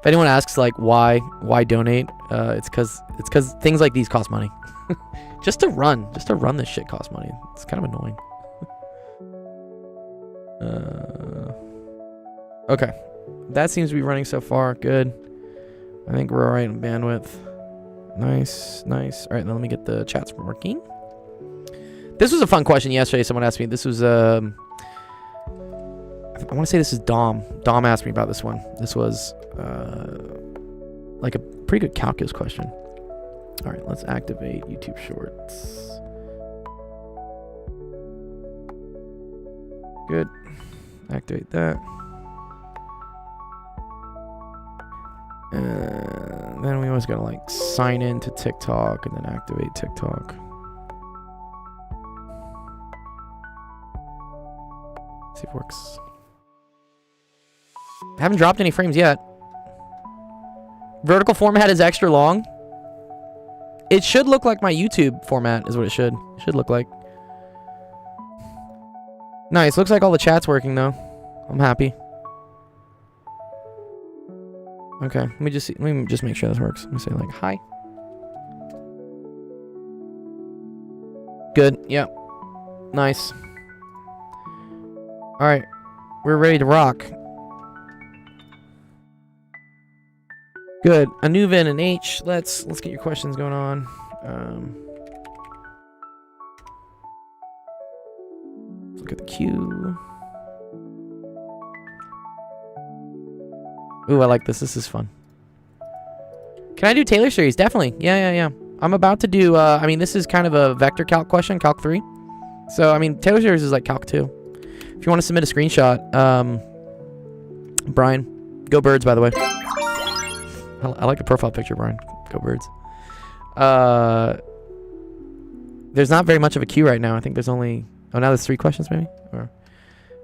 If anyone asks like why donate, it's because things like these cost money. just to run this shit costs money. It's kind of annoying. Okay, that seems to be running so far. Good. I think we're all right on bandwidth. Nice. All right, now let me get the chats working. This was a fun question yesterday. Someone asked me. This was I want to say this is Dom. Dom asked me about this one. This was like a pretty good calculus question. All right, let's activate YouTube Shorts. Good. Activate that. Then we always gotta like sign in to TikTok and then activate TikTok. See if it works. I haven't dropped any frames yet. Vertical format is extra long. It should look like my YouTube format is what it should look like. Nice. Looks like all the chat's working though. I'm happy. Okay, let me just make sure this works. Let me say like hi. Good. Yep. Nice. All right, we're ready to rock. Good. Anuvin and H. Let's get your questions going on. Let's look at the queue. Ooh, I like this. This is fun. Can I do Taylor series? Definitely. Yeah. I'm about to do, I mean, this is kind of a vector calc question, calc 3. So, I mean, Taylor series is like calc 2. If you want to submit a screenshot, Brian, go Birds, by the way. I like the profile picture, Brian. Go Birds. There's not very much of a queue right now. I think there's only, oh, now there's 3 questions maybe? Or,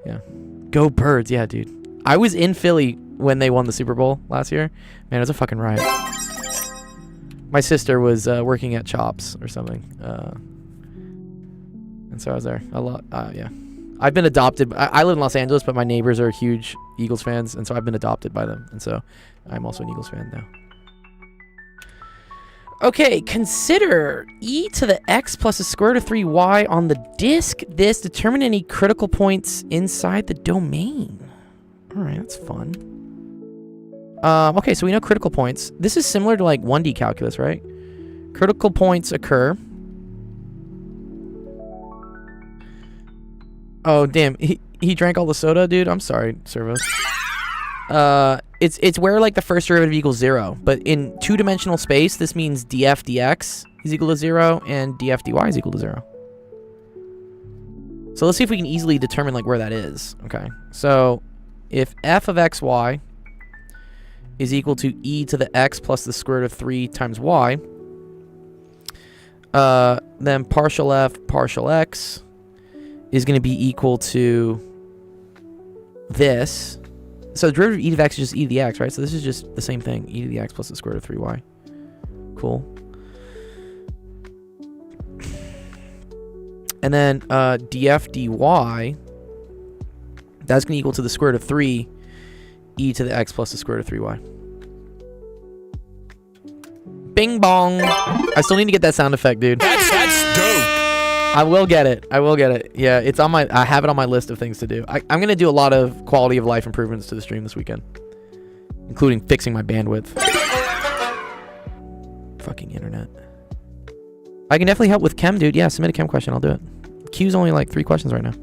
yeah. Go Birds. Yeah, dude. I was in Philly when they won the Super Bowl last year. Man, it was a fucking riot. My sister was working at Chops or something. And so I was there a lot. Yeah. I've been adopted. I live in Los Angeles, but my neighbors are huge Eagles fans, and so I've been adopted by them. And so I'm also an Eagles fan now. Okay, consider e to the x plus the square root of 3y on the disk. This determine any critical points inside the domain. All right, that's fun. Okay, so we know critical points. This is similar to like 1D calculus, right? Critical points occur. Oh, damn. He drank all the soda, dude. I'm sorry, Servos. It's where like the first derivative equals 0. But in 2-dimensional space, this means df dx is equal to 0 and df dy is equal to 0. So let's see if we can easily determine like where that is. Okay, so if f of xy is equal to e to the x plus the square root of 3 times y, then partial f partial x is going to be equal to this. So the derivative of e to the x is just e to the x, right? So this is just the same thing, e to the x plus the square root of 3y. Cool. And then df dy, that's going to equal to the square root of 3 e to the x plus the square root of 3y. Bing bong. I still need to get that sound effect, dude. That's dope. I will get it. Yeah, it's on my, I have it on my list of things to do. I'm going to do a lot of quality of life improvements to the stream this weekend, including fixing my bandwidth. Fucking internet. I can definitely help with chem, dude. Yeah, submit a chem question. I'll do it. Q's only like 3 questions right now.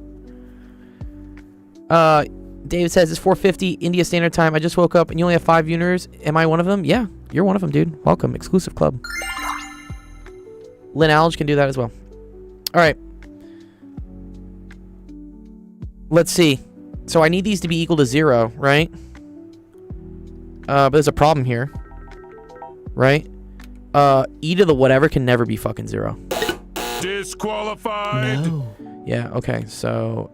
David says it's 4:50 India Standard Time. I just woke up and you only have 5 viewers. Am I one of them? Yeah, you're one of them, dude. Welcome. Exclusive club. Lynn Alge can do that as well. All right. Let's see. So I need these to be equal to 0, right? But there's a problem here. Right? E to the whatever can never be fucking 0. Disqualified. No. Yeah, okay. So,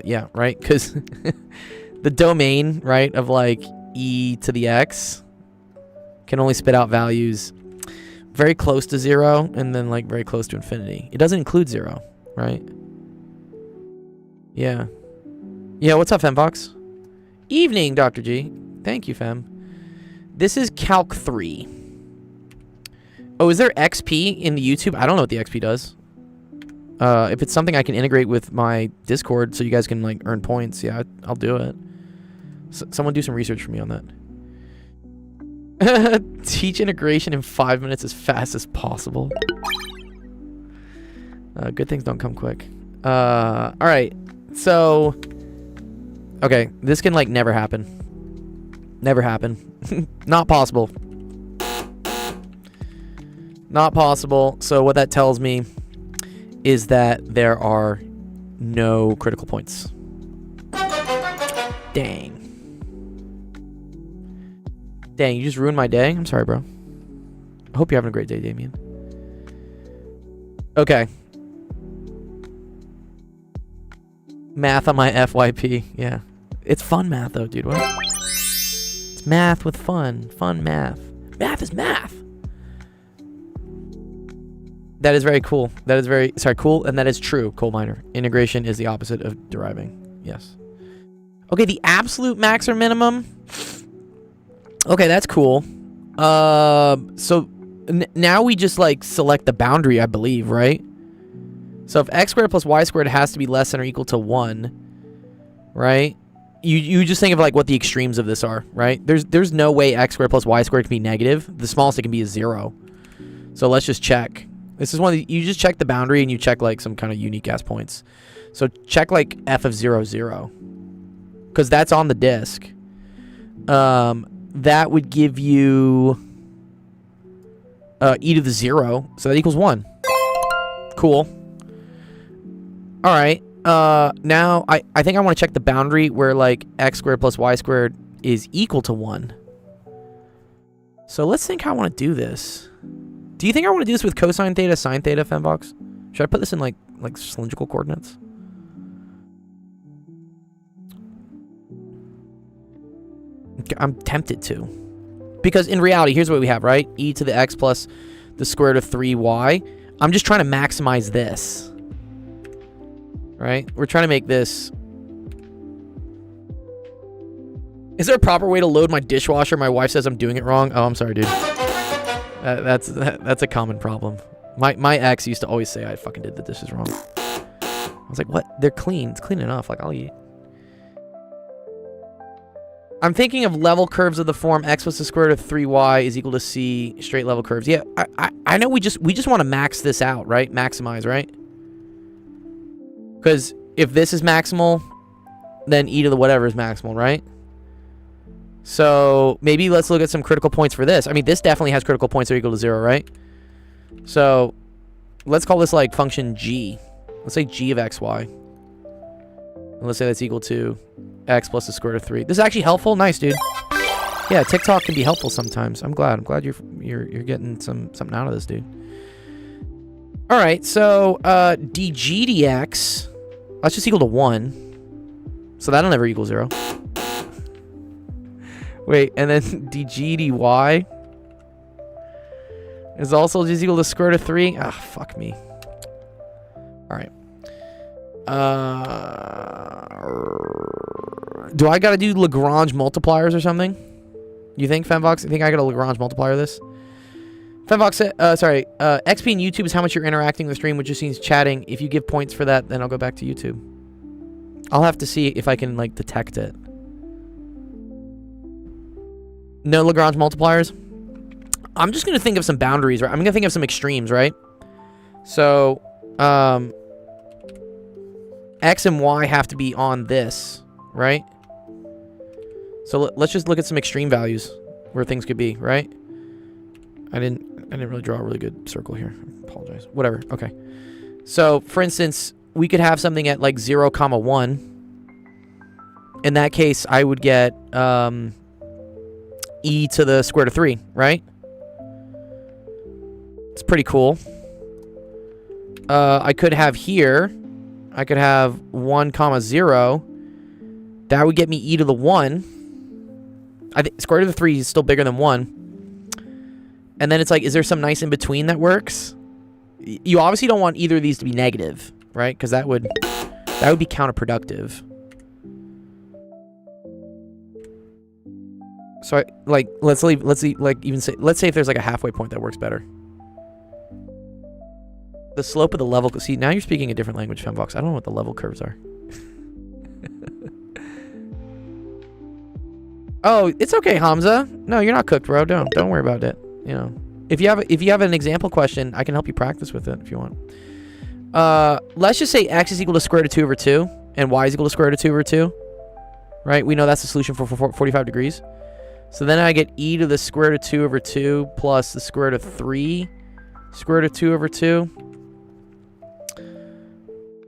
yeah, right? Because the domain, right, of like e to the x can only spit out values very close to 0 and then like very close to infinity. It doesn't include 0, right? Yeah. Yeah, what's up, Fembox? Evening, Dr. G. Thank you, Fem. This is Calc 3. Oh, is there XP in the YouTube? I don't know what the XP does. If it's something I can integrate with my Discord so you guys can, like, earn points, yeah, I'll do it. Someone do some research for me on that. Teach integration in 5 minutes as fast as possible. Good things don't come quick. Alright. So... Okay, this can, like, never happen. Never happen. Not possible. Not possible. So what that tells me is that there are no critical points. Dang. Dang, you just ruined my day? I'm sorry, bro. I hope you're having a great day, Damien. Okay. Math on my FYP. Yeah. It's fun math, though, dude. What? It's math with fun. Fun math. Math is math. That is very cool. That is very... Sorry, cool, and that is true, coal miner. Integration is the opposite of deriving. Yes. Okay, the absolute max or minimum. Okay, that's cool. So now we just, like, select the boundary, I believe, right? So if x squared plus y squared has to be less than or equal to 1, right? You just think of, like, what the extremes of this are, right? There's no way x squared plus y squared can be negative. The smallest it can be is 0. So let's just check. This is one of the, you just check the boundary and you check, like, some kind of unique ass points. So check, like, f of 0, 0. Because that's on the disk. That would give you e to the 0. So that equals 1. Cool. Alright. Now, I think I want to check the boundary where, like, x squared plus y squared is equal to 1. So let's think how I want to do this. Do you think I want to do this with cosine theta, sine theta, Fembox? Should I put this in, like cylindrical coordinates? I'm tempted to. Because in reality, here's what we have, right? E to the x plus the square root of 3y. I'm just trying to maximize this. Right? We're trying to make this... Is there a proper way to load my dishwasher? My wife says I'm doing it wrong. Oh, I'm sorry, dude. That's a common problem. My ex used to always say I fucking did the dishes wrong. I was like, what? They're clean. It's clean enough. Like, I'll eat. I'm thinking of level curves of the form x plus the square root of 3y is equal to c straight level curves. Yeah, I know we just want to max this out, right? Maximize, right? Because if this is maximal, then e to the whatever is maximal, right? So maybe let's look at some critical points for this. I mean, this definitely has critical points that are equal to 0, right? So let's call this, like, function g. Let's say g of xy. And let's say that's equal to x plus the square root of 3. This is actually helpful. Nice, dude. Yeah, TikTok can be helpful sometimes. I'm glad you're getting something out of this, dude. All right, so dg dx, that's just equal to 1. So that'll never equal 0. Wait, and then dg dy is also just equal to square root of 3. Ah, fuck me. All right. Do I gotta do Lagrange multipliers or something? You think, Femvox? You think I gotta Lagrange multiplier this? Femvox said, sorry, XP in YouTube is how much you're interacting with the stream, which just means chatting. If you give points for that, then I'll go back to YouTube. I'll have to see if I can, like, detect it. No Lagrange multipliers? I'm just gonna think of some boundaries, right? I'm gonna think of some extremes, right? So, x and y have to be on this, right? So let's just look at some extreme values where things could be, right? I didn't really draw a really good circle here. I apologize. Whatever. Okay. So, for instance, we could have something at, like, 0, 1. In that case, I would get e to the square root of 3, right? It's pretty cool. I could have here, I could have 1, 0. That would get me e to the 1. I think square root of 3 is still bigger than 1. And then it's like, is there some nice in between that works? You obviously don't want either of these to be negative, right? Because that would be counterproductive. So let's say if there's like a halfway point that works better. The slope of the level, see, now you're speaking a different language, Femvox. I don't know what the level curves are. Oh, it's okay, Hamza. No, you're not cooked, bro. Don't worry about it. You know, if you have an example question, I can help you practice with it if you want. Let's just say x is equal to square root of 2 over 2, and y is equal to square root of 2 over 2. Right? We know that's the solution for 45 degrees. So then I get e to the square root of 2 over 2 plus the square root of 3 square root of 2 over 2.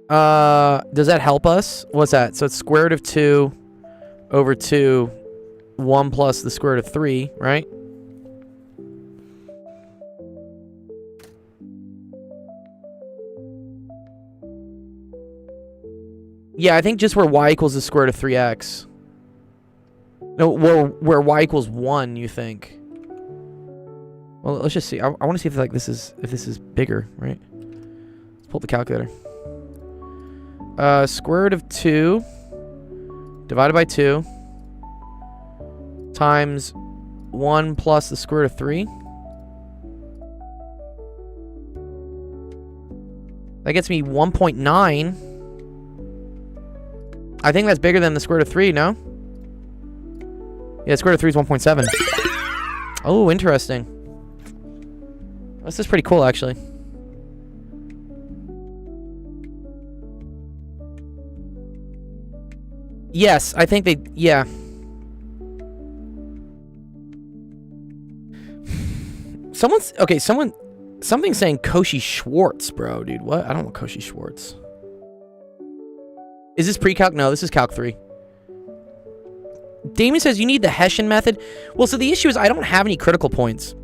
Does that help us? What's that? So it's square root of 2 over 2, 1 plus the square root of 3, right? Yeah, I think just where y equals the square root of 3x. No, where y equals 1, you think? Well, let's just see. I want to see if this is bigger, right? Let's pull up the calculator. Square root of 2 divided by 2 times 1 plus the square root of 3. That gets me 1.9. I think that's bigger than the square root of 3, no? Yeah, square root of 3 is 1.7. Oh, interesting. This is pretty cool, actually. Yes, I think they... Yeah. Something's saying Cauchy-Schwarz, bro, dude. What? I don't know Cauchy-Schwarz. Is this pre-calc? No, this is calc 3. Damien says you need the Hessian method. Well, so the issue is I don't have any critical points.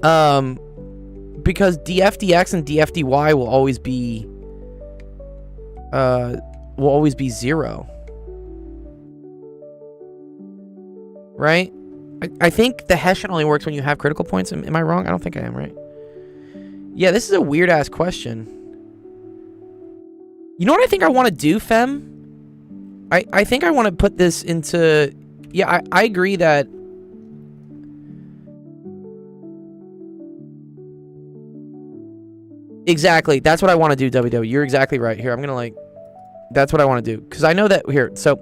Because df dx and df dy will always be 0. Right? I think the Hessian only works when you have critical points. Am I wrong? I don't think I am, right? Yeah, this is a weird-ass question. You know what I think I want to do, Fem? I think I want to put this into... Yeah, I agree that... Exactly. That's what I want to do, WW. You're exactly right. Here, I'm going to like... That's what I want to do. Because I know that... Here, so...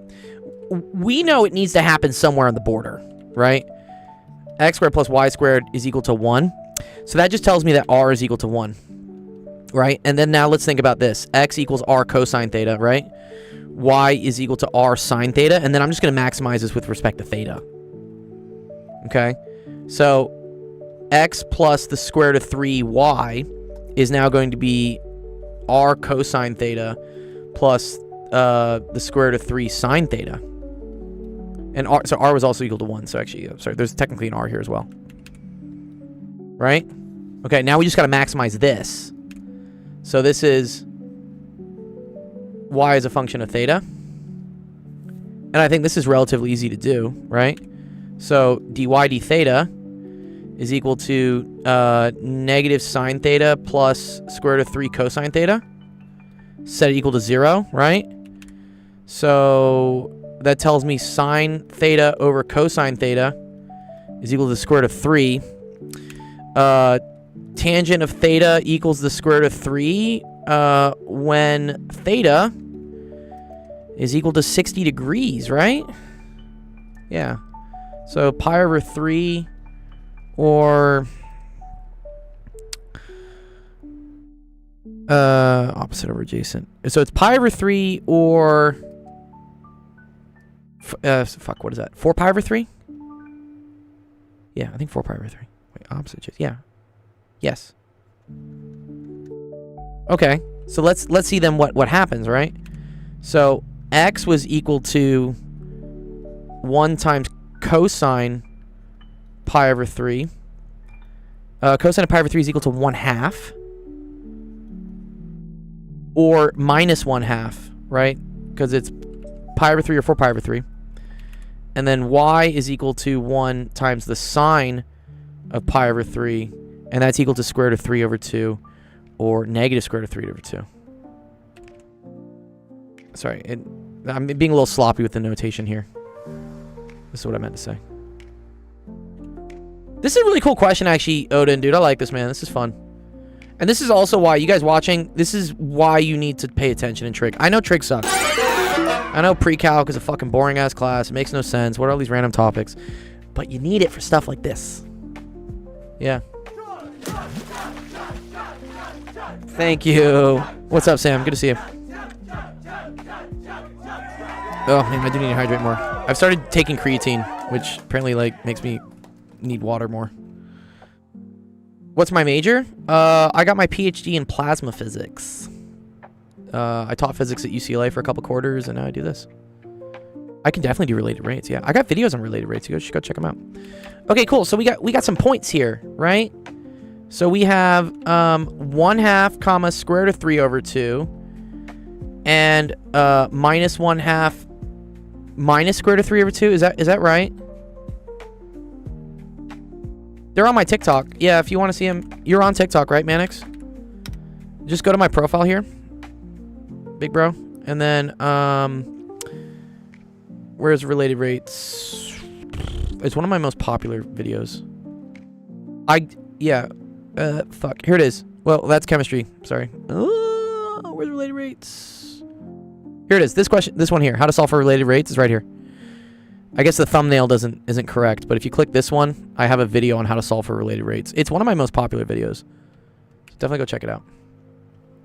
We know it needs to happen somewhere on the border, right? X squared plus y squared is equal to 1. So that just tells me that r is equal to 1. Right? And then now let's think about this. X equals r cosine theta, right? Y is equal to r sine theta. And then I'm just going to maximize this with respect to theta. Okay? So x plus the square root of 3y is now going to be r cosine theta plus the square root of 3 sine theta. And r, so r was also equal to 1. So actually, sorry, there's technically an r here as well. Right? Okay, now we just got to maximize this. So this is y as a function of theta. And I think this is relatively easy to do, right? So dy d theta is equal to negative sine theta plus square root of 3 cosine theta. Set it equal to 0, right? So that tells me sine theta over cosine theta is equal to the square root of 3. Tangent of theta equals the square root of 3 when theta is equal to 60 degrees, right? Yeah. So pi over 3 or opposite over adjacent. So it's pi over 3 or fuck, what is that? 4 pi over 3? Yeah, I think 4 pi over 3. Wait, opposite adjacent. Yeah. Yes. Okay. So let's see then what happens, right? So x was equal to 1 times cosine pi over 3. Cosine of pi over 3 is equal to 1/2. Or minus 1/2, right? Because it's pi over 3 or 4 pi over 3. And then y is equal to 1 times the sine of pi over 3. And that's equal to square root of 3 over 2. Or negative square root of 3 over 2. Sorry, I'm being a little sloppy with the notation here. This is what I meant to say. This is a really cool question, actually, Odin, dude. I like this, man. This is fun. And this is also why, you guys watching, this is why you need to pay attention in trig. I know trig sucks. I know pre-calc is a fucking boring-ass class. It makes no sense. What are all these random topics? But you need it for stuff like this. Yeah. Thank you. What's up, Sam? Good to see you. Oh, man, I do need to hydrate more. I've started taking creatine, which apparently, like, makes me need water more. What's my major? I got my PhD in plasma physics. I taught physics at UCLA for a couple quarters, and now I do this. I can definitely do related rates. Yeah, I got videos on related rates. You guys should go check them out. Okay, cool. So we got some points here, right? So we have 1/2 comma square root of 3 over 2, and minus 1/2 minus square root of 3 over 2. Is that right? They're on my TikTok. Yeah, if you want to see them, you're on TikTok, right, Manix? Just go to my profile here, big bro, and then where's related rates? It's one of my most popular videos. Fuck, here it is. Well, that's chemistry. Sorry. Where's related rates? Here it is. This one here. How to solve for related rates is right here. I guess the thumbnail isn't correct, but if you click this one, I have a video on how to solve for related rates. It's one of my most popular videos. So definitely go check it out.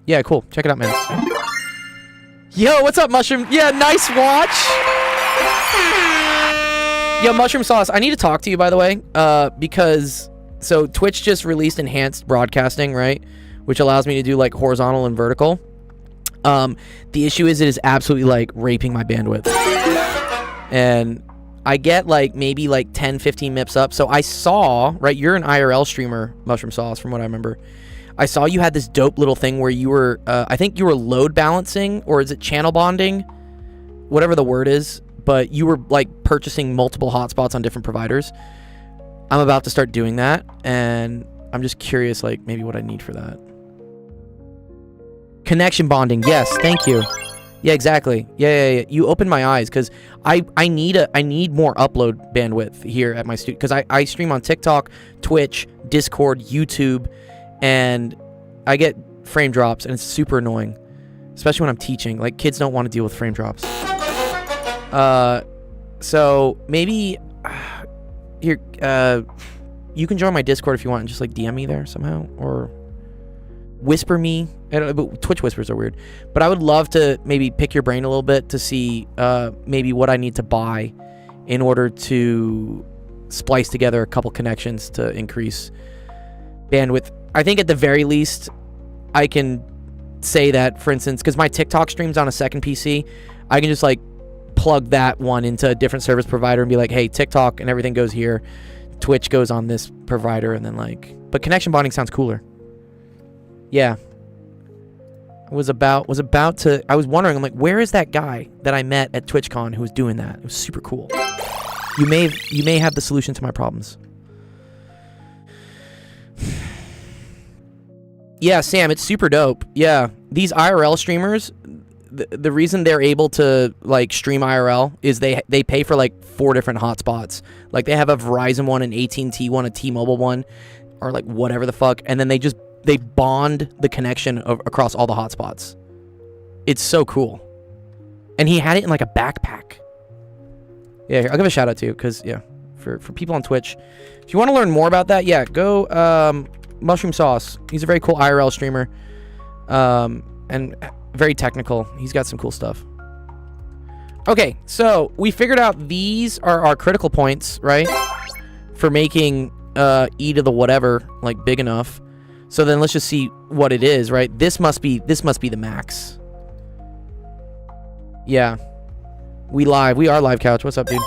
Yeah, cool. Check it out, man. Yo, what's up, Mushroom? Yeah, nice watch. Yo, Mushroom Sauce, I need to talk to you, by the way, because so Twitch just released enhanced broadcasting, right? Which allows me to do like horizontal and vertical. The issue is it is absolutely like raping my bandwidth. And I get like maybe like 10, 15 MIPS up. So I saw, right, you're an IRL streamer, Mushroom Sauce, from what I remember. I saw you had this dope little thing where you were, I think you were load balancing, or is it channel bonding? Whatever the word is. But you were like purchasing multiple hotspots on different providers. I'm about to start doing that, and I'm just curious, like, maybe what I need for that. Connection bonding. Yes, thank you. Yeah, exactly. Yeah. You opened my eyes, because I need more upload bandwidth here at my studio, because I stream on TikTok, Twitch, Discord, YouTube, and I get frame drops, and it's super annoying, especially when I'm teaching. Like, kids don't want to deal with frame drops. So maybe here, you can join my Discord if you want and just like DM me there somehow, or whisper me. But Twitch whispers are weird, but I would love to maybe pick your brain a little bit to see maybe what I need to buy in order to splice together a couple connections to increase bandwidth. I think at the very least I can say that, for instance, because my TikTok streams on a second PC, I can just like plug that one into a different service provider and be like, hey, TikTok and everything goes here, Twitch goes on this provider, and then like, but connection bonding sounds cooler. Yeah. I was wondering, I'm like, where is that guy that I met at TwitchCon who was doing that? It was super cool. You may have the solution to my problems. Yeah, Sam, it's super dope. Yeah, these IRL streamers, the reason they're able to like stream IRL is they pay for like 4 different hotspots. Like they have a Verizon one, an AT&T one, a T-Mobile one, or like whatever the fuck, and then they bond the connection across all the hotspots. It's so cool. And he had it in like a backpack. Yeah, here, I'll give a shout out to you, because yeah, for people on Twitch, if you want to learn more about that, yeah, go Mushroom Sauce. He's a very cool IRL streamer, and very technical. He's got some cool stuff. Okay, so we figured out these are our critical points, right? For making e to the whatever like big enough. So then let's just see what it is, right? This must be the max. Yeah. We are live, Couch. What's up, dude?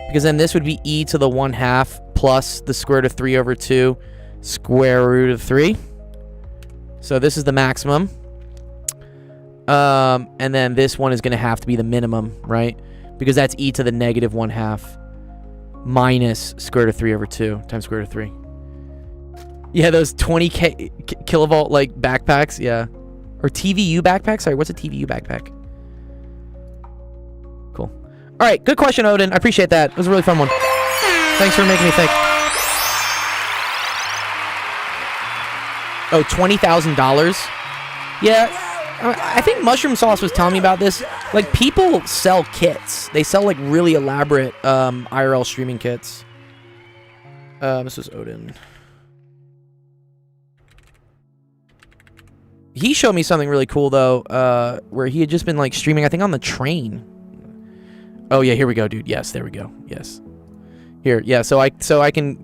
Because then this would be e to the 1/2 plus the square root of 3 over 2 square root of 3. So this is the maximum. And then this one is going to have to be the minimum, right? Because that's e to the negative 1/2 minus square root of 3 over 2 times square root of 3. Yeah, those 20 kilovolt like backpacks, yeah. Or TVU backpack? Sorry, what's a TVU backpack? Cool. All right, good question, Odin. I appreciate that. It was a really fun one. Thanks for making me think. Oh, $20,000? Yeah, I think Mushroom Sauce was telling me about this. Like, people sell kits. They sell, like, really elaborate IRL streaming kits. This was Odin. He showed me something really cool, though, where he had just been, like, streaming, I think, on the train. Oh, yeah, here we go, dude. Yes, there we go. Yes. Here, yeah, so I can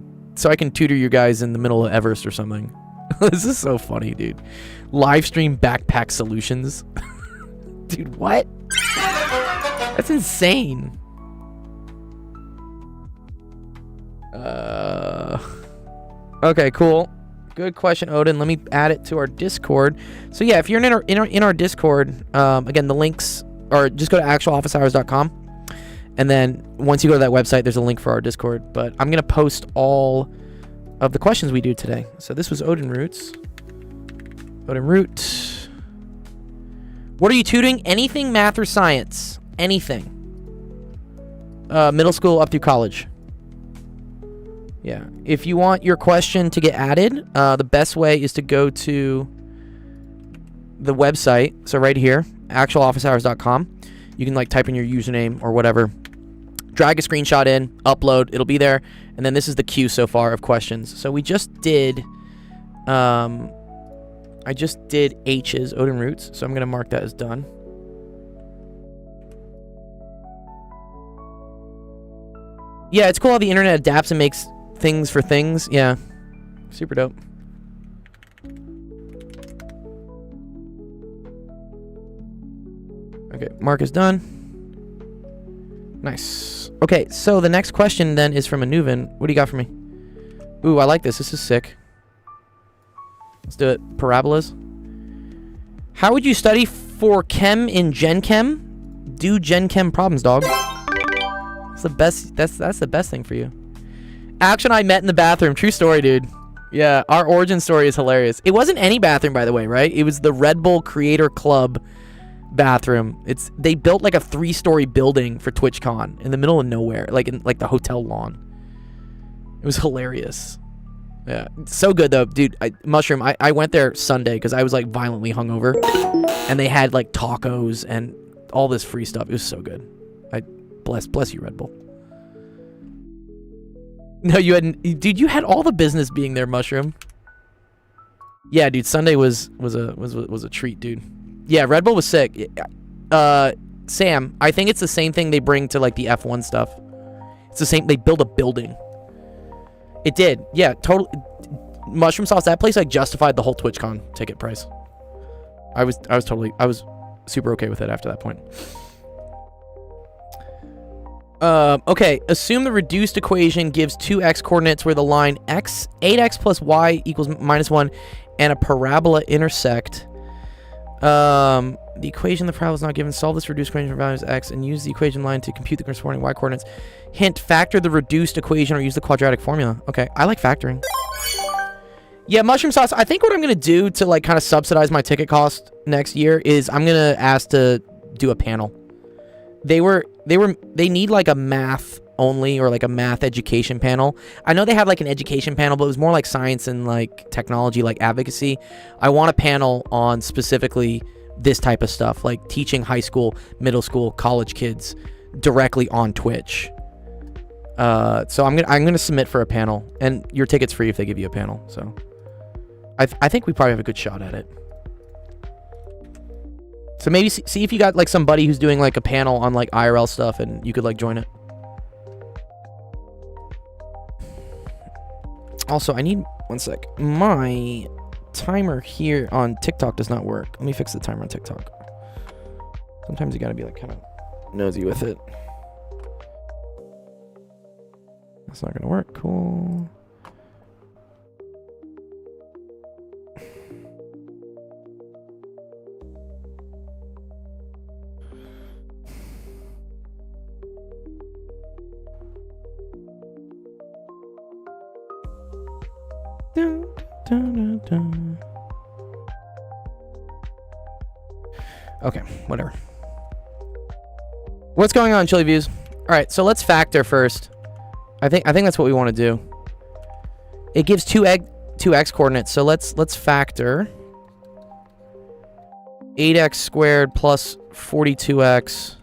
tutor you guys in the middle of Everest or something. This is so funny, dude. Live stream backpack solutions. Dude, what? That's insane. Okay, cool. Good question, Odin. Let me add it to our Discord. So yeah, if you're in our Discord, again, the links are just go to actualofficehours.com, and then once you go to that website, there's a link for our Discord. But I'm gonna post all of the questions we do today. So this was Odin Roots. Odin Root. What are you tutoring? Anything math or science? Anything. Middle school up through college. Yeah. If you want your question to get added, the best way is to go to the website. So right here, actualofficehours.com. You can like type in your username or whatever. Drag a screenshot in, upload, it'll be there. And then this is the queue so far of questions. So we just did, I just did H's, Odin Roots. So I'm going to mark that as done. Yeah, it's cool how the internet adapts and makes things for things. Yeah, super dope. Okay, mark is done. Nice. Okay, so the next question then is from Anuvan. What do you got for me? Ooh, I like this. This is sick. Let's do it. Parabolas. How would you study for chem in Gen Chem? Do Gen Chem problems, dog. That's the best. That's the best thing for you. Ash and I met in the bathroom. True story, dude. Yeah, our origin story is hilarious. It wasn't any bathroom, by the way, right? It was the Red Bull Creator Club bathroom. They built like a 3-story building for TwitchCon in the middle of nowhere, like in like the hotel lawn. It was hilarious. Yeah, so good though, dude. Mushroom. I went there Sunday because I was like violently hungover, and they had like tacos and all this free stuff. It was so good. Bless you, Red Bull. No, you hadn't, dude. You had all the business being there, Mushroom. Yeah, dude. Sunday was a treat, dude. Yeah, Red Bull was sick. Sam, I think it's the same thing they bring to like the F1 stuff. It's the same. They build a building. It did. Yeah, totally. Mushroom Sauce. That place like justified the whole TwitchCon ticket price. I was super okay with it after that point. Okay, assume the reduced equation gives 2x coordinates where the line 8x plus y equals -1 and a parabola intersect. The equation the parabola is not given. Solve this reduced equation for values x and use the equation line to compute the corresponding y coordinates. Hint, factor the reduced equation or use the quadratic formula. Okay, I like factoring. Yeah, Mushroom Sauce, I think what I'm going to do to like kind of subsidize my ticket cost next year is I'm going to ask to do a panel. They need like a math only or like a math education panel. I know they have like an education panel, but it was more like science and like technology, like advocacy. I want a panel on specifically this type of stuff, like teaching high school, middle school, college kids directly on Twitch. So I'm gonna submit for a panel, and your ticket's free if they give you a panel. So I think we probably have a good shot at it. So maybe see if you got like somebody who's doing like a panel on like IRL stuff and you could like join it. Also, I need one sec. My timer here on TikTok does not work. Let me fix the timer on TikTok. Sometimes you gotta be like kind of nosy with it. That's not gonna work. Cool. Dun, dun, dun, dun. Okay, whatever. What's going on, Chili Views? right, so let's factor first. I think that's what we want to do. It gives two x coordinates, so let's factor 8x squared plus 42x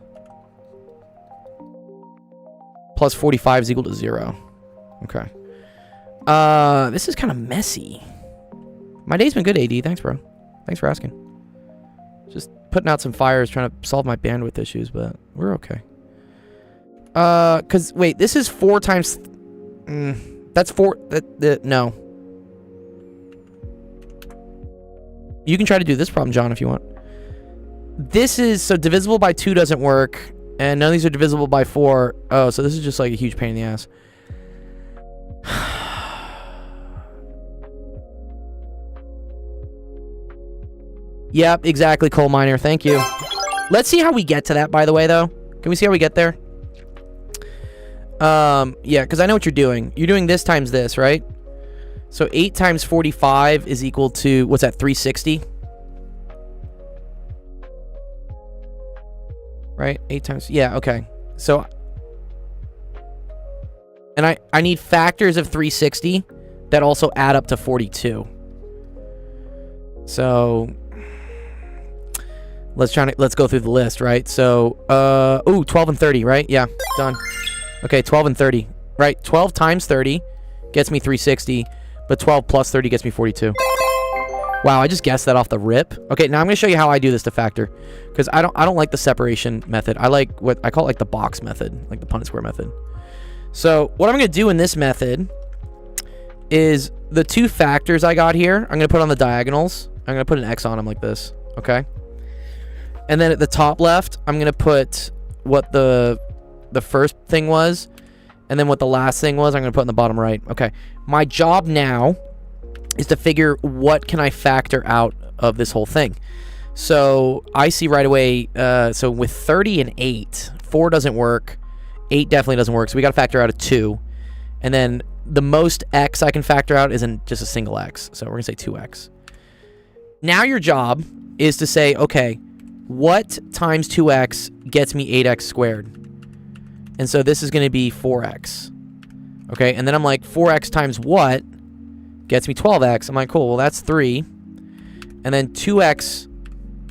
plus 45 is equal to 0. Okay. This is kind of messy. My day's been good, AD. Thanks, bro. Thanks for asking. Just putting out some fires, trying to solve my bandwidth issues, but we're okay. Cause wait, this is 4 times. That's 4. No. You can try to do this problem, John, if you want. This is so divisible by 2 doesn't work, and none of these are divisible by 4. Oh, so this is just like a huge pain in the ass. Yep, exactly, coal miner. Thank you. Let's see how we get to that, by the way, though. Can we see how we get there? Yeah, because I know what you're doing. You're doing this times this, right? So 8 times 45 is equal to, what's that, 360? Right? 8 times, yeah, okay. So, and I need factors of 360 that also add up to 42. So, let's go through the list, right? So, 12 and 30, right? Yeah, done. Okay, 12 and 30, right? 12 times 30 gets me 360, but 12 plus 30 gets me 42. Wow, I just guessed that off the rip. Okay, now I'm gonna show you how I do this to factor, because I don't like the separation method. I like what I call like the box method, like the Punnett square method. So what I'm gonna do in this method is the 2 factors I got here, I'm gonna put on the diagonals. I'm gonna put an X on them like this, okay? And then at the top left, I'm gonna put what the first thing was, and then what the last thing was, I'm gonna put in the bottom right. Okay, my job now is to figure what can I factor out of this whole thing. So I see right away, so with 30 and 8, 4 doesn't work, 8 definitely doesn't work, so we gotta factor out a 2. And then the most x I can factor out isn't just a single x, so we're gonna say 2x. Now your job is to say, okay, what times 2x gets me 8x squared? And so this is gonna be 4x. Okay, and then I'm like, 4x times what gets me 12x? I'm like, cool, well that's 3. And then 2x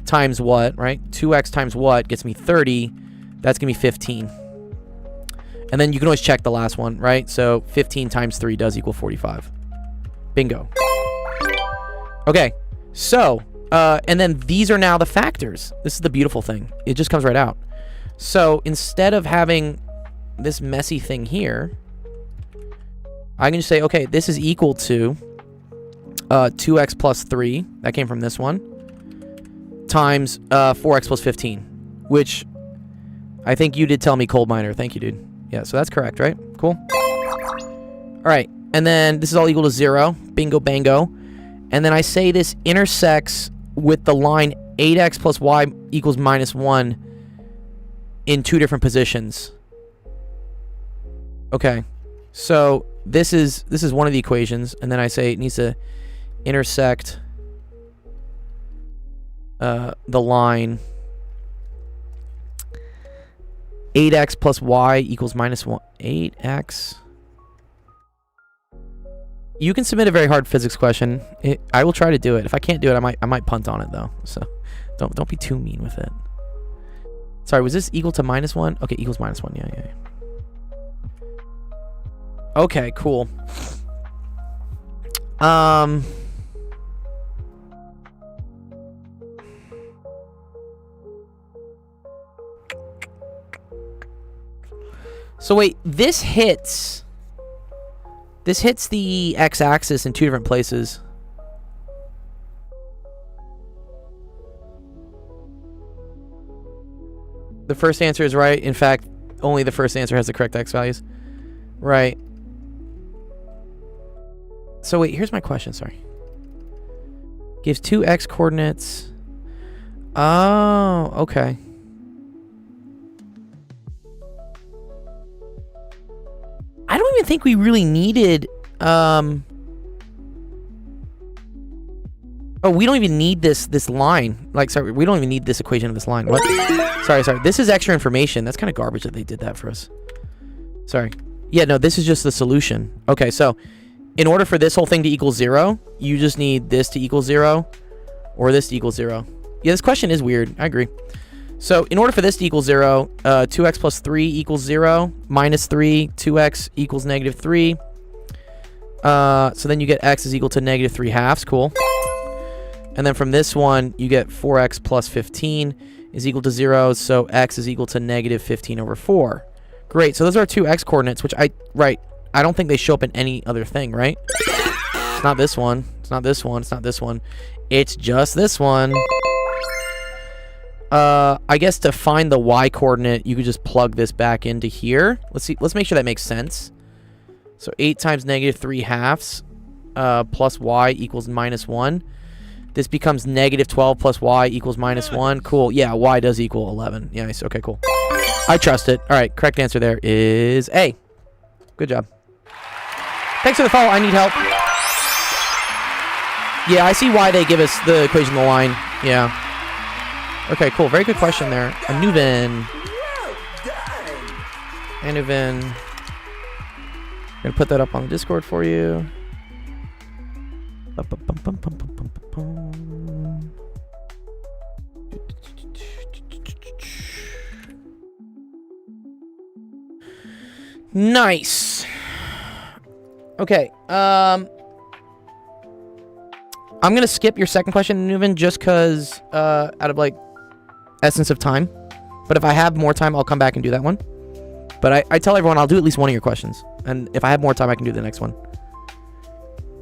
times what, right? 2x times what gets me 30. That's gonna be 15. And then you can always check the last one, right? So 15 times 3 does equal 45. Bingo. Okay, so, and then these are now the factors. This is the beautiful thing. It just comes right out. So instead of having this messy thing here, I can just say, okay, this is equal to 2x plus 3, that came from this one, times 4x plus 15, which I think you did tell me, coal miner. Thank you, dude. Yeah, so that's correct, right? Cool. All right, and then this is all equal to 0. Bingo, bango. And then I say this intersects with the line 8x plus y equals minus 1 in 2 different positions. Okay, so this is one of the equations, and then I say it needs to intersect the line 8x plus y equals minus 1. 8x. You can submit a very hard physics question. I will try to do it. If I can't do it, I might punt on it though. So don't be too mean with it. Sorry, was this equal to minus 1? Okay, equals minus 1. Yeah. Okay, cool. So wait, this hits the x-axis in 2 different places. The first answer is right. In fact, only the first answer has the correct x values. Right. So wait, here's my question, sorry. Gives 2 x coordinates. Oh, okay. I don't even think we really needed Oh, we don't even need this line. Like, sorry, we don't even need this equation of this line. What? Sorry. This is extra information. That's kind of garbage that they did that for us. Sorry. Yeah, no, this is just the solution. Okay, so in order for this whole thing to equal 0, you just need this to equal 0 or this to equal 0. Yeah, this question is weird. I agree. So in order for this to equal 0, 2x plus 3 equals 0, minus 3, 2x equals negative 3. So then you get x is equal to negative 3 halves. Cool. And then from this one, you get 4x plus 15 is equal to 0, so x is equal to negative 15 over 4. Great, so those are our two x coordinates, which I don't think they show up in any other thing, right? It's not this one. It's not this one. It's not this one. It's just this one. I guess to find the y coordinate, you could just plug this back into here. Let's see. Let's make sure that makes sense. So 8 times negative 3 halves plus y equals minus 1. This becomes negative 12 plus y equals minus 1. Cool. Yeah, y does equal 11. Yeah, nice. Okay, cool. I trust it. All right, correct answer there is A. Good job. Thanks for the follow. I need help. Yeah, I see why they give us the equation of the line. Yeah. Okay, cool. Very good question there. Anuvin. Anuvin. I'm going to put that up on the Discord for you. Nice. Okay. I'm gonna skip your second question, Nuvin, just because out of like essence of time. But if I have more time, I'll come back and do that one. But I tell everyone I'll do at least one of your questions, and if I have more time, I can do the next one.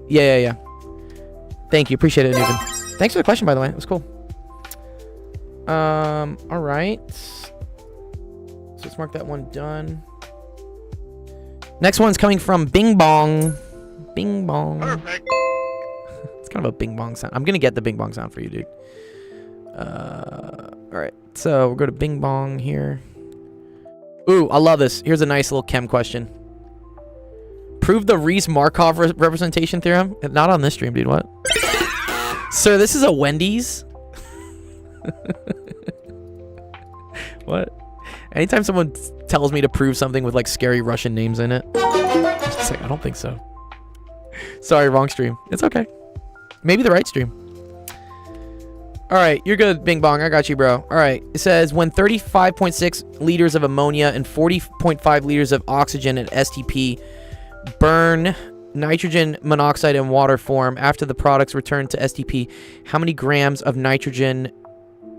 Yeah. Thank you. Appreciate it, Nuvin. Thanks for the question, by the way. It was cool. All right. So let's mark that one done. Next one's coming from Bing Bong. Bing Bong. Perfect. It's kind of a Bing Bong sound. I'm going to get the Bing Bong sound for you, dude. All right. So we'll go to Bing Bong here. Ooh, I love this. Here's a nice little chem question. Prove the Rees-Markov representation theorem. Not on this stream, dude. What? Sir, this is a Wendy's. What? Anytime someone tells me to prove something with like scary Russian names in it, it's just like, I don't think so. Sorry, wrong stream. It's okay. Maybe the right stream. All right, you're good, Bing Bong. I got you, bro. All right, it says when 35.6 liters of ammonia and 40.5 liters of oxygen at STP burn nitrogen monoxide in water form after the products return to STP, how many grams of nitrogen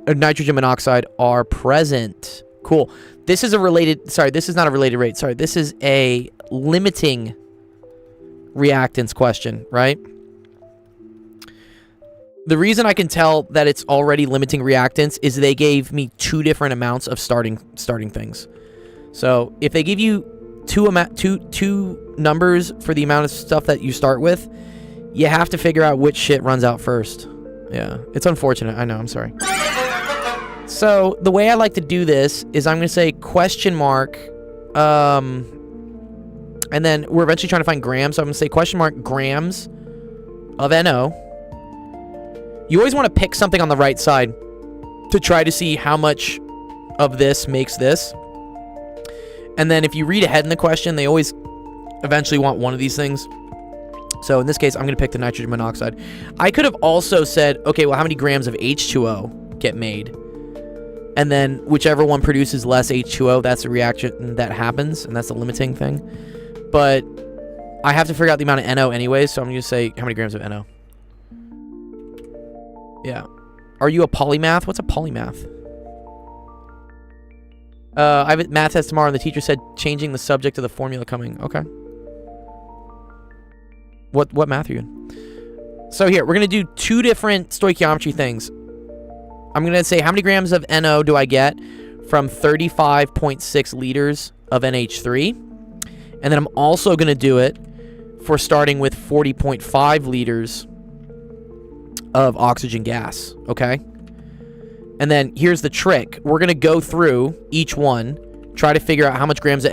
monoxide are present? Cool. This is a related, sorry, this is not a related rate. Sorry, this is a limiting reactants question, right? The reason I can tell that it's already limiting reactants is they gave me two different amounts of starting things. So if they give you two numbers for the amount of stuff that you start with, you have to figure out which shit runs out first. Yeah, it's unfortunate. I know. I'm sorry. So the way I like to do this is I'm going to say question mark, and then we're eventually trying to find grams. So I'm going to say question mark grams of NO. You always want to pick something on the right side to try to see how much of this makes this. And then if you read ahead in the question, they always eventually want one of these things. So in this case, I'm going to pick the nitrogen monoxide. I could have also said, okay, well, how many grams of H2O get made? And then whichever one produces less H2O, that's the reaction that happens, and that's the limiting thing. But I have to figure out the amount of NO anyway, so I'm going to say how many grams of NO. Yeah. Are you a polymath? What's a polymath? I have a math test tomorrow, and the teacher said changing the subject of the formula coming. Okay. What math are you in? So here, we're going to do two different stoichiometry things. I'm going to say how many grams of NO do I get from 35.6 liters of NH3. And then I'm also going to do it for starting with 40.5 liters of oxygen gas, okay? And then here's the trick. We're going to go through each one, try to figure out how much grams of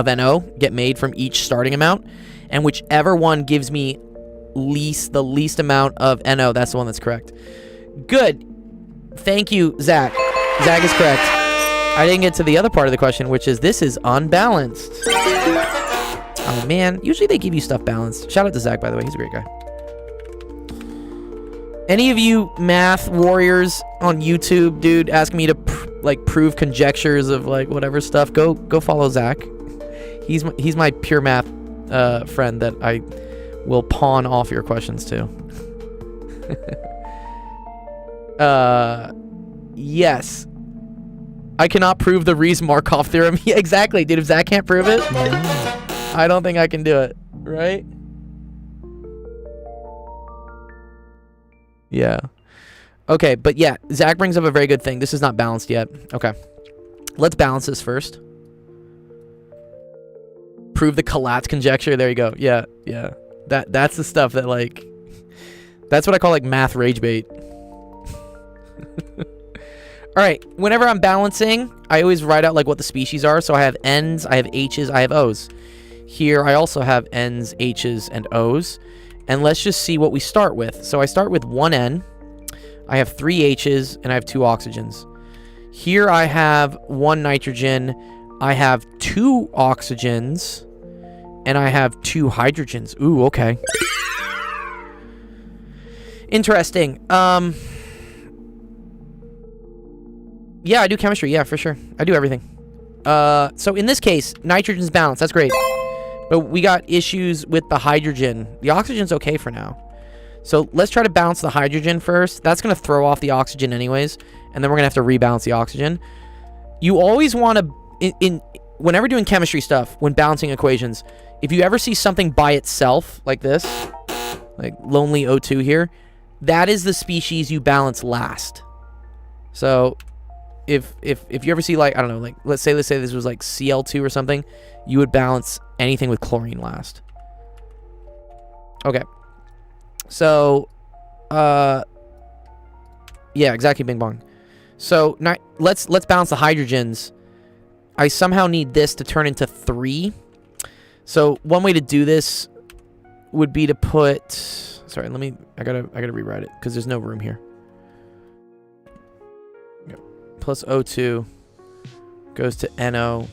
NO get made from each starting amount, and whichever one gives me the least amount of NO. That's the one that's correct. Good. Thank you, Zach. Zach is correct. I didn't get to the other part of the question, which is this is unbalanced. Oh, man. Usually they give you stuff balanced. Shout out to Zach, by the way. He's a great guy. Any of you math warriors on YouTube, dude, asking me to prove conjectures of like whatever stuff, go follow Zach. He's my pure math friend that I will pawn off your questions to. Yes. I cannot prove the Rees-Markov theorem. Yeah, exactly, dude. If Zach can't prove it, I don't think I can do it. Right? Yeah. Okay, but yeah, Zach brings up a very good thing. This is not balanced yet. Okay. Let's balance this first. Prove the Collatz conjecture. There you go. Yeah, yeah. That's the stuff that, like... That's what I call, like, math rage bait. Alright, whenever I'm balancing, I always write out, like, what the species are. So I have N's, I have H's, I have O's. Here, I also have N's, H's, and O's. And let's just see what we start with. So I start with one N. I have 3 H's, and I have 2 oxygens. Here I have 1 nitrogen. I have 2 oxygens. And I have 2 hydrogens. Ooh, okay. Interesting. Yeah, I do chemistry. Yeah, for sure. I do everything. So in this case, nitrogen's balanced. That's great. But we got issues with the hydrogen. The oxygen's okay for now. So let's try to balance the hydrogen first. That's going to throw off the oxygen anyways. And then we're going to have to rebalance the oxygen. You always want to... whenever doing chemistry stuff, when balancing equations, if you ever see something by itself, like this, like lonely O2 here, that is the species you balance last. So... If you ever see, like, I don't know, like, let's say this was like Cl2 or something, you would balance anything with chlorine last. Okay. So, yeah, exactly, bing bong. So, let's balance the hydrogens. I somehow need this to turn into 3. So, one way to do this would be to put... Sorry, I gotta rewrite it, because there's no room here. Plus O2 goes to NO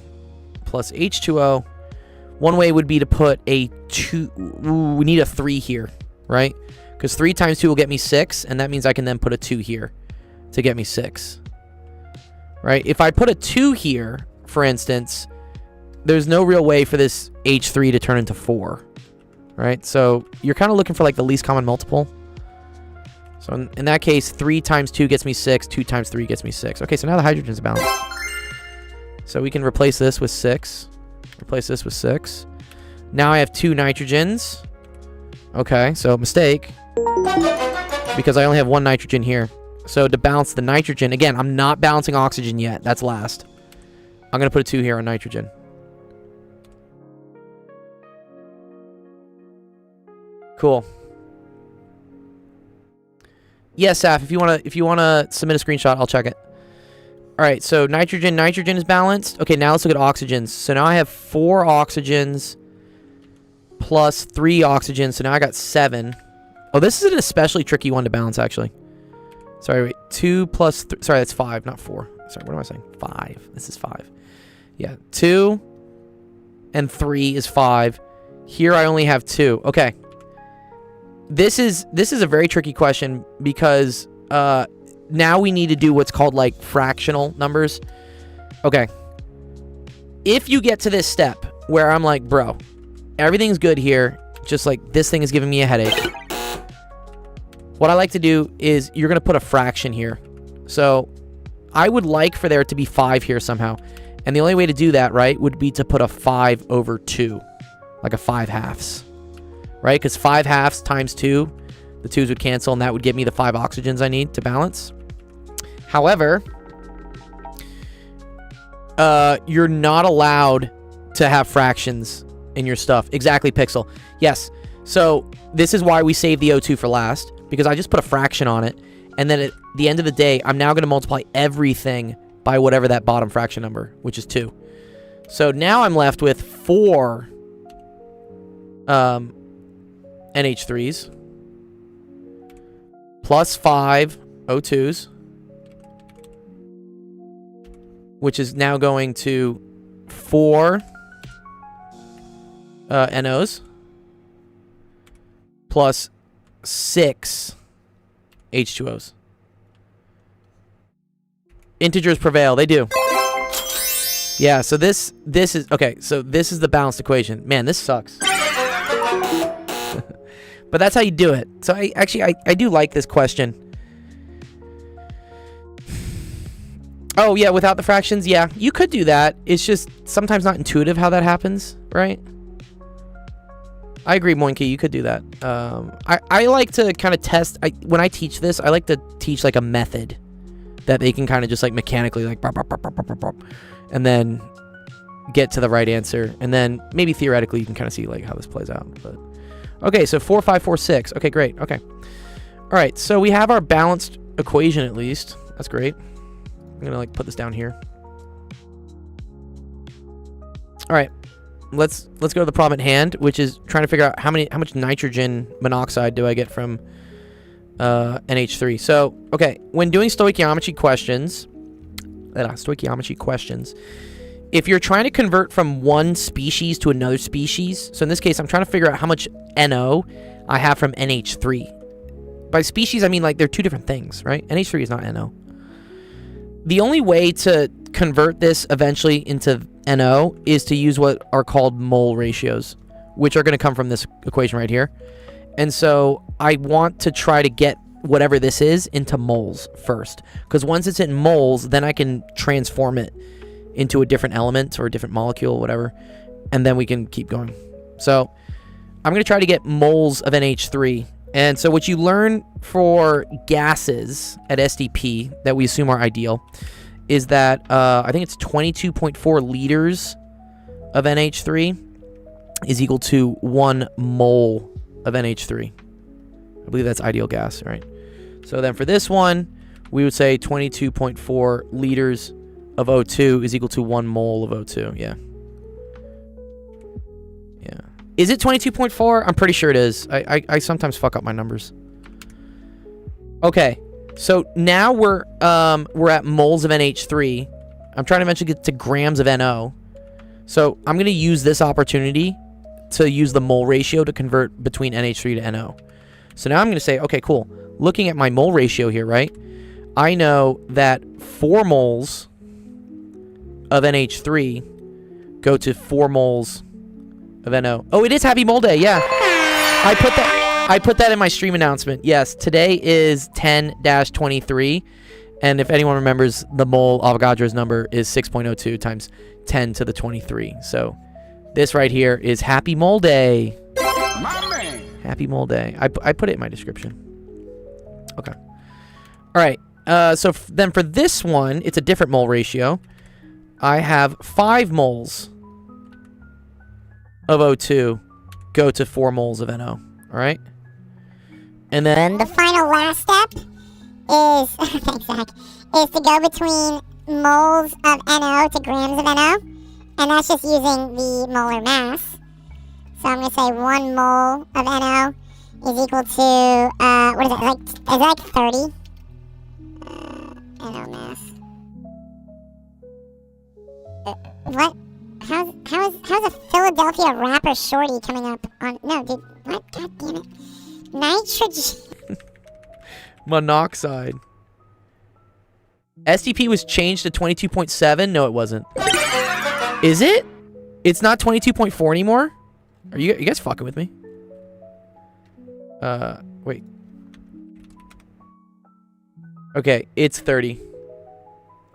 plus H2O. One way would be to put a 2... Ooh, we need a 3 here, right? Because 3 times 2 will get me 6, and that means I can then put a 2 here to get me 6. Right? If I put a 2 here, for instance, there's no real way for this H3 to turn into 4. Right? So you're kind of looking for like the least common multiple. So in that case, 3 times 2 gets me 6. 2 times 3 gets me 6. Okay, so now the hydrogen's balanced. So we can replace this with 6. Replace this with 6. Now I have 2 nitrogens. Okay, so mistake. Because I only have 1 nitrogen here. So to balance the nitrogen, again, I'm not balancing oxygen yet. That's last. I'm going to put a 2 here on nitrogen. Cool. Yes, Saf, if you wanna submit a screenshot, I'll check it. All right, so nitrogen is balanced. Okay, now let's look at oxygens. So now I have 4 oxygens plus 3 oxygens. So now I got 7. Oh, this is an especially tricky one to balance, actually. Sorry, wait. 2 plus 3. Sorry, that's 5, not 4. Sorry, what am I saying? 5. This is 5. Yeah, 2 and 3 is 5. Here I only have 2. Okay. This is a very tricky question because now we need to do what's called like fractional numbers. Okay. If you get to this step where I'm like, bro, everything's good here, just like this thing is giving me a headache. What I like to do is you're going to put a fraction here. So I would like for there to be 5 here somehow. And the only way to do that, right, would be to put a 5 over 2. Like a 5 halves. Right? Because 5 halves times 2, the 2's would cancel, and that would give me the 5 oxygens I need to balance. However, you're not allowed to have fractions in your stuff. Exactly, Pixel. Yes. So this is why we save the O2 for last, because I just put a fraction on it, and then at the end of the day, I'm now going to multiply everything by whatever that bottom fraction number, which is 2. So now I'm left with 4 NH3s plus 5 O2s, which is now going to 4 NOs plus 6 H2Os. Integers prevail. They do. Yeah, so this is... Okay, so this is the balanced equation. Man, this sucks. But that's how you do it. So I do like this question. Oh, yeah, without the fractions? Yeah, you could do that. It's just sometimes not intuitive how that happens, right? I agree, Moinky, you could do that. I like to kind of test... when I teach this, I like to teach, like, a method that they can kind of just, like, mechanically, like, bop, bop, bop, bop, bop, bop, and then get to the right answer. And then maybe theoretically you can kind of see, like, how this plays out. But okay, so 4, 5, 4, 6. Okay, great. Okay. All right, so we have our balanced equation at least. That's great. I'm going to, like, put this down here. All right. Let's go to the problem at hand, which is trying to figure out how much nitrogen monoxide do I get from NH3. So, okay, when doing stoichiometry questions, if you're trying to convert from one species to another species, so in this case, I'm trying to figure out how much NO I have from NH3. By species, I mean, like, they're two different things, right? NH3 is not NO. The only way to convert this eventually into NO is to use what are called mole ratios, which are going to come from this equation right here. And so I want to try to get whatever this is into moles first, because once it's in moles, then I can transform it into a different element or a different molecule, whatever, and then we can keep going. So I'm going to try to get moles of NH3. And so what you learn for gases at SDP that we assume are ideal is that I think it's 22.4 liters of NH3 is equal to 1 mole of NH3. I believe that's ideal gas, right? So then for this one, we would say 22.4 liters of O2 is equal to 1 mole of O2. Yeah. Yeah. Is it 22.4? I'm pretty sure it is. I sometimes fuck up my numbers. Okay. So now we're at moles of NH3. I'm trying to eventually get to grams of NO. So I'm going to use this opportunity to use the mole ratio to convert between NH3 to NO. So now I'm going to say, okay, cool. Looking at my mole ratio here, right? I know that 4 moles of NH3 go to 4 moles of NO. Oh, it is Happy Mole Day. Yeah. I put that in my stream announcement. Yes, today is 10-23. And if anyone remembers, the mole Avogadro's number is 6.02 times 10 to the 23. So this right here is Happy Mole Day. My man. Happy Mole Day. I put it in my description. Okay. All right. So then for this one, it's a different mole ratio. I have 5 moles of O2 go to 4 moles of NO. All right. And then the final last step is, thanks, Zach, is to go between moles of NO to grams of NO. And that's just using the molar mass. So I'm going to say 1 mole of NO is equal to, what is it, is it like 30? NO mass. What? How's a Philadelphia rapper shorty coming up on... No, dude. What? God damn it. Nitrogen. Monoxide. SDP was changed to 22.7? No, it wasn't. Is it? It's not 22.4 anymore? Are you guys fucking with me? Wait. Okay, it's 30.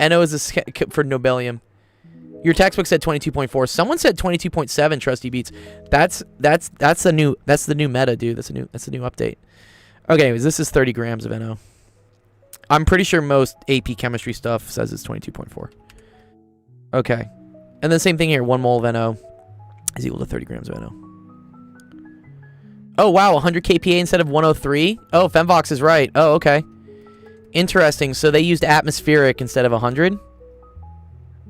NO is for nobelium. Your textbook said 22.4. Someone said 22.7. Trusty Beats. That's the new meta, dude. That's the new update. Okay, anyways, this is 30 grams of NO. I'm pretty sure most AP chemistry stuff says it's 22.4. Okay, and then same thing here. 1 mole of NO is equal to 30 grams of NO. Oh wow, 100 kPa instead of 103. Oh, Femvox is right. Oh, okay. Interesting. So they used atmospheric instead of 100.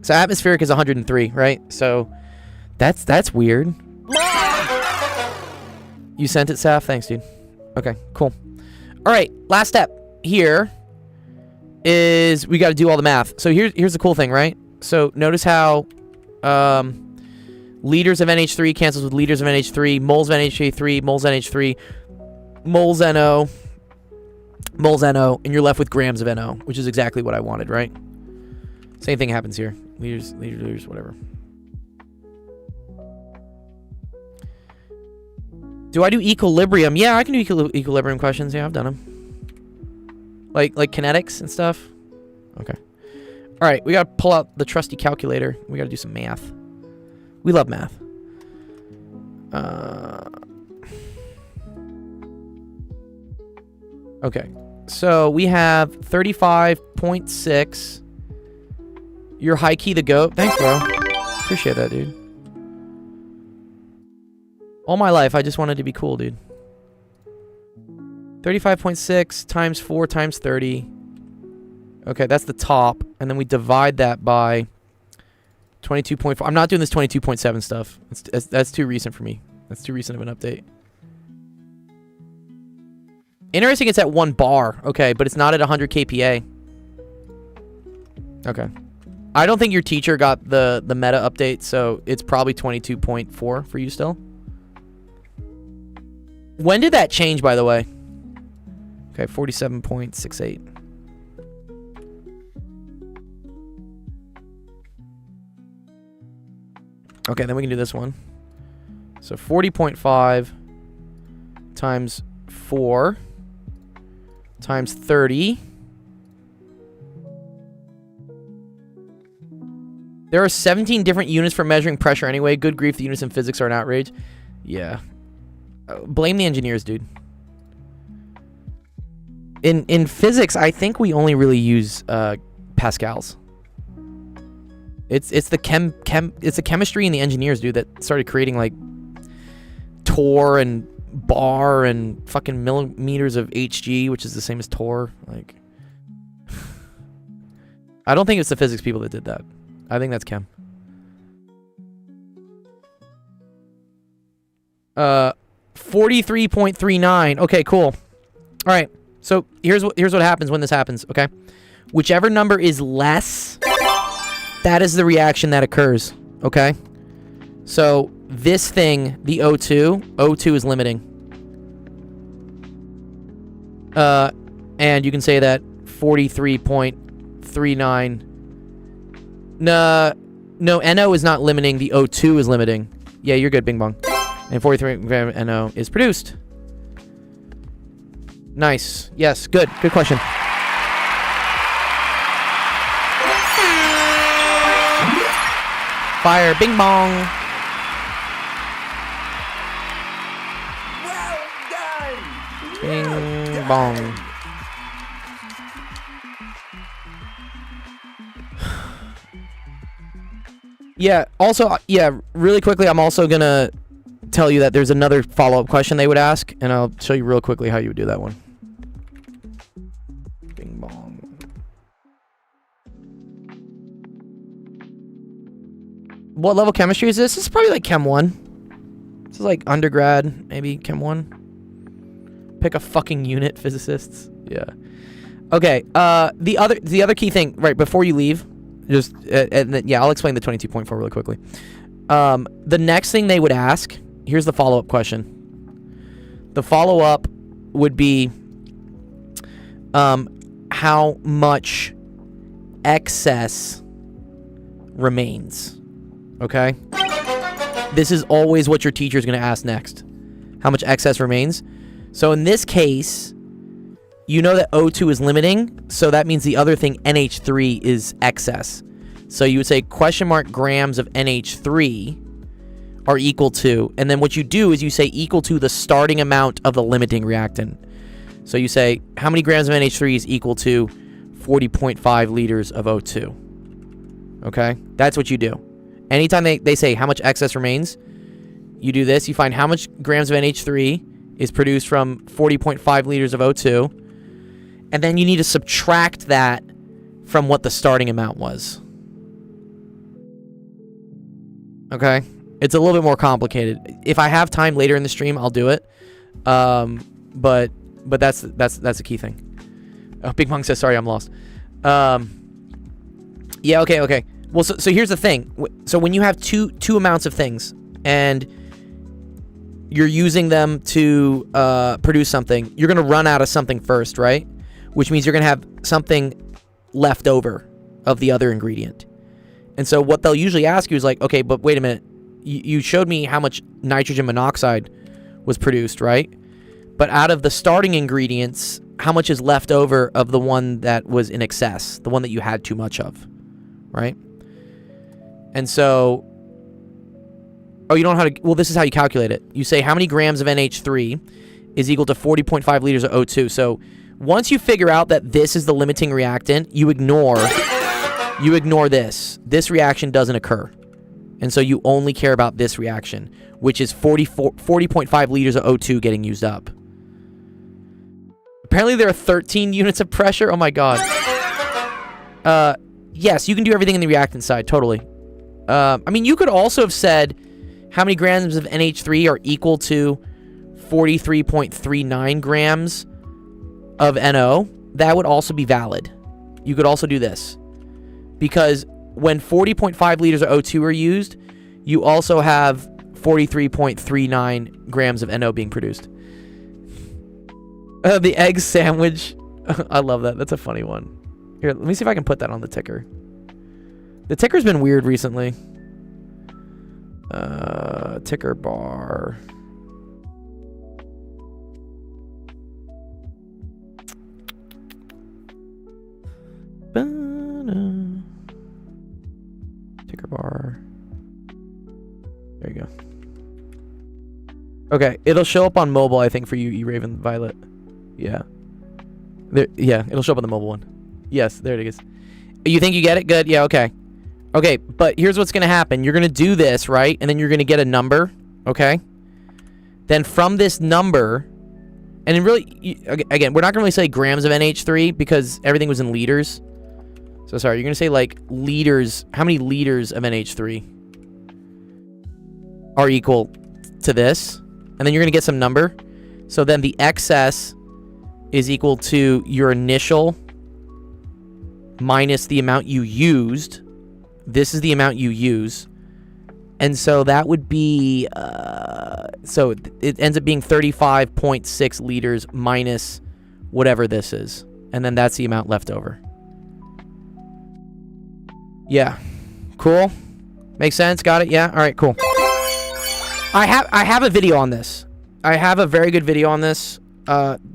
So atmospheric is 103, right? So that's weird. You sent it, Saf? Thanks, dude. Okay, cool. All right, last step here is we got to do all the math. So here's the cool thing, right? So notice how liters of NH3 cancels with liters of NH3, moles of NH3, moles NH3, moles NO, moles NO, and you're left with grams of NO, which is exactly what I wanted, right? Same thing happens here. Liters, whatever. Do I do equilibrium? Yeah, I can do equilibrium questions. Yeah, I've done them. Like kinetics and stuff. Okay. All right, we got to pull out the trusty calculator. We got to do some math. We love math. Okay. So we have 35.6. You're high key the goat. Thanks, bro. Appreciate that, dude. All my life, I just wanted to be cool, dude. 35.6 times 4 times 30. Okay, that's the top. And then we divide that by 22.4. I'm not doing this 22.7 stuff. That's too recent for me. That's too recent of an update. Interesting, it's at 1 bar. Okay, but it's not at 100 kPa. Okay. I don't think your teacher got the meta update, so it's probably 22.4 for you still. When did that change, by the way? Okay, 47.68. Okay, then we can do this one. So 40.5 times 4 times 30. There are 17 different units for measuring pressure anyway. Good grief, the units in physics are an outrage. Yeah. Blame the engineers, dude. In physics, I think we only really use pascals. It's the chemistry and the engineers, dude, that started creating like torr and bar and fucking millimeters of Hg, which is the same as torr. Like, I don't think it's the physics people that did that. I think that's chem. 43.39. Okay, cool. All right. So here's what happens when this happens, okay? Whichever number is less, that is the reaction that occurs, okay? So this thing, the O2 is limiting. And you can say that 43.39. No, NO is not limiting, the O2 is limiting. Yeah, you're good, bing bong. And 43 gram NO is produced. Nice. Yes, good. Good question. Fire, bing bong. Well done. Bing bong. Yeah, also, yeah, really quickly, I'm also gonna tell you that there's another follow-up question they would ask, and I'll show you real quickly how you would do that one. Bing bong. What level chemistry is this? This is probably like Chem 1. This is like undergrad, maybe Chem 1. Pick a fucking unit, physicists. Yeah. Okay, the other key thing, right, before you leave, just, and then, yeah, I'll explain the 22.4 really quickly. The next thing they would ask, here's the follow-up question. The follow-up would be, how much excess remains, okay? This is always what your teacher is going to ask next. How much excess remains? So in this case, you know that O2 is limiting, so that means the other thing, NH3, is excess. So you would say question mark grams of NH3 are equal to, and then what you do is you say equal to the starting amount of the limiting reactant. So you say how many grams of NH3 is equal to 40.5 liters of O2. Okay? That's what you do. Anytime they say how much excess remains, you do this. You find how much grams of NH3 is produced from 40.5 liters of O2. And then you need to subtract that from what the starting amount was. Okay? It's a little bit more complicated. If I have time later in the stream, I'll do it. But that's the key thing. Oh, Big Monk says, sorry, I'm lost. Yeah, okay. Well, so here's the thing. So when you have two amounts of things and you're using them to produce something, you're going to run out of something first, right? Which means you're going to have something left over of the other ingredient. And so what they'll usually ask you is like, okay, but wait a minute. You showed me how much nitrogen monoxide was produced, right? But out of the starting ingredients, how much is left over of the one that was in excess, the one that you had too much of, right? And so, you don't know how to, well, this is how you calculate it. You say how many grams of NH3 is equal to 40.5 liters of O2. So once you figure out that this is the limiting reactant, you ignore this. This reaction doesn't occur. And so you only care about this reaction, which is 40.5 liters of O2 getting used up. Apparently there are 13 units of pressure. Oh my god. Yes, you can do everything in the reactant side, totally. I mean, you could also have said how many grams of NH3 are equal to 43.39 grams of NO. That would also be valid. You could also do this. Because when 40.5 liters of O2 are used, you also have 43.39 grams of NO being produced. The egg sandwich. I love that. That's a funny one. Here, let me see if I can put that on the ticker. The ticker's been weird recently. Ticker bar. Ticker bar. There you go. Okay, it'll show up on mobile, I think, for you, E-Raven Violet. Yeah. There, yeah, it'll show up on the mobile one. Yes, there it is. You think you get it? Good. Yeah, okay. Okay, but here's what's going to happen. You're going to do this, right? And then you're going to get a number, okay? Then from this number, and really, again, we're not going to really say grams of NH3 because everything was in liters. So sorry, you're going to say like liters. How many liters of NH3 are equal to this? And then you're going to get some number. So then the excess is equal to your initial minus the amount you used. This is the amount you use. And so that would be, so it ends up being 35.6 liters minus whatever this is. And then that's the amount left over. Yeah. Cool. Makes sense? Got it? Yeah? All right, cool. I have a video on this. I have a very good video on this.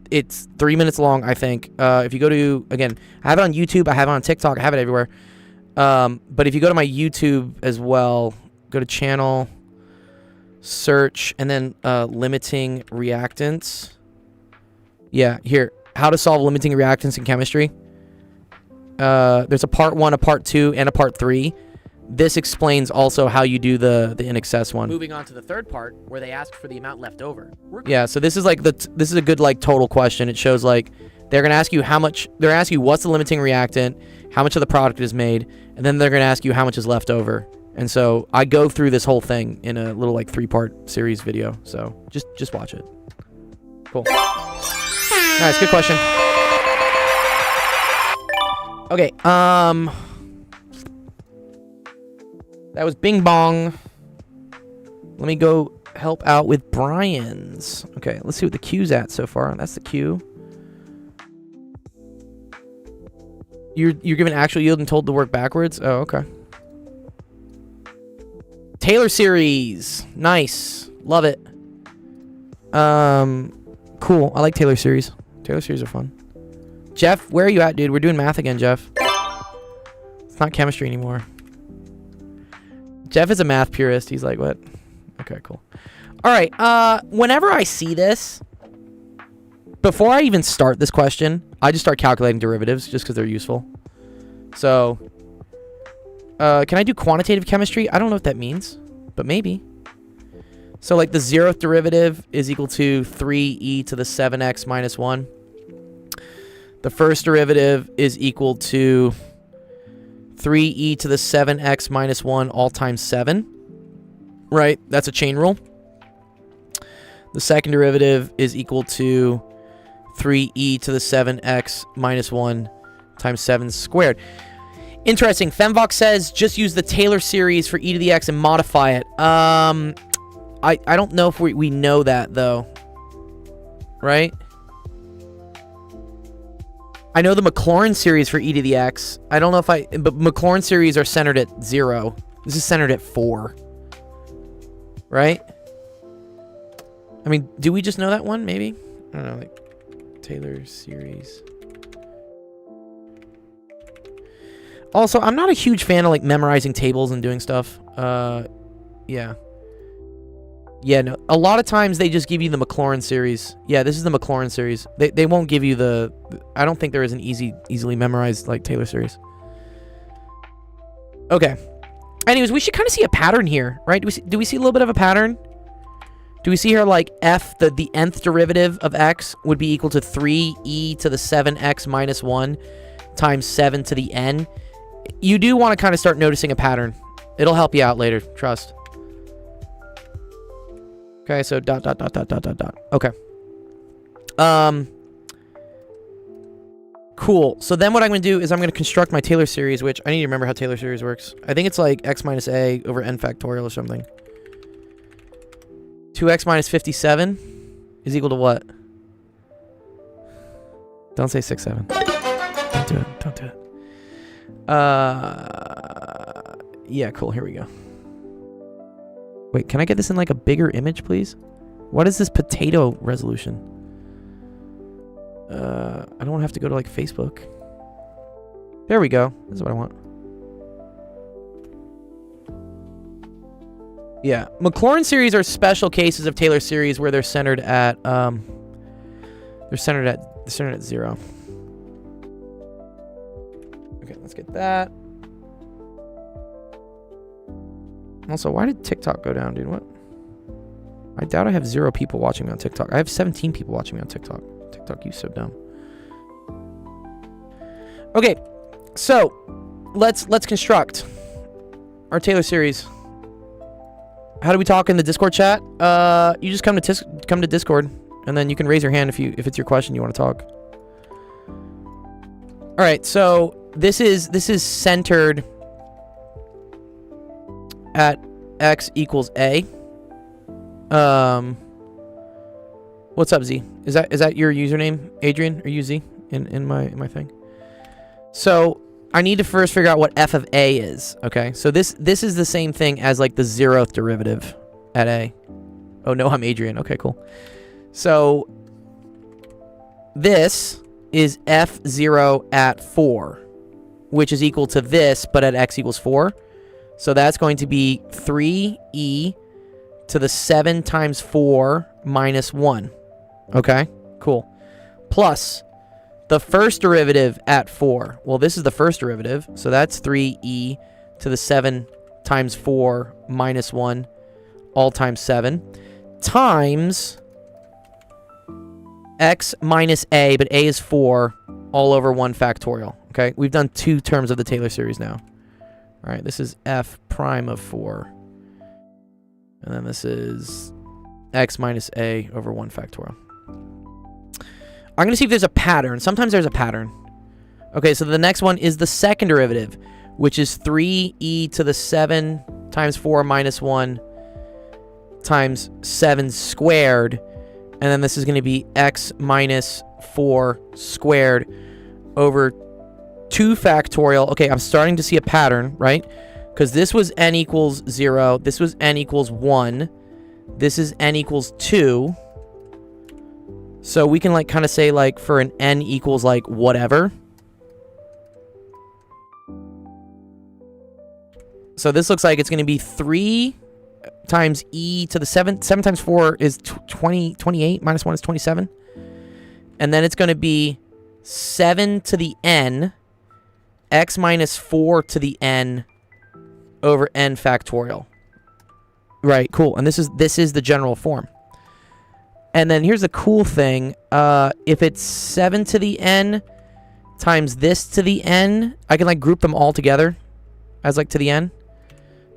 It's 3 minutes long, I think. If you go to, again, I have it on YouTube. I have it on TikTok. I have it everywhere. But if you go to my YouTube as well, go to channel, search, and then limiting reactants. Yeah, here. How to solve limiting reactants in chemistry. There's a part 1, a part 2, and a part 3. This explains also how you do the in excess one. Moving on to the third part, where they ask for the amount left over. Yeah, so this is like this is a good like total question. It shows like they're gonna ask you how much. They're gonna ask you what's the limiting reactant, how much of the product is made, and then they're gonna ask you how much is left over. And so I go through this whole thing in a little like 3-part series video. So just watch it. Cool. Nice, good question. Okay, that was Bing Bong. Let me go help out with Brian's. Okay, let's see what the Q's at so far. That's the Q. You're given actual yield and told to work backwards? Oh, okay. Taylor series. Nice. Love it. Cool. I like Taylor series. Taylor series are fun. Jeff, where are you at, dude? We're doing math again, Jeff. It's not chemistry anymore. Jeff is a math purist. He's like, what? Okay, cool. All right. Whenever I see this, before I even start this question, I just start calculating derivatives just because they're useful. So, can I do quantitative chemistry? I don't know what that means, but maybe. So, like, the 0th derivative is equal to 3e to the 7x minus 1. The first derivative is equal to 3e to the 7x minus 1 all times 7. right? That's a chain rule. The second derivative is equal to 3e to the 7x minus 1 times 7 squared. Interesting. Femvox says just use the Taylor series for e to the x and modify it. I don't know if we know that, though. Right? I know the Maclaurin series for e to the x. I don't know if but Maclaurin series are centered at 0. This is centered at 4. Right? I mean, do we just know that one, maybe? I don't know, like, Taylor series. Also, I'm not a huge fan of, like, memorizing tables and doing stuff. Yeah. Yeah, no. A lot of times they just give you the Maclaurin series. Yeah, this is the Maclaurin series. They won't give you the... I don't think there is an easily memorized, like, Taylor series. Okay. Anyways, we should kind of see a pattern here, right? Do we see a little bit of a pattern? Do we see here, like, f, the nth derivative of x would be equal to 3e to the 7x minus 1 times 7 to the n? You do want to kind of start noticing a pattern. It'll help you out later, trust. Okay, so ... Okay. Cool. So then what I'm going to do is I'm going to construct my Taylor series, which I need to remember how Taylor series works. I think it's like x minus a over n factorial or something. 2x minus 57 is equal to what? Don't say 6, 7. Don't do it. Don't do it. Yeah, cool. Here we go. Wait, can I get this in like a bigger image, please? What is this potato resolution? I don't have to go to like Facebook. There we go. This is what I want. Yeah, Maclaurin series are special cases of Taylor series where they're centered at 0. Okay, let's get that. Also, why did TikTok go down, dude? What? I doubt I have 0 people watching me on TikTok. I have 17 people watching me on TikTok. TikTok, you so dumb. Okay, so let's construct our Taylor series. How do we talk in the Discord chat? You just come to Discord, and then you can raise your hand if it's your question you want to talk. All right, so this is centered at x equals a. What's up, Z? Is that your username, Adrian, or UZ in my thing? So I need to first figure out what f of a is. Okay, so this is the same thing as like the 0th derivative at a. Oh no, I'm Adrian. Okay, cool. So this is f0 at 4, which is equal to this, but at x equals 4. So that's going to be 3e to the 7 times 4 minus 1. Okay, cool. Plus the first derivative at 4. Well, this is the first derivative, so that's 3e to the 7 times 4 minus 1, all times 7, times x minus a, but a is 4, all over 1 factorial. Okay, we've done 2 terms of the Taylor series now. All right, this is f prime of 4. And then this is x minus a over 1 factorial. I'm going to see if there's a pattern. Sometimes there's a pattern. Okay, so the next one is the second derivative, which is 3e to the 7 times 4 minus 1 times 7 squared. And then this is going to be x minus 4 squared over 2 factorial. Okay, I'm starting to see a pattern, right? Because this was n equals 0. This was n equals 1. This is n equals 2. So we can like kind of say like for an n equals like whatever. So this looks like it's going to be 3 times e to the 7. 7 times 4 is 28. Minus 1 is 27. And then it's going to be 7 to the n. X minus 4 to the n over n factorial. Right, cool. And this is the general form. And then here's the cool thing. If it's 7 to the n times this to the n, I can like group them all together as like to the n.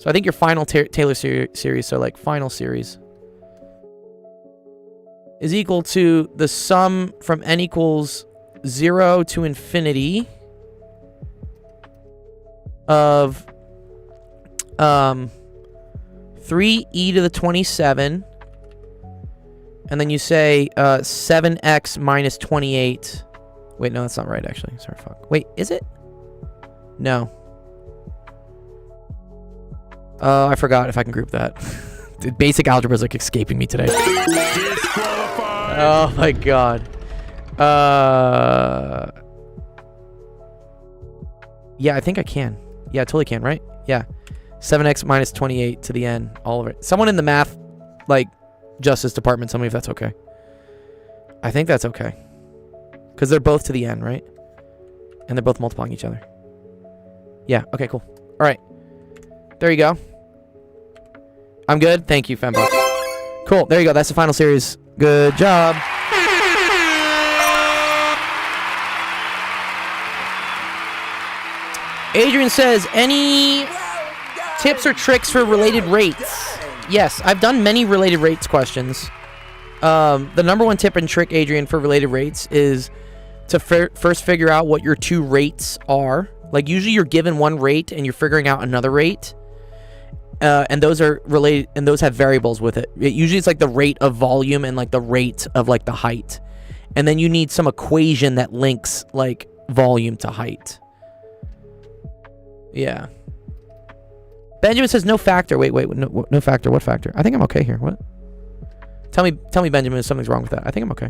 So I think your final Taylor series, so like final series, is equal to the sum from n equals 0 to infinity of 3e to the 27, and then you say 7x minus 28. Wait, no, that's not right, actually. Sorry, fuck. Wait, is it? No. I forgot if I can group that. Dude, basic algebra is like escaping me today. Oh my god. Yeah, I think I can. Yeah, I totally can, right? Yeah. 7x minus 28 to the n, all of it. Someone in the math, like, justice department, tell me if that's okay. I think that's okay. Because they're both to the n, right? And they're both multiplying each other. Yeah, okay, cool. All right. There you go. I'm good. Thank you, Fembo. Cool. There you go. That's the final series. Good job. Adrian says, any tips or tricks for related rates? Yes, I've done many related rates questions. The number one tip and trick, Adrian, for related rates is to first figure out what your two rates are. Like, usually you're given one rate and you're figuring out another rate. And those are related, and those have variables with it. Usually it's like the rate of volume and like the rate of like the height. And then you need some equation that links like volume to height. Yeah. Benjamin says no factor. Wait, no factor. What factor? I think I'm okay here. What? Tell me, Benjamin, if something's wrong with that. I think I'm okay.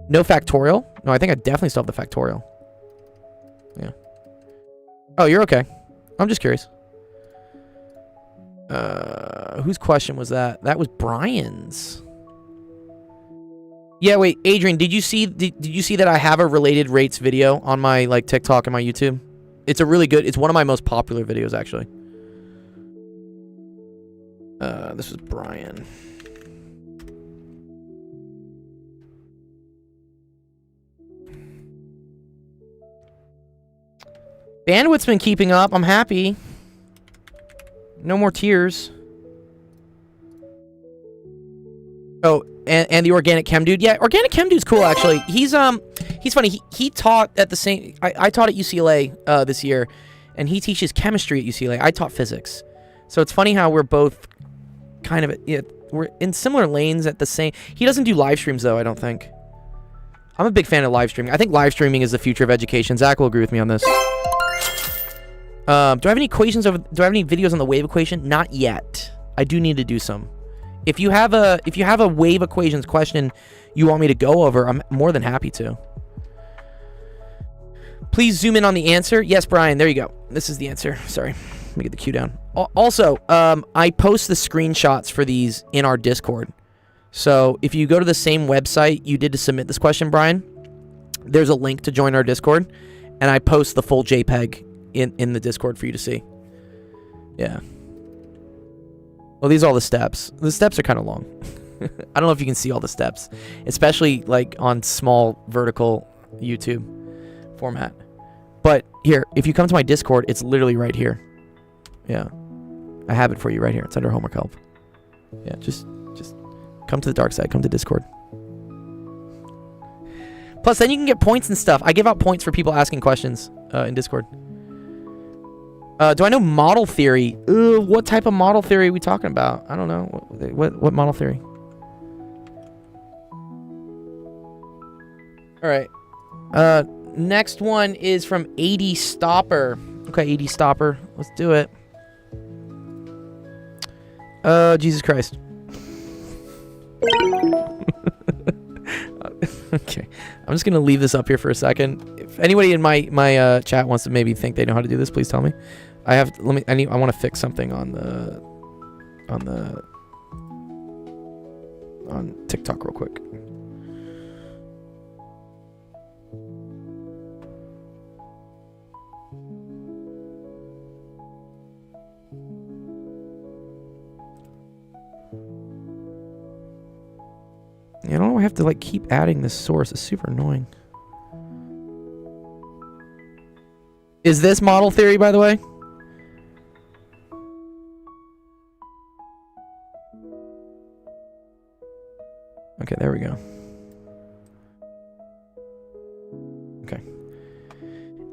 No factorial? No, I think I definitely still have the factorial. Yeah. Oh, you're okay. I'm just curious. Whose question was that? That was Brian's. Yeah, wait, Adrian, did you see that I have a related rates video on my like TikTok and my YouTube? It's a really good, it's one of my most popular videos actually. This was Brian. Bandwidth's been keeping up. I'm happy. No more tears. Oh, and the organic chem dude. Yeah, organic chem dude's cool actually. He's funny. He taught at the same. I taught at UCLA this year, and he teaches chemistry at UCLA. I taught physics, so it's funny how we're both kind of we're in similar lanes at the same. He doesn't do live streams though. I don't think. I'm a big fan of live streaming. I think live streaming is the future of education. Zach will agree with me on this. Do I have any equations over? Do I have any videos on the wave equation? Not yet. I do need to do some. If you have a wave equations question you want me to go over, I'm more than happy to. Please zoom in on the answer. Yes, Brian. There you go. This is the answer. Sorry. Let me get the cue down. Also, I post the screenshots for these in our Discord. So if you go to the same website you did to submit this question, Brian, there's a link to join our Discord, and I post the full JPEG in the Discord for you to see. Yeah. Well, these are all the steps. The steps are kind of long. I don't know if you can see all the steps, especially like on small vertical YouTube format. But here, if you come to my Discord, it's literally right here. Yeah. I have it for you right here. It's under homework help. Yeah, just come to the dark side. Come to Discord. Plus, then you can get points and stuff. I give out points for people asking questions in Discord. Do I know model theory? What type of model theory are we talking about? I don't know. What model theory? All right. Next one is from AD Stopper. Okay, AD Stopper. Let's do it. Jesus Christ. Okay. I'm just going to leave this up here for a second. If anybody in my chat wants to maybe think they know how to do this, please tell me. I want to fix something on TikTok real quick. I don't know why I have to like keep adding this source. It's super annoying. Is this model theory, by the way? Okay, there we go. Okay.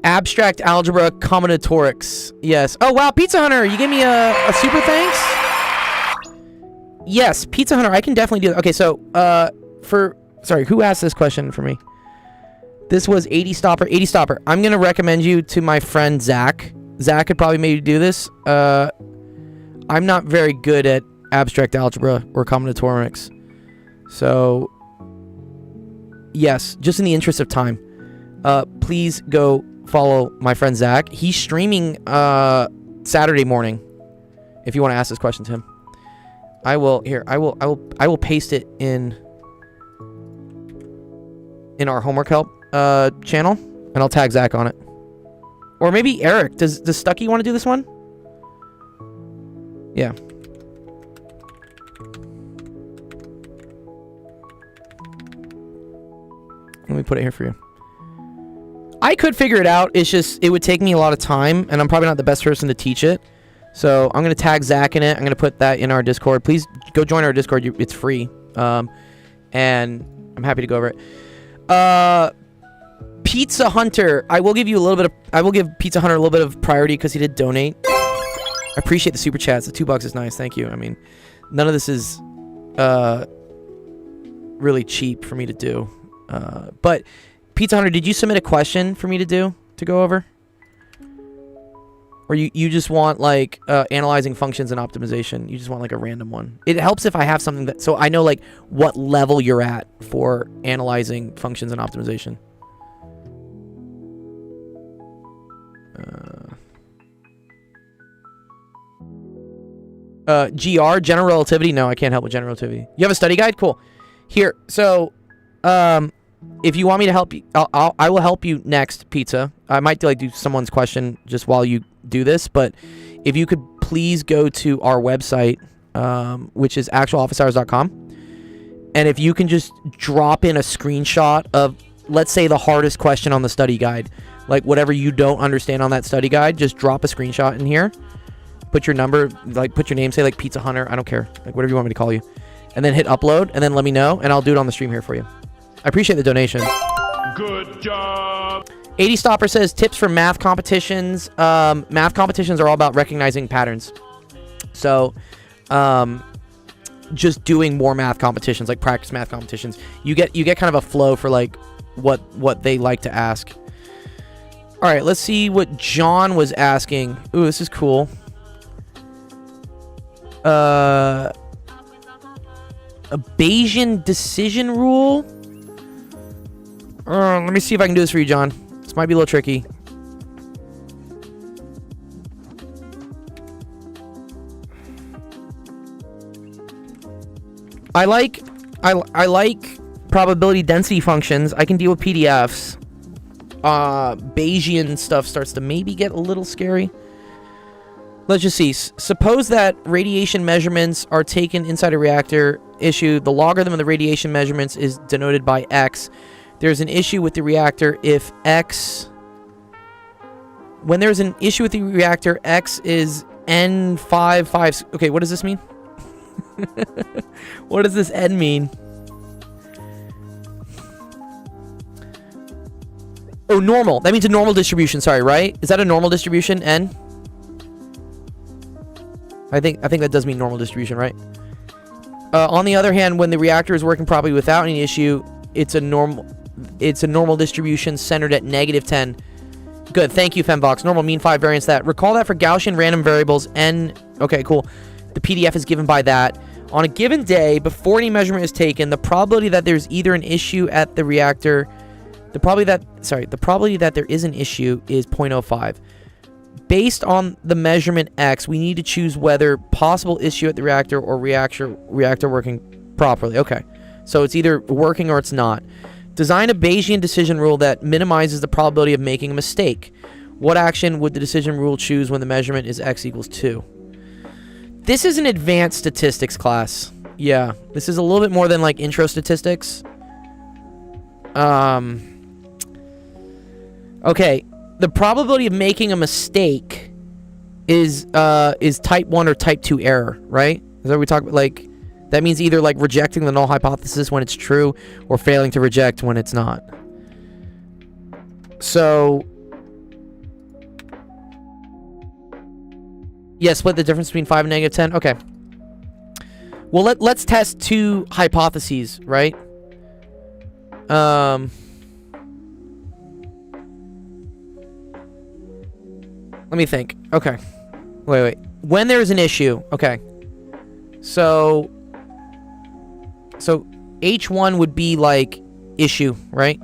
Abstract algebra combinatorics. Yes. Oh, wow, Pizza Hunter, you gave me a super thanks? Yes, Pizza Hunter, I can definitely do that. Okay, so, sorry, who asked this question for me? This was 80 Stopper. 80 Stopper, I'm going to recommend you to my friend Zach. Zach could probably maybe do this. I'm not very good at abstract algebra or combinatorics. So, yes, just in the interest of time, please go follow my friend Zach. He's streaming Saturday morning. If you want to ask this question to him, I will paste it in our homework help channel, and I'll tag Zach on it. Or maybe Eric. Does Stucky want to do this one? Yeah. Let me put it here for you. I could figure it out. It's just, it would take me a lot of time, and I'm probably not the best person to teach it. So I'm going to tag Zach in it. I'm going to put that in our Discord. Please go join our Discord. It's free. And I'm happy to go over it. Pizza Hunter. I will give Pizza Hunter a little bit of priority because he did donate. I appreciate the super chats. The $2 is nice. Thank you. I mean, none of this is really cheap for me to do. But Pizza Hunter, did you submit a question for me to go over? Or you just want like analyzing functions and optimization? You just want like a random one? It helps if I have something that, so I know like what level you're at for analyzing functions and optimization. General relativity? No, I can't help with general relativity. You have a study guide? Cool. Here, so if you want me to help you, I will help you next, Pizza. I might do someone's question just while you do this, but if you could please go to our website, which is actualofficehours.com, and if you can just drop in a screenshot of, let's say, the hardest question on the study guide, like whatever you don't understand on that study guide, just drop a screenshot in here. Put your number, put your name, say like Pizza Hunter, I don't care, like whatever you want me to call you, and then hit upload, and then let me know, and I'll do it on the stream here for you. I appreciate the donation. Good job. 80 Stopper says tips for math competitions. Math competitions are all about recognizing patterns. So, just doing more math competitions, like practice math competitions. You get kind of a flow for like what they like to ask. All right, let's see what John was asking. Ooh, this is cool. A Bayesian decision rule. Let me see if I can do this for you, John. This might be a little tricky. I like probability density functions. I can deal with PDFs. Bayesian stuff starts to maybe get a little scary. Let's just see. Suppose that radiation measurements are taken inside a reactor. Issue: the logarithm of the radiation measurements is denoted by x. There's an issue with the reactor if x... When there's an issue with the reactor, x is n5... Okay, what does this mean? What does this n mean? Oh, normal. That means a normal distribution, sorry, right? Is that a normal distribution, n? I think that does mean normal distribution, right? On the other hand, when the reactor is working properly without any issue, it's a normal distribution centered at -10. Good, thank you, Fembox. Normal, mean, 5, variance, that. Recall that for Gaussian random variables, n... Okay, cool. The PDF is given by that. On a given day, before any measurement is taken, the probability that there's either an issue at the reactor... The probability that there is an issue is 0.05. Based on the measurement x, we need to choose whether possible issue at the reactor or reactor working properly. Okay, so it's either working or it's not. Design a Bayesian decision rule that minimizes the probability of making a mistake. What action would the decision rule choose when the measurement is x equals 2? This is an advanced statistics class. Yeah, this is a little bit more than like intro statistics. Okay, the probability of making a mistake is type 1 or type 2 error, right? Is that what we talk about? Like, That means either like rejecting the null hypothesis when it's true or failing to reject when it's not. So yeah, split the difference between 5 and negative 10. Okay. Well, let's test two hypotheses, right? Let me think. Okay. Wait. When there is an issue, okay. So H1 would be like issue, right?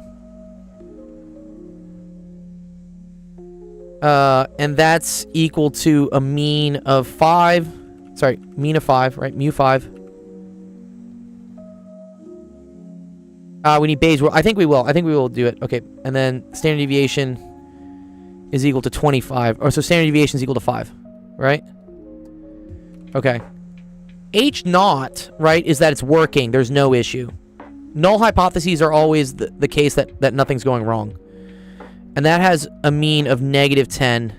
And that's equal to a mean of 5. Sorry, mean of 5, right? Mu 5. We need Bayes. I think we will. I think we will do it. Okay. And then standard deviation is equal to 25. Or so standard deviation is equal to 5, right? Okay. H naught, right, is that it's working. There's no issue. Null hypotheses are always the case that nothing's going wrong. And that has a mean of negative 10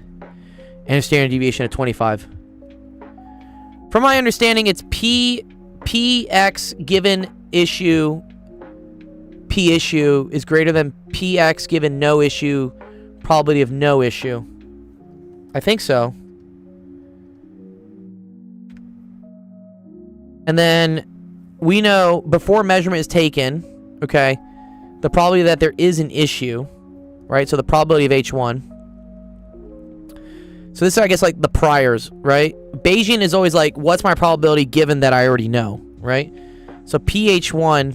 and a standard deviation of 25. From my understanding, it's Px given issue, P issue is greater than Px given no issue, probability of no issue. I think so. And then we know before measurement is taken, okay, the probability that there is an issue, right? So the probability of H1. So this is, I guess, like the priors, right? Bayesian is always like, what's my probability given that I already know, right? So PH1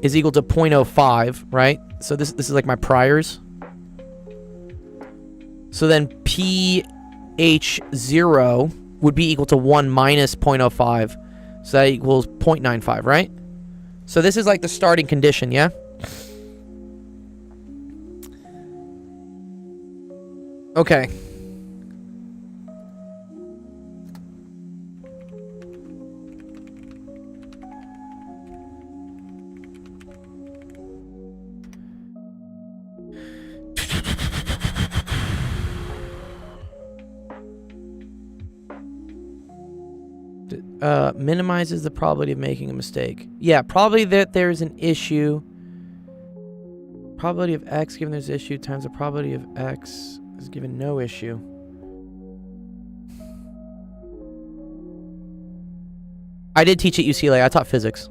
is equal to 0.05, right? So this is like my priors. So then PH0 would be equal to 1 minus 0.05. So that equals 0.95, right? So this is like the starting condition, yeah? Okay. Minimizes the probability of making a mistake. Yeah, probably that there's an issue. Probability of x given there's issue times the probability of x is given no issue. I did teach at UCLA. I taught physics.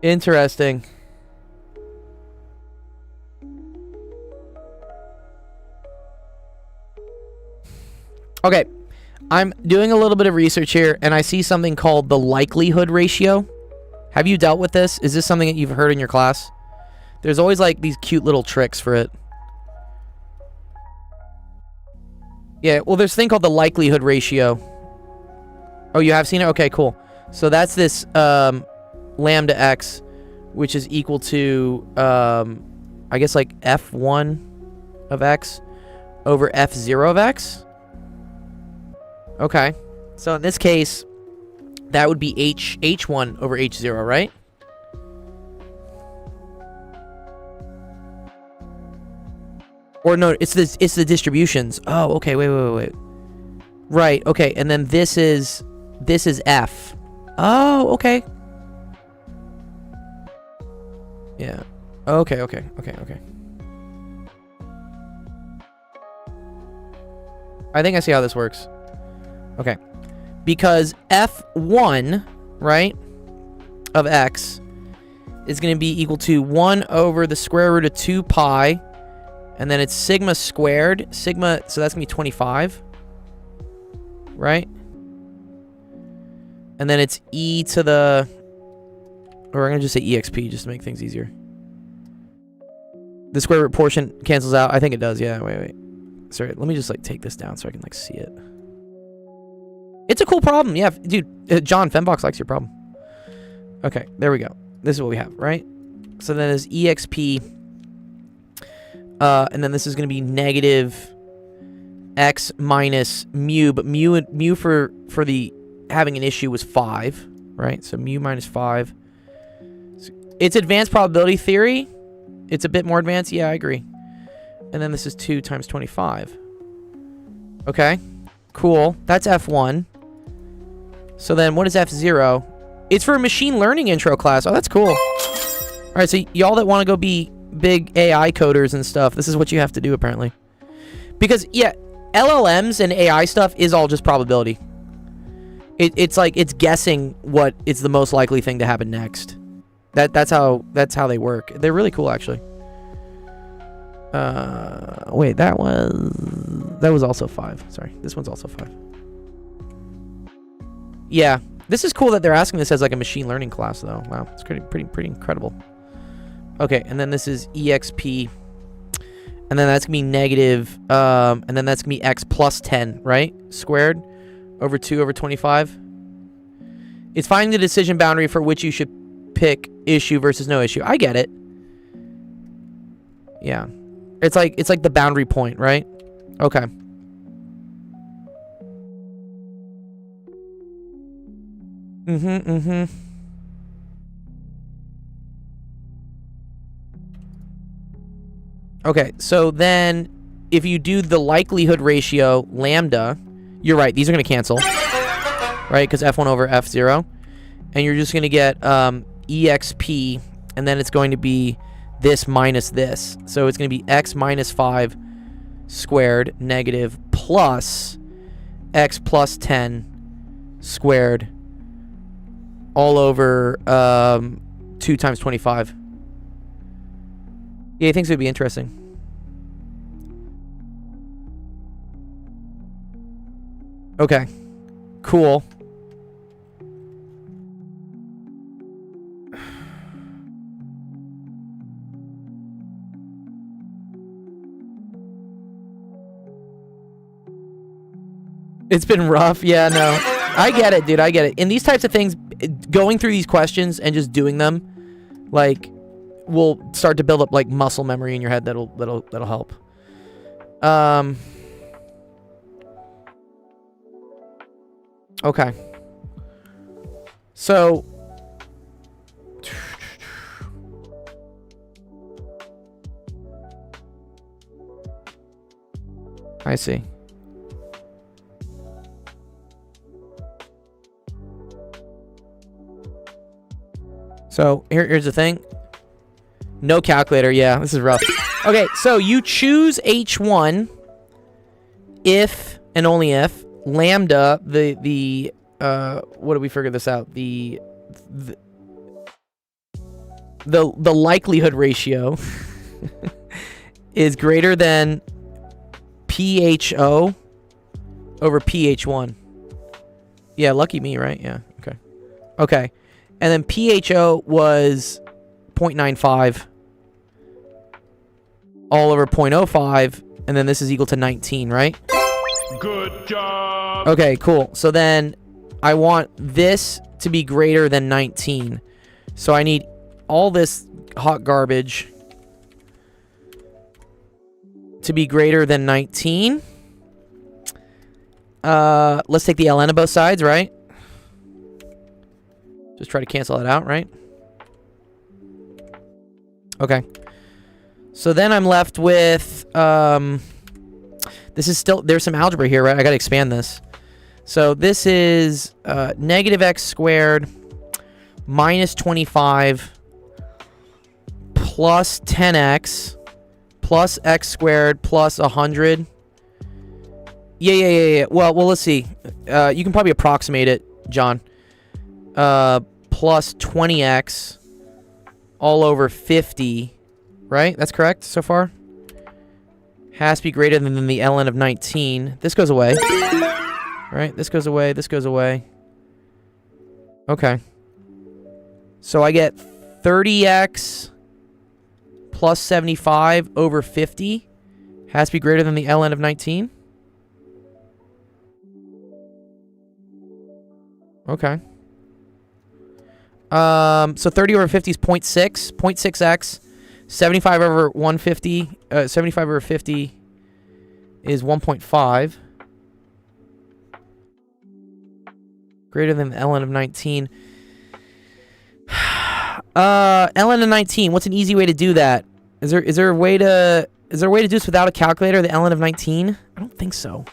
Interesting. Okay, I'm doing a little bit of research here, and I see something called the likelihood ratio. Have you dealt with this? Is this something that you've heard in your class? There's always, like, these cute little tricks for it. Yeah, well, there's a thing called the likelihood ratio. Oh, you have seen it? Okay, cool. So that's this lambda x, which is equal to, I guess, like, f1 of x over f0 of x. Okay, so in this case, that would be h1 over h0, right? Or no, it's the distributions. Oh, okay, wait. Right, okay, and then this is f. Oh, okay. Yeah. Okay. I think I see how this works. Okay, because f1, right, of x is going to be equal to 1 over the square root of 2 pi, and then it's sigma squared. Sigma, so that's going to be 25, right? And then it's e to the, or I'm going to just say exp just to make things easier. The square root portion cancels out. I think it does, yeah, wait. Sorry, let me just, like, take this down so I can, like, see it. It's a cool problem. Yeah, dude, John Fembox likes your problem. Okay, there we go. This is what we have, right? So then there's exp. And then this is going to be negative x minus mu. But mu for the having an issue was 5, right? So mu minus 5. It's advanced probability theory. It's a bit more advanced. Yeah, I agree. And then this is 2 times 25. Okay. Cool. That's F1. So then what is F0? It's for a machine learning intro class. Oh, that's cool. All right, so y'all that want to go be big AI coders and stuff, this is what you have to do apparently. Because, yeah, LLMs and AI stuff is all just probability. It's like it's guessing what is the most likely thing to happen next. That's how they work. They're really cool, actually. Wait, that was also 5. Sorry, this one's also 5. Yeah, this is cool that they're asking this as like a machine learning class, though. Wow, it's pretty incredible. Okay, and then this is EXP, and then that's gonna be negative, and then that's gonna be x plus 10, right? Squared over 2 over 25. It's finding the decision boundary for which you should pick issue versus no issue. I get it. Yeah, it's like the boundary point, right? Okay. Okay, so then if you do the likelihood ratio lambda, you're right, these are going to cancel, right? Because F1 over F0. And you're just going to get EXP, and then it's going to be this minus this. So it's going to be x minus 5 squared negative plus x plus 10 squared all over 2 times 25. Yeah, he thinks it would be interesting. Okay. Cool. It's been rough. Yeah, no. I get it, dude. I get it. In these types of things, going through these questions and just doing them, like, will start to build up like muscle memory in your head that'll help. Okay. So I see. So here's the thing. No calculator. Yeah, this is rough. Okay, so you choose H1 if and only if lambda, the what do we figure this out? The likelihood ratio is greater than PHO over PH1. Yeah, lucky me, right? Yeah, okay. Okay. And then PHO was 0.95 all over 0.05, and then this is equal to 19, right? Good job. Okay, cool. So then I want this to be greater than 19. So I need all this hot garbage to be greater than 19. Let's take the ln of both sides, right? Just try to cancel it out, right? Okay. So then I'm left with, this is still, there's some algebra here, right? I gotta expand this. So this is negative x squared minus 25 plus 10x plus x squared plus 100. Yeah. Well, let's see. You can probably approximate it, John. Plus 20x all over 50, right? That's correct so far? Has to be greater than the ln of 19. This goes away. Right? This goes away. This goes away. Okay. So I get 30x plus 75 over 50. Has to be greater than the ln of 19. Okay. So 30 over 50 is 0.6. 0.6x. 75 over 150. 75 over 50 is 1.5. Greater than the ln of 19. ln of 19. What's an easy way to do that? Is there a way to Is there a way to do this without a calculator, the ln of 19? I don't think so.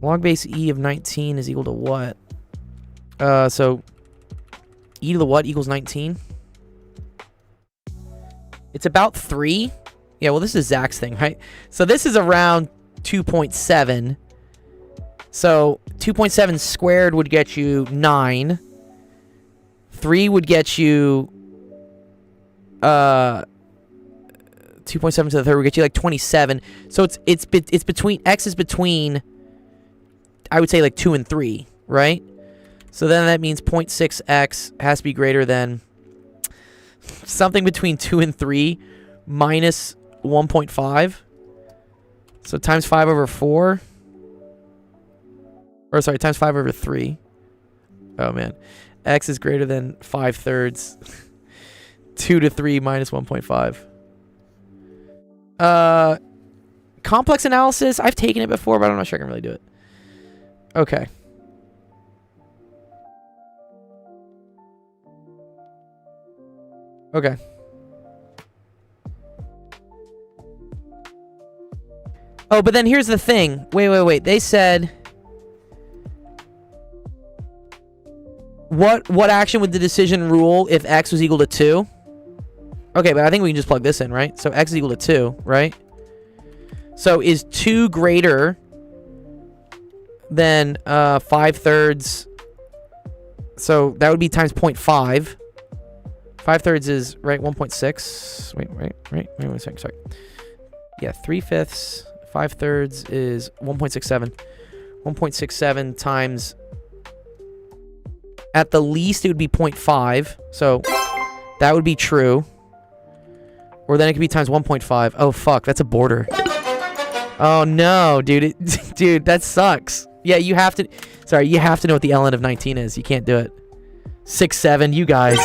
Log base e of 19 is equal to what? So e to the what equals 19? It's about 3. Yeah, well, this is Zach's thing, right? So this is around 2.7. So 2.7 squared would get you 9. 3 would get you 2.7 to the third would get you like 27. So it's between, x is between, I would say, like 2 and 3, right? So then that means 0.6x has to be greater than something between 2 and 3 minus 1.5. So times 5 over 4. Or sorry, times 5 over 3. Oh man. X is greater than 5/3. 2 to 3 minus 1.5. Complex analysis. I've taken it before, but I'm not sure I can really do it. Okay. Okay. Oh, but then here's the thing. Wait. They said... What action would the decision rule if x was equal to 2? Okay, but I think we can just plug this in, right? So x is equal to 2, right? So is 2 greater than 5/3? So that would be times 0.5. 5/3 is, right, 1.6. Wait, one second, sorry. Yeah, 3/5. 5/3 is 1.67. 1.67 times... At the least, it would be 0.5. So that would be true. Or then it could be times 1.5. Oh, fuck. That's a border. Oh, no, dude. Dude, that sucks. Yeah, you have to... Sorry, you have to know what the ln of 19 is. You can't do it. 6, 7, you guys.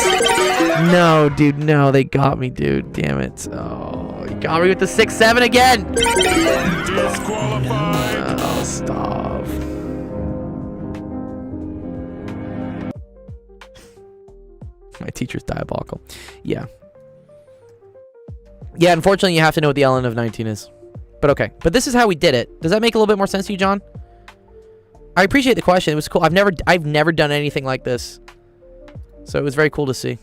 No, dude. No, they got me, dude. Damn it. Oh, you got me with the 6, 7 again. Disqualified. Oh, stop. My teacher's diabolical. Yeah. Yeah, unfortunately, you have to know what the ln of 19 is. But okay. But this is how we did it. Does that make a little bit more sense to you, John? I appreciate the question. It was cool. I've never done anything like this. So it was very cool to see.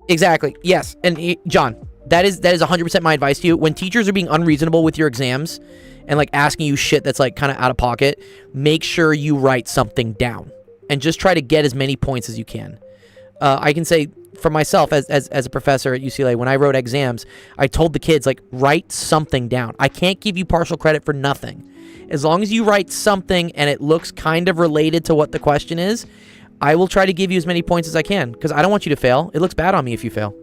Exactly. Yes. And John, that is 100% my advice to you. When teachers are being unreasonable with your exams and like asking you shit that's like kind of out of pocket, make sure you write something down. And just try to get as many points as you can. I can say for myself as a professor at UCLA, when I wrote exams, I told the kids, like, write something down. I can't give you partial credit for nothing. As long as you write something and it looks kind of related to what the question is, I will try to give you as many points as I can. Because I don't want you to fail. It looks bad on me if you fail.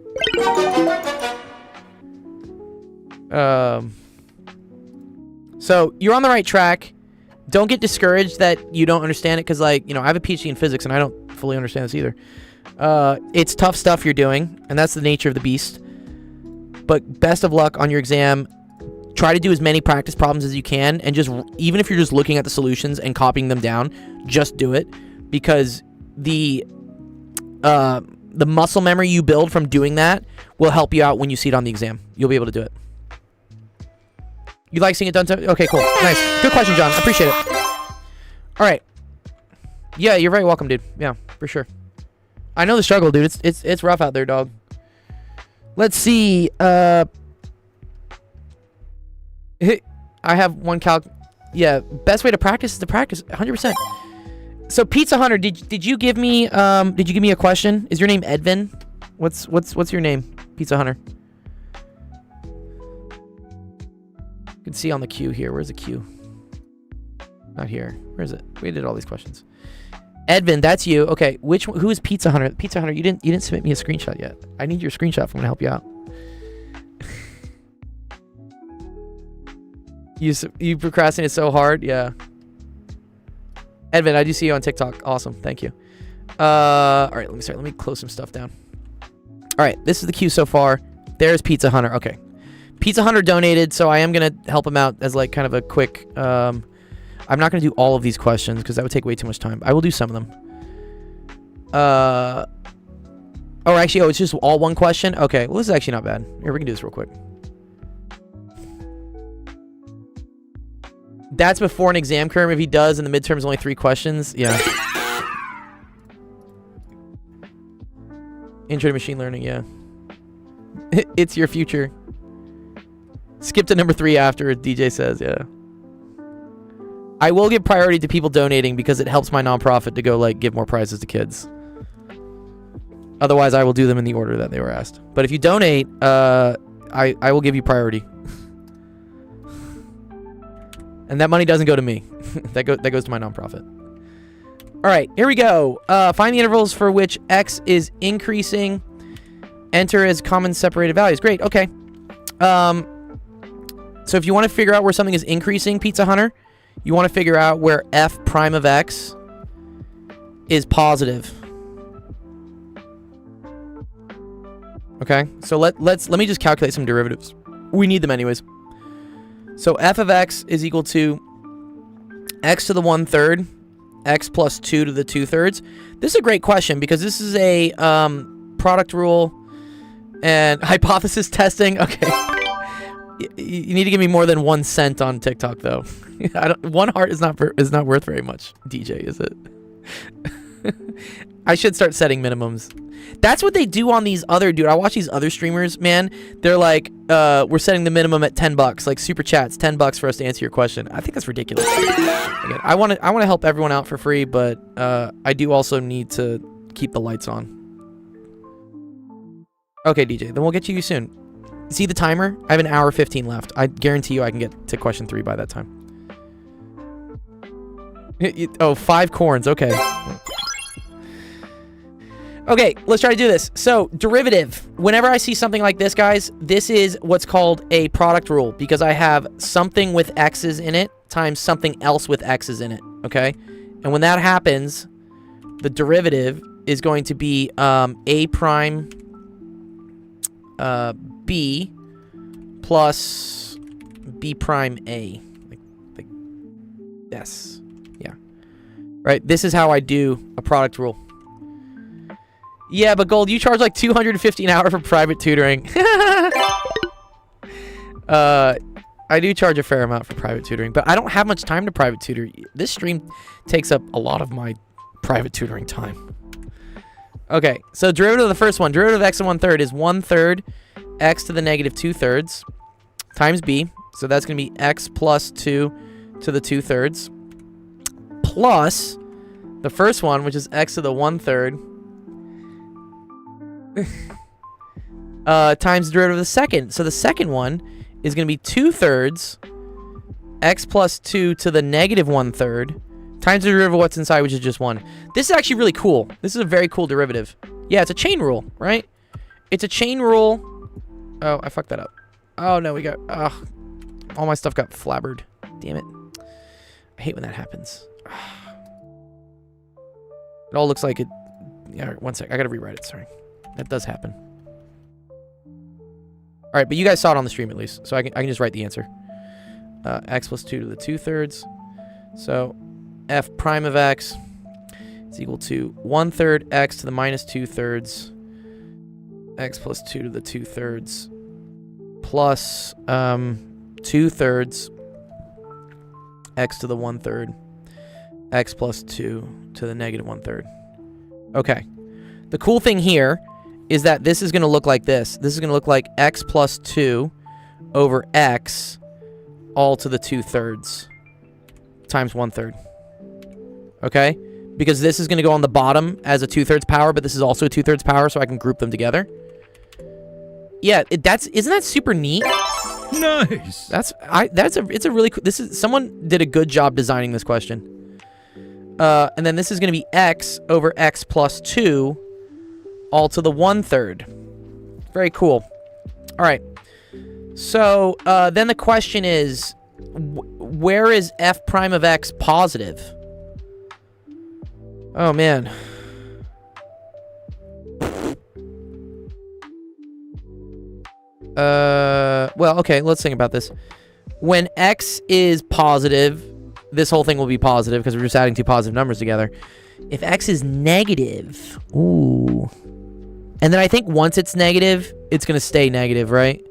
So you're on the right track. Don't get discouraged that you don't understand it, because, like, you know, I have a PhD in physics, and I don't fully understand this either. It's tough stuff you're doing, and that's the nature of the beast. But best of luck on your exam. Try to do as many practice problems as you can, and just, even if you're just looking at the solutions and copying them down, just do it, because the muscle memory you build from doing that will help you out when you see it on the exam. You'll be able to do it. You like seeing it done too? Okay, cool. Nice. Good question, John. I appreciate it. All right. Yeah, you're very welcome, dude. Yeah, for sure. I know the struggle, dude. It's rough out there, dog. Let's see. I have one calc. Yeah, best way to practice is to practice 100%. So Pizza Hunter, did you give me a question? Is your name Edvin? What's your name? Pizza Hunter. You can see on the queue here. Where's the queue? Not here. Where is it? We did all these questions. Edvin, that's you. Okay, who is Pizza Hunter? Pizza Hunter, you didn't submit me a screenshot yet. I need your screenshot if I'm gonna help you out. You procrastinate so hard, yeah. Edvin, I do see you on TikTok. Awesome, thank you. All right, let me close some stuff down. All right, this is the queue so far. There's Pizza Hunter. Okay, Pizza Hunter donated, so I am gonna help him out as like kind of a quick. I'm not gonna do all of these questions because that would take way too much time. I will do some of them. Oh, actually, it's just all one question? Okay, well, this is actually not bad. Here, we can do this real quick. That's before an exam curve. If he does, and the midterm's only 3 questions. Yeah. Intro to machine learning, yeah. It's your future. Skip to number 3 after, DJ says, yeah. I will give priority to people donating because it helps my nonprofit to go, like, give more prizes to kids. Otherwise, I will do them in the order that they were asked. But if you donate, I will give you priority. And that money doesn't go to me. that goes to my nonprofit. All right, here we go. Find the intervals for which x is increasing. Enter as common separated values. Great, okay. So if you want to figure out where something is increasing, Pizza Hunter, you want to figure out where f prime of x is positive. Okay, so let me just calculate some derivatives. We need them anyways. So f of x is equal to x to the 1/3, x plus 2 to the 2/3. This is a great question because this is a product rule and hypothesis testing. Okay, you need to give me more than 1 cent on TikTok though. 1 heart is not worth very much. DJ, is it? I should start setting minimums. That's what they do on these other, dude. I watch these other streamers, man. They're like, we're setting the minimum at $10, like super chats, $10 for us to answer your question. I think that's ridiculous. Again, I want to help everyone out for free, but I do also need to keep the lights on. Okay, DJ, then we'll get to you soon. See the timer? I have an hour 15 left. I guarantee you I can get to question 3 by that time. Oh, 5 corns. Okay. Okay, let's try to do this. So, derivative. Whenever I see something like this, guys, this is what's called a product rule because I have something with x's in it times something else with x's in it, okay? And when that happens, the derivative is going to be a prime b plus b prime a. Like, yes. Yeah. Right, this is how I do a product rule. Yeah, but Gold, you charge like $250 an hour for private tutoring. I do charge a fair amount for private tutoring, but I don't have much time to private tutor. This stream takes up a lot of my private tutoring time. Okay, so derivative of the first one, derivative of x and 1/3 is 1/3 x to the negative 2/3 times b. So that's going to be x plus 2 to the 2/3 plus the first one, which is x to the 1/3 times the derivative of the second. So the second one is going to be 2/3 x plus 2 to the negative 1/3 times the derivative of what's inside, which is just 1. This is actually really cool. This is a very cool derivative. Yeah, it's a chain rule, right? It's a chain rule. Oh, I fucked that up. Oh, no, we got... all my stuff got flabbered. Damn it. I hate when that happens. It all looks like it... Yeah, one sec. I gotta rewrite it. Sorry. That does happen. All right, but you guys saw it on the stream at least, so I can just write the answer. X plus 2 to the 2/3. So f prime of x is equal to 1/3 x to the minus 2/3 x plus 2 to the 2/3 plus 2/3 x to the 1/3 x plus 2 to the negative 1/3. Okay. The cool thing here is that this is going to look like this. This is going to look like x plus 2 over x all to the 2/3 times 1/3. Okay? Because this is going to go on the bottom as a 2/3 power, but this is also a 2/3 power, so I can group them together. Yeah, isn't that super neat? Nice. It's a really cool, someone did a good job designing this question. And then this is going to be x over x plus 2 all to the 1/3. Very cool. All right. So then the question is, where is f prime of x positive? Oh, man. Well, okay, let's think about this. When x is positive, this whole thing will be positive because we're just adding two positive numbers together. If x is negative, ooh, And then I think once it's negative, it's going to stay negative, right?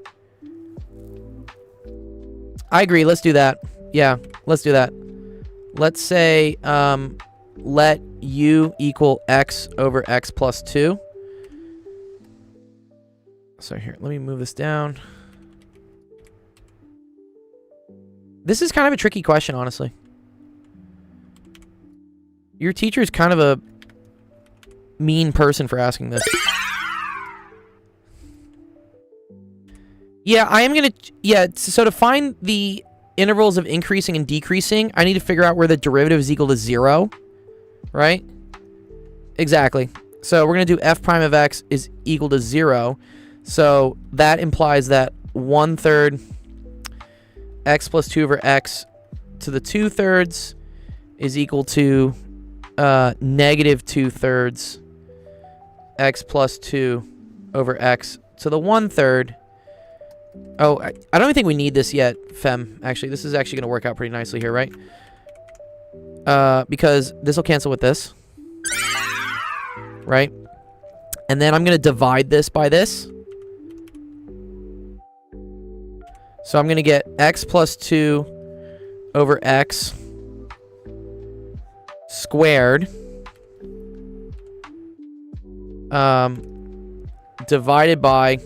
I agree. Let's do that. Yeah, let's do that. Let's say let u equal x over x plus 2. So here, let me move this down. This is kind of a tricky question, honestly. Your teacher is kind of a mean person for asking this. Yeah, I am going to... Yeah, so to find the intervals of increasing and decreasing, I need to figure out where the derivative is equal to 0. Right? Exactly. So we're going to do f prime of x is equal to 0. So that implies that 1/3 x plus 2 over x to the 2/3 is equal to negative 2/3 x plus 2 over x to the 1/3. Oh, I don't even think we need this yet, Fem. Actually, this is actually going to work out pretty nicely here, right? Because this will cancel with this. Right? And then I'm going to divide this by this. So I'm going to get x plus 2 over x squared divided by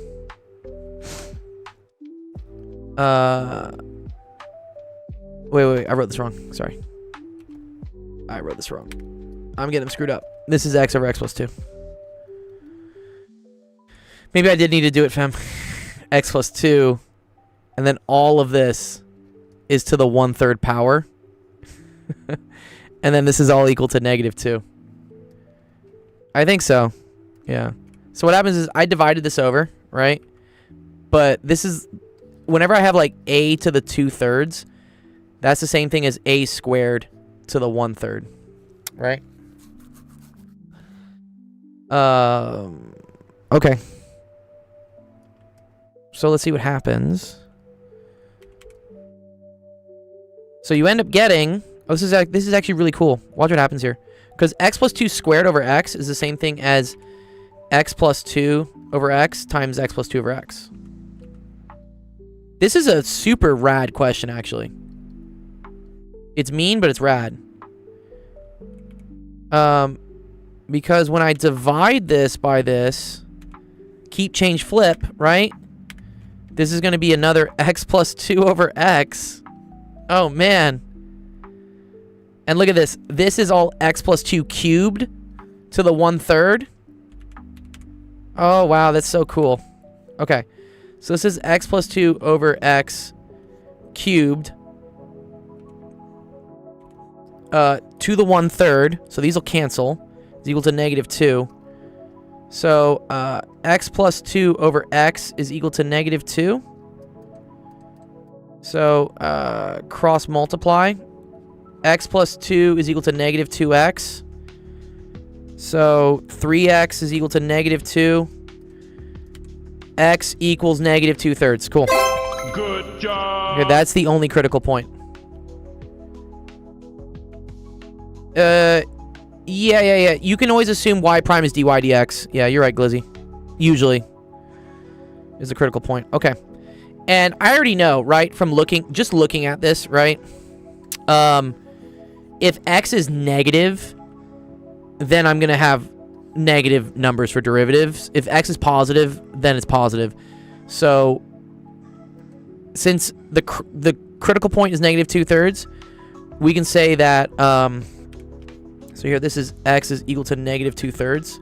wait, I wrote this wrong. Sorry. I wrote this wrong. I'm getting them screwed up. This is x over x plus 2. Maybe I did need to do it, fam. X plus 2. And then all of this is to the 1/3 power. And then this is all equal to negative 2. I think so. Yeah. So what happens is I divided this over, right? But this is... Whenever I have like a to the 2/3, that's the same thing as a squared to the 1/3. Right? Okay. So let's see what happens. So you end up getting... Oh, this is actually really cool. Watch what happens here. Because x plus 2 squared over x is the same thing as x plus 2 over x times x plus 2 over x. This is a super rad question, actually. It's mean, but it's rad. Because when I divide this by this, keep, change, flip, right? This is going to be another x plus 2 over x. Oh, man. And look at this. This is all x plus 2 cubed to the 1/3. Oh, wow. That's so cool. Okay. So this is x plus 2 over x cubed to the 1/3. So these will cancel. It's equal to negative 2. So x plus 2 over x is equal to negative 2. So cross multiply. X plus 2 is equal to negative 2x. So 3x is equal to negative 2. X equals negative 2/3. Cool. Good job. Okay, that's the only critical point. Yeah. You can always assume y prime is dy dx. Yeah, you're right, Glizzy. Usually is the critical point. Okay. And I already know, right, from just looking at this, right? If x is negative, then I'm going to have negative numbers for derivatives. If x is positive, then it's positive. So since the critical point is negative 2/3, we can say that so here this is x is equal to negative 2/3.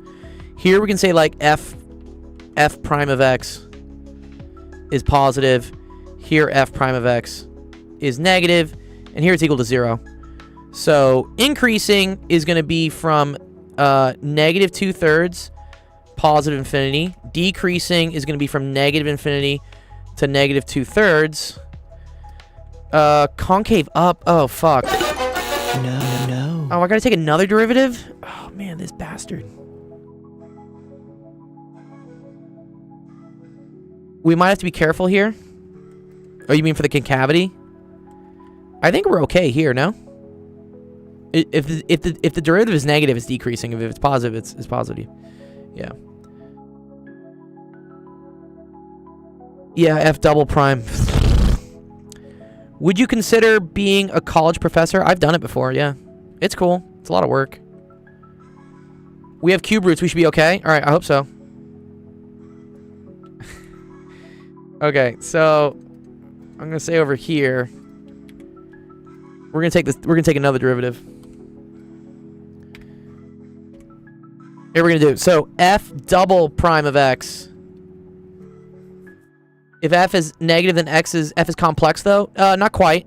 Here we can say like f prime of x is positive. Here f prime of x is negative, and here it's equal to 0. So increasing is going to be from negative 2/3 positive infinity. Decreasing is going to be from negative infinity to negative 2/3. Concave up. Oh, fuck. No. Oh, I got to take another derivative? Oh, man, this bastard. We might have to be careful here. Oh, you mean for the concavity? I think we're okay here, no? If the derivative is negative, it's decreasing. If it's positive, it's positive. Yeah. Yeah, F double prime. Would you consider being a college professor? I've done it before, yeah. It's cool. It's a lot of work. We have cube roots. We should be okay? All right, I hope so. Okay, so I'm going to say over here, we're going to take this. We're going to take another derivative. Here we're going to do. So F double prime of X. If F is negative, then F is complex, though. Not quite.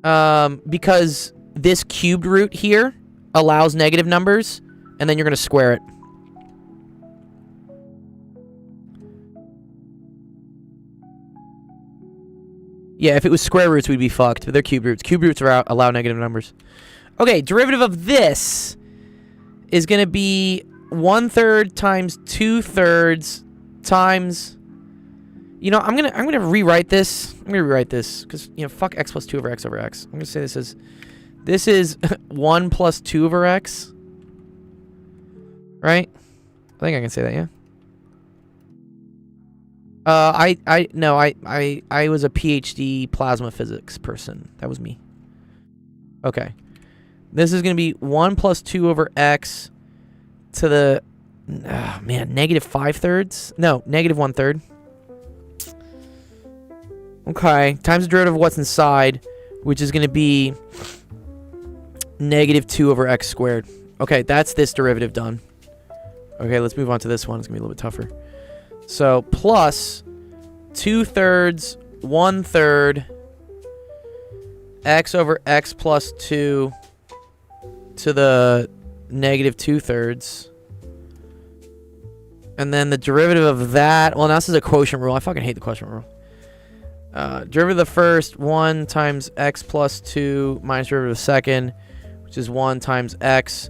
Because this cubed root here allows negative numbers, and then you're going to square it. Yeah, if it was square roots, we'd be fucked. But they're cube roots. Cube roots allow negative numbers. Okay, derivative of this is going to be 1/3 times 2/3 times... You know, I'm gonna rewrite this. I'm gonna rewrite this because, you know, fuck x plus 2 over x over x. I'm gonna say this is 1 plus 2 over x. Right? I think I can say that, yeah. I was a PhD plasma physics person. That was me. Okay. This is gonna be 1 plus 2 over x to the negative 5/3. No, negative 1/3. Okay, times the derivative of what's inside, which is going to be negative 2 over x squared. Okay, that's this derivative done. Okay, let's move on to this one. It's going to be a little bit tougher. So, plus 2/3, 1/3, x over x plus 2 to the negative 2/3. And then the derivative of that... Well, now this is a quotient rule. I fucking hate the quotient rule. Derivative of the first, 1 times x plus 2 minus derivative of the second, which is 1 times x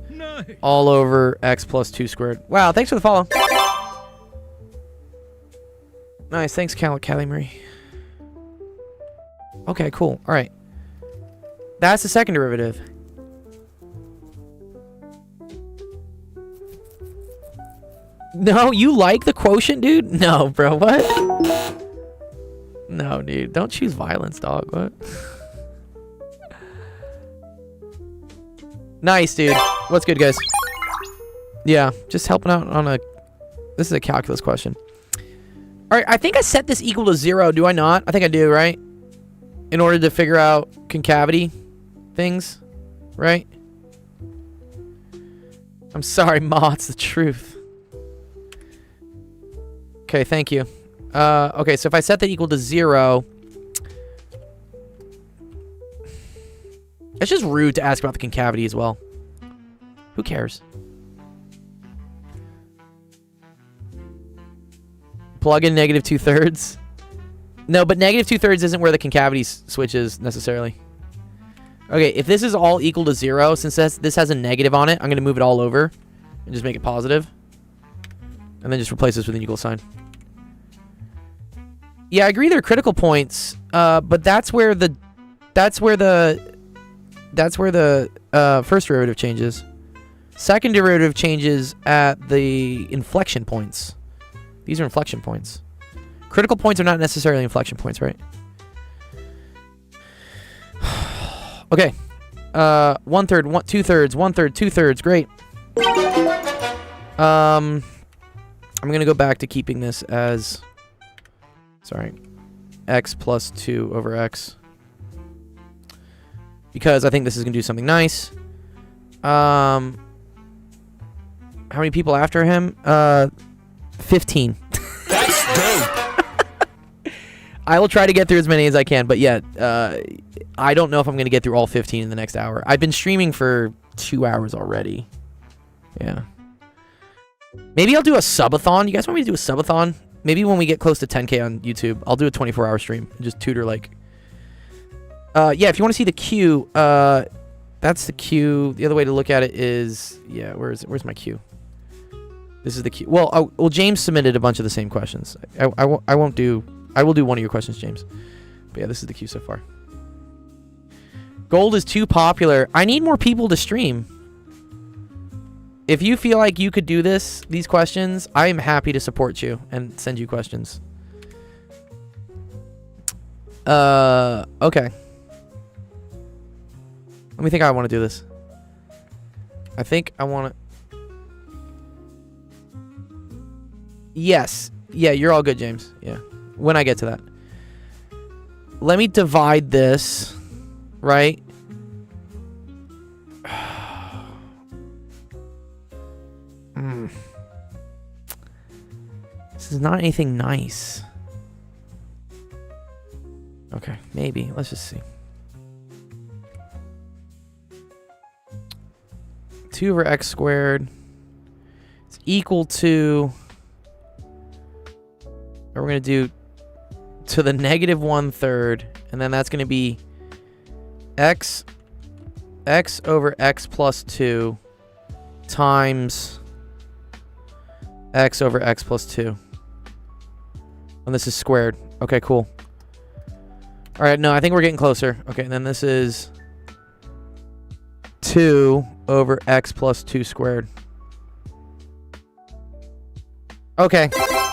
all over x plus 2 squared. Wow, thanks for the follow. Nice, thanks, Callie Marie. Okay, cool. All right. That's the second derivative. No, you like the quotient, dude? No, bro, what? No, dude. Don't choose violence, dog. What? Nice, dude. What's good, guys? Yeah, just helping out on a... This is a calculus question. Alright, I think I set this equal to 0. Do I not? I think I do, right? In order to figure out concavity things, right? I'm sorry, Ma. It's the truth. Okay, thank you. Okay, so if I set that equal to 0... It's just rude to ask about the concavity as well. Who cares? Plug in negative 2/3. No, but negative 2/3 isn't where the concavity switches necessarily. Okay, if this is all equal to 0, since this has a negative on it, I'm going to move it all over and just make it positive. And then just replace this with an equal sign. Yeah, I agree they're critical points, but that's where the first derivative changes. Second derivative changes at the inflection points. These are inflection points. Critical points are not necessarily inflection points, right? Okay. 1/3, 2/3, 1/3, 2/3. Great. I'm gonna go back to keeping this as... Sorry. X plus 2 over x. Because I think this is going to do something nice. How many people after him? 15. That's dope. I will try to get through as many as I can. But yeah, I don't know if I'm going to get through all 15 in the next hour. I've been streaming for 2 hours already. Yeah. Maybe I'll do a subathon. You guys want me to do a subathon? Maybe when we get close to 10K on YouTube, I'll do a 24-hour stream and just tutor like... yeah, if you want to see the queue, that's the queue. The other way to look at it is... Yeah, where is it? Where's my queue? This is the queue. Well, James submitted a bunch of the same questions. I will do one of your questions, James. But yeah, this is the queue so far. Gold is too popular. I need more people to stream. If you feel like you could do these questions, I am happy to support you and send you questions. Okay. Let me think how I want to do this. I think I want to... Yes. Yeah, you're all good, James. Yeah. When I get to that. Let me divide this, right? This is not anything nice. Okay, maybe. Let's just see. 2 over x squared is equal to... We're going to do to the negative 1/3, and then that's going to be x over x plus 2 times x over x plus 2. And this is squared. Okay, cool. All right, no, I think we're getting closer. Okay, and then this is 2 over x plus 2 squared. Okay.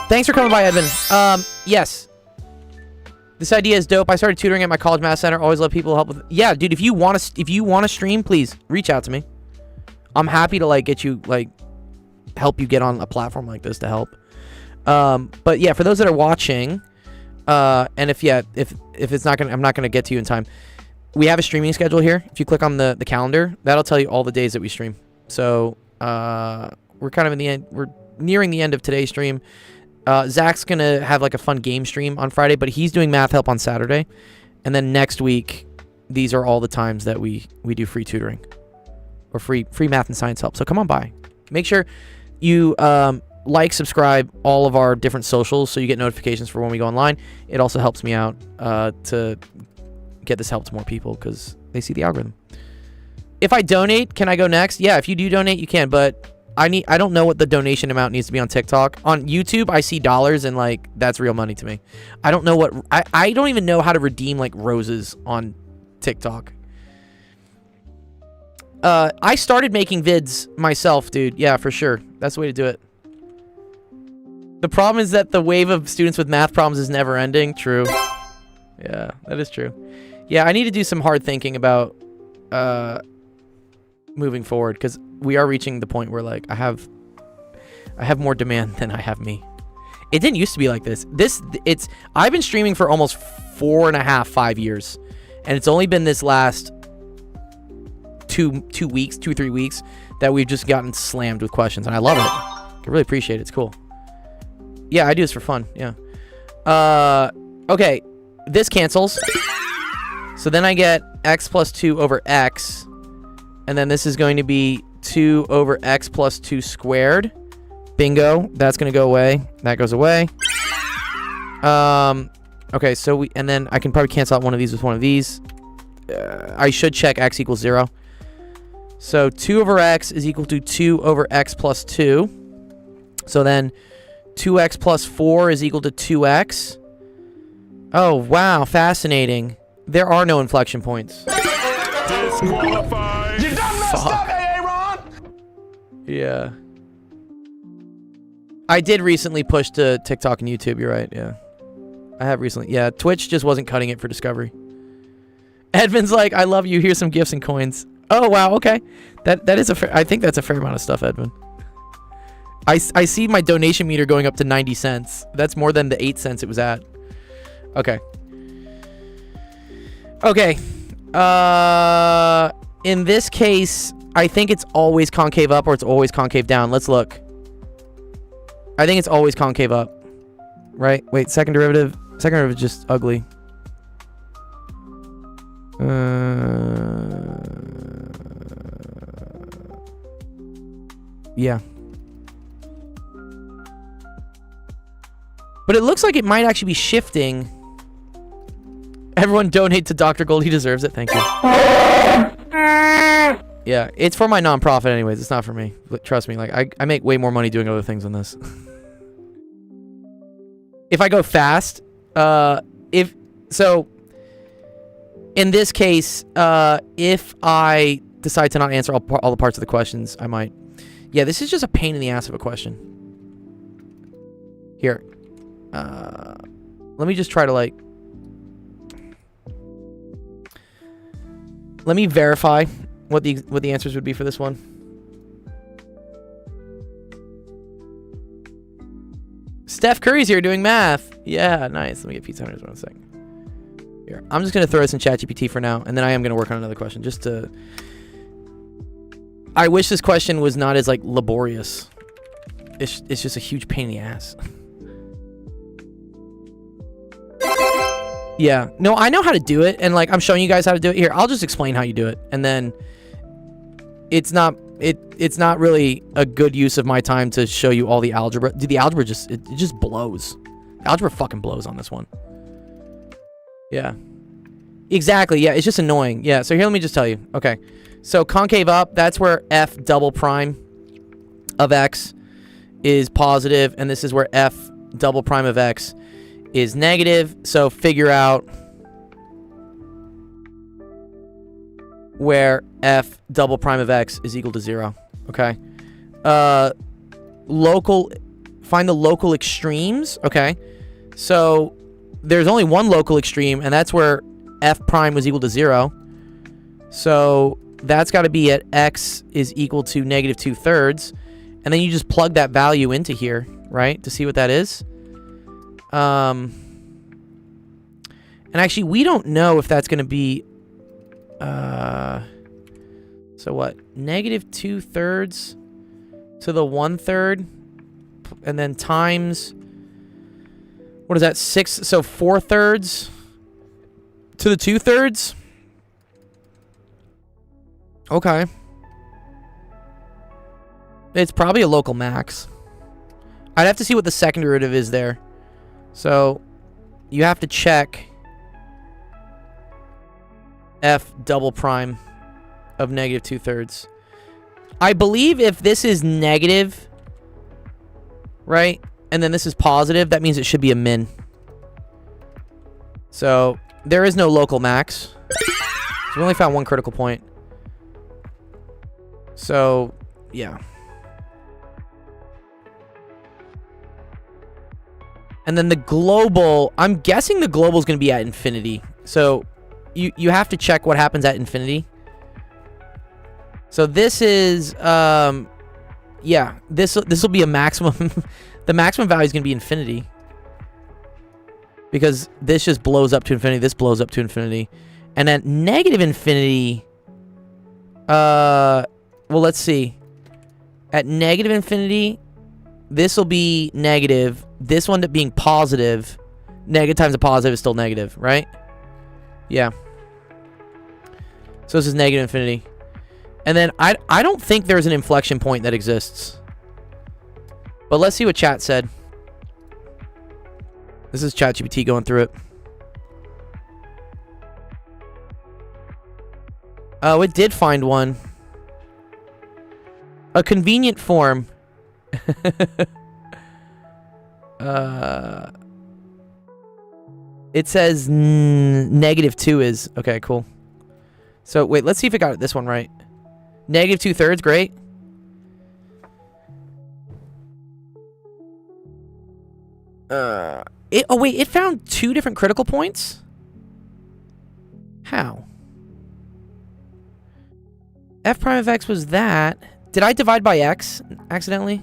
Thanks for coming by, Edvin. Yes. This idea is dope. I started tutoring at my college math center. Always love people help with... Yeah, dude, if you want to stream, please reach out to me. I'm happy to like get you like help you get on a platform like this to help. But yeah, for those that are watching, and if it's not gonna, I'm not gonna get to you in time. We have a streaming schedule here. If you click on the calendar, that'll tell you all the days that we stream. So we're kind of in the end. We're nearing the end of today's stream. Zach's gonna have like a fun game stream on Friday, but he's doing math help on Saturday, and then next week, these are all the times that we do free tutoring or free math and science help. So come on by. Make sure you like, subscribe, all of our different socials so you get notifications for when we go online. It also helps me out to get this help to more people because they see the algorithm. If I donate, can I go next? Yeah, if you do donate, you can, but I don't know what the donation amount needs to be on TikTok. On YouTube, I see dollars and like that's real money to me. I don't know what I don't even know how to redeem like roses on TikTok. I started making vids myself, dude. Yeah, for sure. That's the way to do it. The problem is that the wave of students with math problems is never ending. True. Yeah, that is true. Yeah, I need to do some hard thinking about moving forward because we are reaching the point where like I have more demand than I have me. It didn't used to be like this. I've been streaming for almost 4.5-5 years, and it's only been this last 2-3 weeks that we've just gotten slammed with questions, and I love it. I really appreciate it. It's cool. Yeah, I do this for fun. Yeah. Okay, this cancels. So then I get x plus 2 over x, and then this is going to be 2 over x plus 2 squared. Bingo. That's going to go away. That goes away. Okay, so and then I can probably cancel out one of these with one of these. I should check x equals 0. So 2 over x is equal to 2 over x plus 2. So then 2x plus 4 is equal to 2x. Oh, wow. Fascinating. There are no inflection points. Disqualified. You done messed up, Aaron! Yeah. I did recently push to TikTok and YouTube. You're right. Yeah. I have recently. Yeah. Twitch just wasn't cutting it for Discovery. Edvin's like, I love you. Here's some gifts and coins. Oh, wow. Okay. That is a fair... I think that's a fair amount of stuff, Edvin. I see my donation meter going up to 90 cents. That's more than the 8 cents it was at. Okay. Okay. In this case, I think it's always concave up or it's always concave down. Let's look. I think it's always concave up. Right? Wait, second derivative. Second derivative is just ugly. Yeah. But it looks like it might actually be shifting. Everyone donate to Dr. Gold. He deserves it. Thank you. Yeah, it's for my nonprofit anyways. It's not for me. But trust me, like I make way more money doing other things than this. If I go fast, in this case, if I decide to not answer all the parts of the questions, I might. Yeah, this is just a pain in the ass of a question. Here. Let me just try to, like... Let me verify what the answers would be for this one. Steph Curry's here doing math. Yeah, nice. Let me get Pizza Hunters 1 second. Here, I'm just going to throw this in ChatGPT for now, and then I am going to work on another question just to... I wish this question was not as, like, laborious. It's just a huge pain in the ass. Yeah. No, I know how to do it, and, like, I'm showing you guys how to do it. Here, I'll just explain how you do it, and then it's not really a good use of my time to show you all the algebra. Dude, the algebra just blows. Algebra fucking blows on this one. Yeah. Exactly. Yeah, it's just annoying. Yeah, so here, let me just tell you. Okay. So concave up, that's where f double prime of x is positive, and this is where f double prime of x is negative. So figure out where f double prime of x is equal to 0. Okay. Find the local extremes. Okay. So there's only one local extreme, and that's where f prime was equal to 0. So that's got to be at x is equal to negative 2/3. And then you just plug that value into here, right, to see what that is. And actually, we don't know if that's going to be... So what? Negative 2/3 to the 1/3. And then times... What is that? 6... So 4/3 to the 2/3. Okay. It's probably a local max. I'd have to see what the second derivative is there. So you have to check f double prime of negative 2/3. I believe if this is negative, right, and then this is positive, that means it should be a min. So there is no local max. So we only found one critical point. So, yeah. And then the global, I'm guessing the global is going to be at infinity. So you have to check what happens at infinity. So this is, yeah, this will be a maximum. The maximum value is going to be infinity. Because this just blows up to infinity. This blows up to infinity. And at negative infinity, well, let's see. At negative infinity, this will be negative. This one up being positive. Negative times a positive is still negative, right? Yeah. So this is negative infinity. And then I don't think there's an inflection point that exists. But let's see what chat said. This is ChatGPT going through it. Oh, it did find one. A convenient form. It says negative 2 is... Okay, cool. So, wait, let's see if it got this one right. Negative 2/3, great. Oh, wait, it found 2 different critical points? How? F prime of x was that. Did I divide by x accidentally?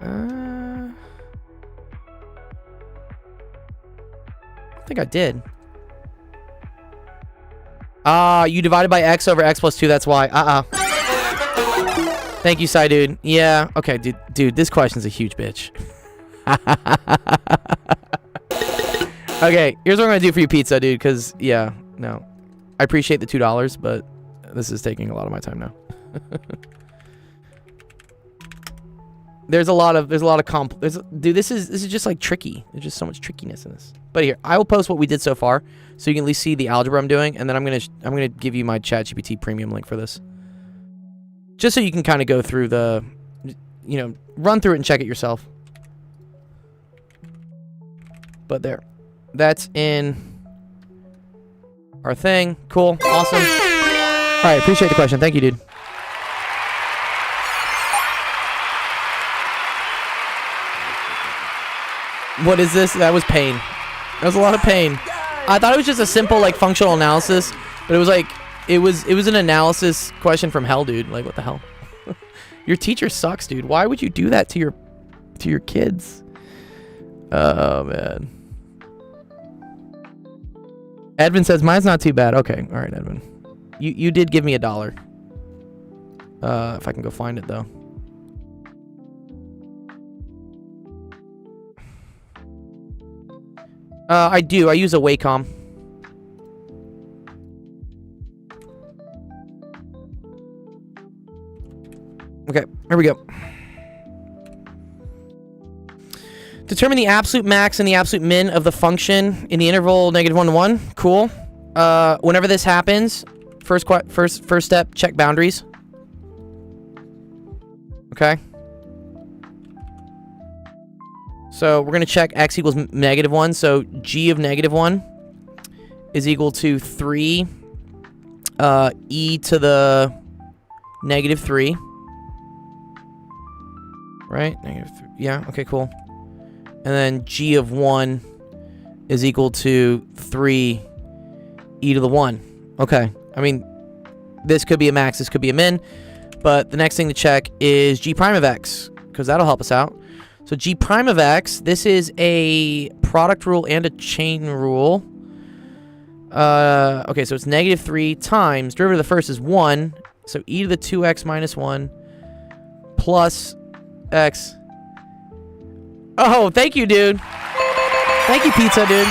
I think I did. You divided by x over x plus 2, that's why. Thank you, Sai, dude. Yeah, okay, dude, this question's a huge bitch. Okay, here's what I'm gonna do for you, pizza, dude, because, yeah, no. I appreciate the $2, but this is taking a lot of my time now. There's a lot of dude, this is just like tricky. There's just so much trickiness in this. But here, I will post what we did so far, so you can at least see the algebra I'm doing, and then I'm gonna give you my ChatGPT premium link for this, just so you can kind of go through the, you know, run through it and check it yourself. But there, that's in our thing. Cool. Awesome. All right. Appreciate the question. Thank you, dude. What is this? That was pain. That was a lot of pain. I thought it was just a simple like functional analysis, but it was like it was an analysis question from hell, dude. Like what the hell? Your teacher sucks, dude. Why would you do that to your kids? Oh man. Edvin says mine's not too bad. Okay, all right, Edvin. You did give me $1. If I can go find it though. I do. I use a Wacom. Okay, here we go. Determine the absolute max and the absolute min of the function in the interval -1 to 1. Cool. Whenever this happens, first step, check boundaries. Okay. So we're gonna check x equals -1. So g of -1 is equal to 3 e to the -3. Right? -3. Yeah. Okay. Cool. And then g of 1 is equal to 3 e to the 1. Okay. I mean, this could be a max. This could be a min. But the next thing to check is g prime of x, because that'll help us out. So g prime of x, this is a product rule and a chain rule. Okay, so it's -3 times, derivative of the first is 1, so e to the 2x minus 1 plus x. Oh, thank you, dude. Thank you, pizza, dude.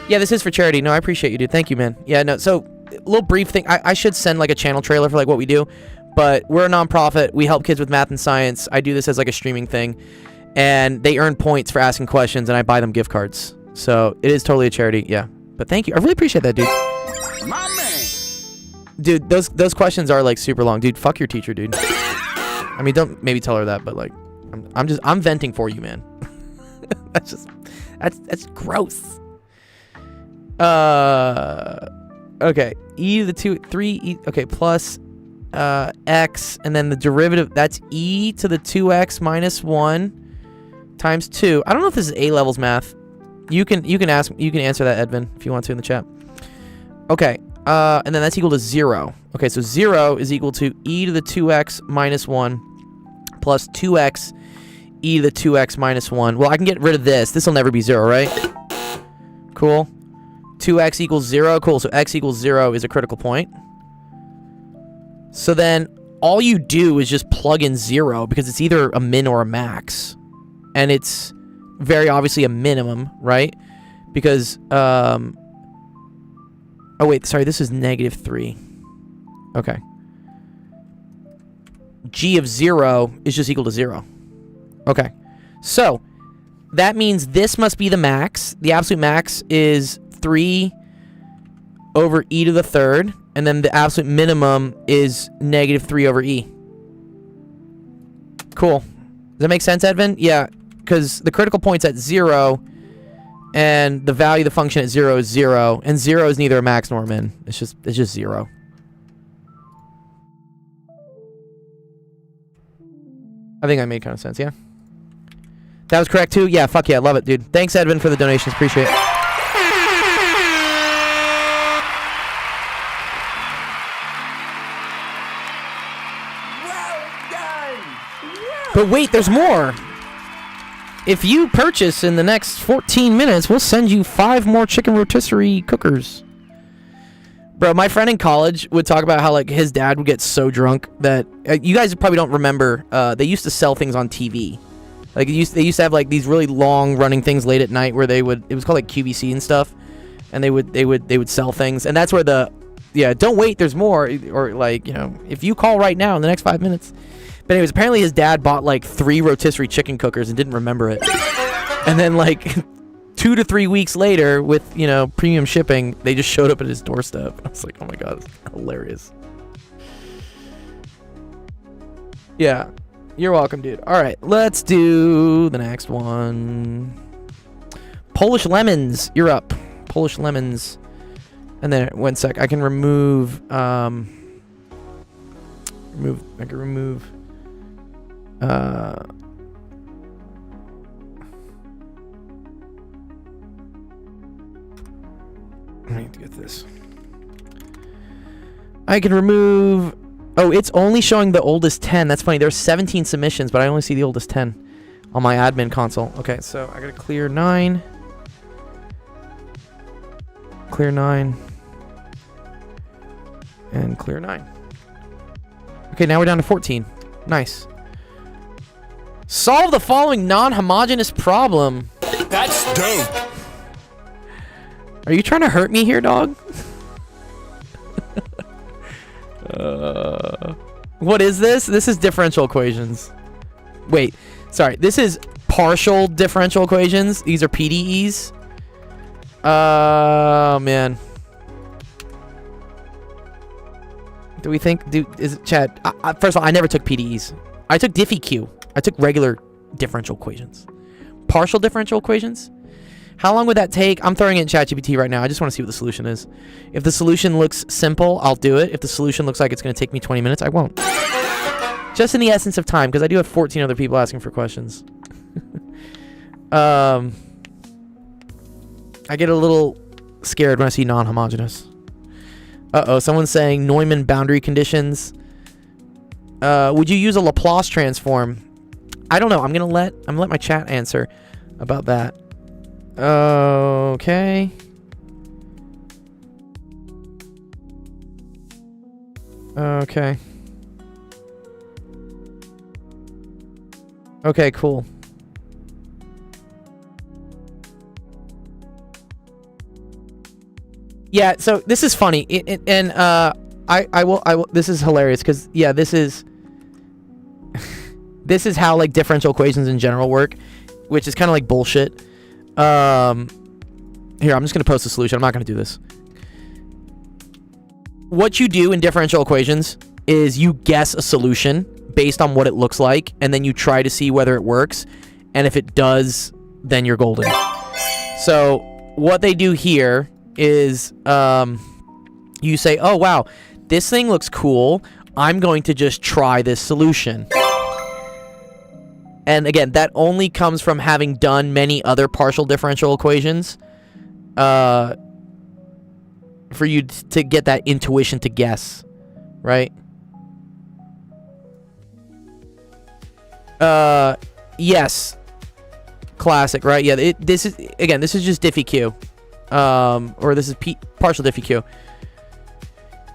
Yeah, this is for charity. No, I appreciate you, dude. Thank you, man. Yeah, no, so, a little brief thing. I should send, like, a channel trailer for, like, what we do. But we're a nonprofit. We help kids with math and science. I do this as like a streaming thing. And they earn points for asking questions, and I buy them gift cards. So it is totally a charity, yeah. But thank you. I really appreciate that, dude. My man. Dude, those questions are like super long. Dude, fuck your teacher, dude. I mean, don't maybe tell her that, but like I'm venting for you, man. that's gross. Okay. E to the 3 e, okay, plus x, and then the derivative, that's e to the 2x minus 1 times 2. I don't know if this is A levels math. You can answer that, Edvin, if you want to in the chat. Okay, and then that's equal to 0. Okay, so 0 is equal to e to the 2x minus 1 plus 2x e to the 2x minus 1. Well, I can get rid of this. This will never be 0, right? Cool. 2x equals 0. Cool, so x equals 0 is a critical point. So then all you do is just plug in 0 because it's either a min or a max. And it's very obviously a minimum, right? Because, oh wait, sorry, this is -3. Okay. G of 0 is just equal to 0. Okay. So, that means this must be the max. The absolute max is 3 over e to the 3rd. And then the absolute minimum is -3 over e. Cool. Does that make sense, Edvin? Yeah, because the critical point's at 0, and the value of the function at 0 is 0, and 0 is neither a max nor a min. It's just 0. I think that made kind of sense, yeah? That was correct, too? Yeah, fuck yeah, love it, dude. Thanks, Edvin, for the donations. Appreciate it. But wait, there's more. If you purchase in the next 14 minutes, we'll send you 5 more chicken rotisserie cookers. Bro, my friend in college would talk about how like his dad would get so drunk that you guys probably don't remember. They used to sell things on TV. Like they used to have like these really long running things late at night where it was called like QVC and stuff, and they would sell things, and that's where don't wait, there's more, or like, you know, if you call right now in the next 5 minutes. But anyways, apparently his dad bought like 3 rotisserie chicken cookers and didn't remember it. And then like 2 to 3 weeks later with, you know, premium shipping, they just showed up at his doorstep. I was like, oh my god, that's hilarious. Yeah. You're welcome, dude. Alright, let's do the next one. Polish lemons, you're up. Polish lemons. And then, one sec, I can remove, I can remove, I need to get this. I can remove, oh, it's only showing the oldest 10. That's funny. There's 17 submissions, but I only see the oldest 10 on my admin console. Okay, so I gotta clear 9. Clear 9. And clear 9. Okay, now we're down to 14. Nice. Solve the following non-homogeneous problem. That's dope. Are you trying to hurt me here, dog? What is this? This is differential equations. Wait, sorry. This is partial differential equations. These are PDEs. Man. Do we think... is it Chad? First of all, I never took PDEs. I took diffie-Q. I took regular differential equations. Partial differential equations? How long would that take? I'm throwing it in ChatGPT right now. I just want to see what the solution is. If the solution looks simple, I'll do it. If the solution looks like it's going to take me 20 minutes, I won't. Just in the essence of time, because I do have 14 other people asking for questions. I get a little scared when I see non-homogeneous. Uh-oh, someone's saying Neumann boundary conditions. Would you use a Laplace transform? I don't know. I'm gonna let my chat answer about that. Okay. Okay. Okay, cool. Yeah, so this is funny, I will. This is hilarious because yeah, this is this is how like differential equations in general work, which is kind of like bullshit. Here, I'm just gonna post the solution. I'm not gonna do this. What you do in differential equations is you guess a solution based on what it looks like, and then you try to see whether it works, and if it does, then you're golden. So what they do here is you say, oh wow, this thing looks cool, I'm going to just try this solution. And again, that only comes from having done many other partial differential equations for you to get that intuition to guess, right? Yes, classic, right? Yeah, this is just diffie-Q. Or this is partial diffie-Q.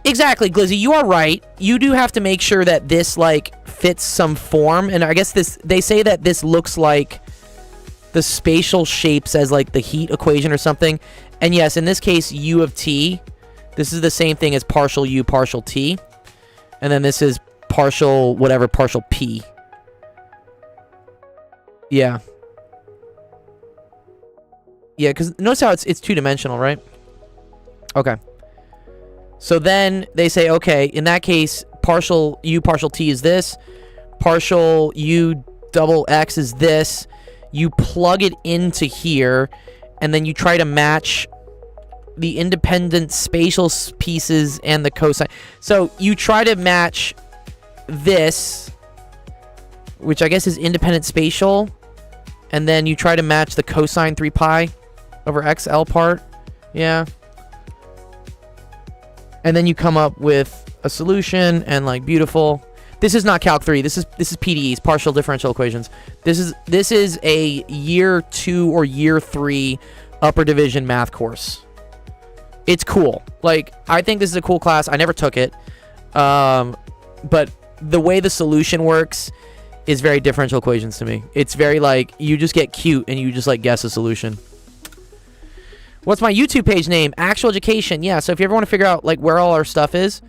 Exactly, Glizzy, you are right. You do have to make sure that this, like, fits some form. And I guess they say that this looks like the spatial shapes as, like, the heat equation or something. And yes, in this case, U of T, this is the same thing as partial U, partial T. And then this is partial, whatever, partial P. Yeah. Yeah, because notice how it's two-dimensional, right? Okay. So then they say, okay, in that case, partial U, partial T is this. Partial U double X is this. You plug it into here, and then you try to match the independent spatial pieces and the cosine. So you try to match this, which I guess is independent spatial, and then you try to match the cosine 3 pi over XL part. Yeah. And then you come up with a solution, and like, beautiful. This is not Calc 3. This is PDEs, partial differential equations. This is a year 2 or year 3 upper division math course. It's cool. Like, I think this is a cool class. I never took it. But the way the solution works is very differential equations to me. It's very like, you just get cute and you just like guess a solution. What's my YouTube page name? Actual Education. Yeah, so if you ever want to figure out like where all our stuff is,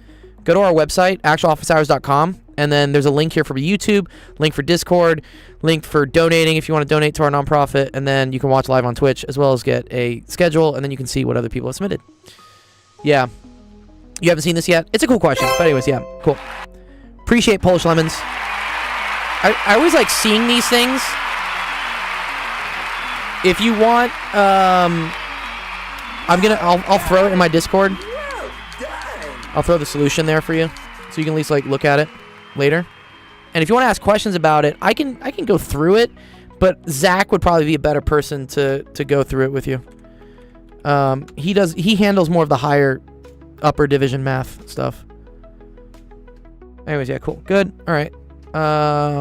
go to our website, actualofficehours.com, and then there's a link here for YouTube, link for Discord, link for donating if you want to donate to our nonprofit, and then you can watch live on Twitch as well as get a schedule, and then you can see what other people have submitted. Yeah. You haven't seen this yet? It's a cool question, but anyways, yeah, cool. Appreciate Polish Lemons. I always like seeing these things. If you want, I'll throw it in my Discord. I'll throw the solution there for you, so you can at least like look at it later. And if you want to ask questions about it, I can go through it, but Zach would probably be a better person to go through it with you. He handles more of the upper division math stuff. Anyways, yeah, cool, good. All right,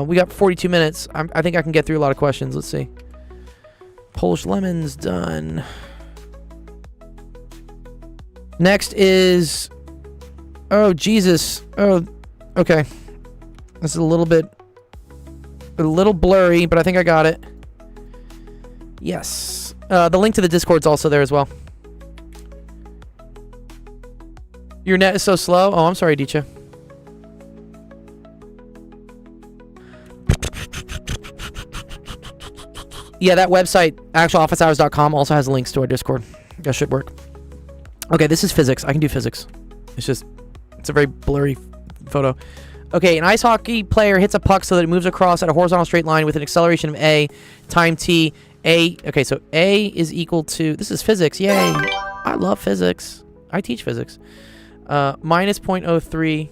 we got 42 minutes. I think I can get through a lot of questions. Let's see. Polish lemons done. Next is, oh Jesus, oh, okay. This is a little blurry, but I think I got it. Yes. The link to the Discord's also there as well. Your net is so slow. Oh, I'm sorry, Dicha. Yeah, that website, actualofficehours.com, also has links to our Discord. That should work. Okay, this is physics. I can do physics. It's a very blurry photo. Okay, an ice hockey player hits a puck so that it moves across at a horizontal straight line with an acceleration of a time t. Okay, so a is equal to, this is physics, yay. I love physics. I teach physics. Minus 0.03.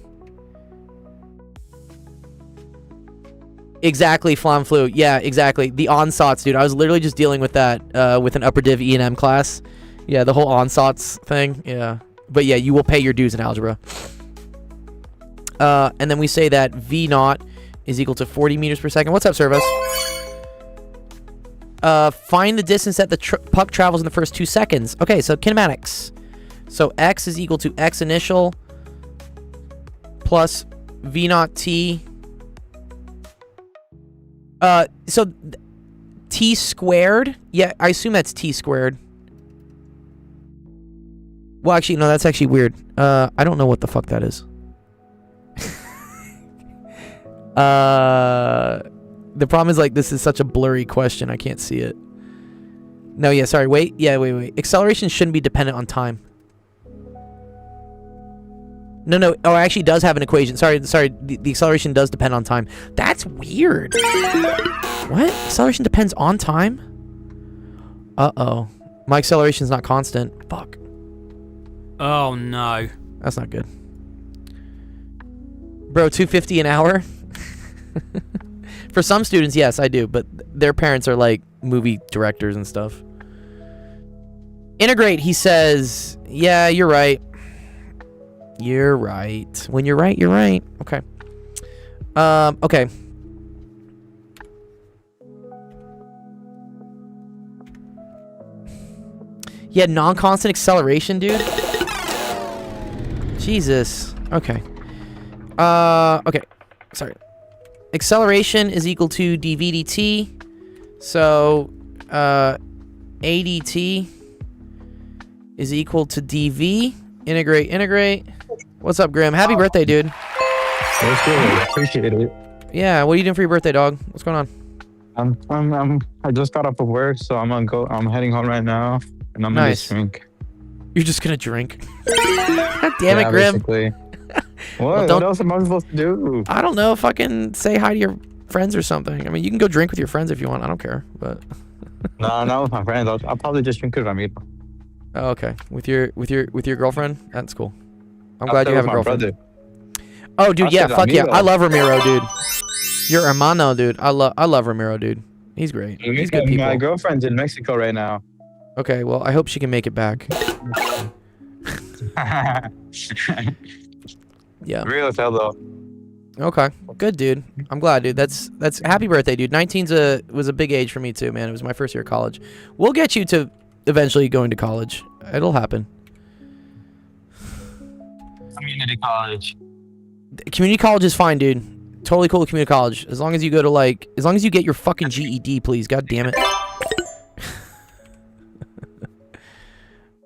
Exactly, Flam Flu. Yeah, exactly. The onsats, dude. I was literally just dealing with that with an upper div E&M class. Yeah, the whole onsats thing. Yeah. But yeah, you will pay your dues in algebra. And then we say that V naught is equal to 40 meters per second. What's up, Service? Find the distance that the puck travels in the first 2 seconds. Okay, so kinematics. So X is equal to X initial plus V naught T. So T squared. Yeah, I assume that's T squared. Well, actually, no, that's actually weird. I don't know what the fuck that is. The problem is, like, this is such a blurry question, I can't see it. No, yeah, sorry, wait. Yeah, wait. Acceleration shouldn't be dependent on time. No. Oh, it actually does have an equation. Sorry. The acceleration does depend on time. That's weird. What? Acceleration depends on time? Uh-oh. My acceleration's not constant. Fuck. Oh, no. That's not good. Bro, $250 an hour? For some students, yes, I do, but their parents are like movie directors and stuff. Integrate, he says. Yeah, you're right. You're right. When you're right, you're right. Okay. Okay. Yeah, non-constant acceleration, dude. Jesus. Okay. Okay. Sorry. Acceleration is equal to dv dt. So, ADT is equal to dv. Integrate. What's up, Grim? Happy birthday, dude. That's good. Appreciate it. Yeah, what are you doing for your birthday, dog? What's going on? I just got off of work, so I'm heading home right now, and I'm gonna just drink. You're just gonna drink? God damn it, Grim. Basically. Well, what else am I supposed to do? I don't know. Fucking say hi to your friends or something. I mean, you can go drink with your friends if you want. I don't care, but. No, not with my friends. I'll probably just drink with Ramiro. Oh, okay. With your girlfriend? That's cool. I'm glad you have a girlfriend. Brother. Oh, dude, yeah, fuck Ramiro. yeah. I love Ramiro, dude. You're hermano, dude. I love Ramiro, dude. He's great. He's good people. My girlfriend's in Mexico right now. Okay, well, I hope she can make it back. Yeah. Real as hell, though. Okay, good, dude. I'm glad, dude. That's happy birthday, dude. 19's was a big age for me too, man. It was my first year of college. We'll get you to eventually going to college. It'll happen. Community college. Community college is fine, dude. Totally cool with community college. As long as you go to as long as you get your fucking GED, please. God damn it.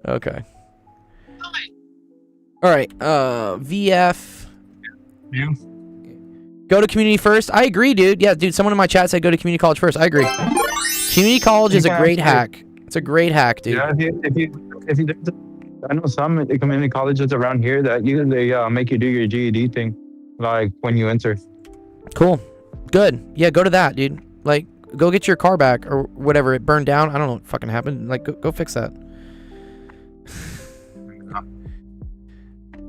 Okay. All right. VF. You? Go to community first. I agree, dude. Yeah, dude. Someone in my chat said go to community college first. I agree. Community college is a great hack. It's a great hack, dude. Yeah, if you I know some community colleges around here that they make you do your GED thing, like when you enter. Cool. Good. Yeah, go to that, dude. Like, go get your car back or whatever. It burned down. I don't know what fucking happened. Like, go fix that.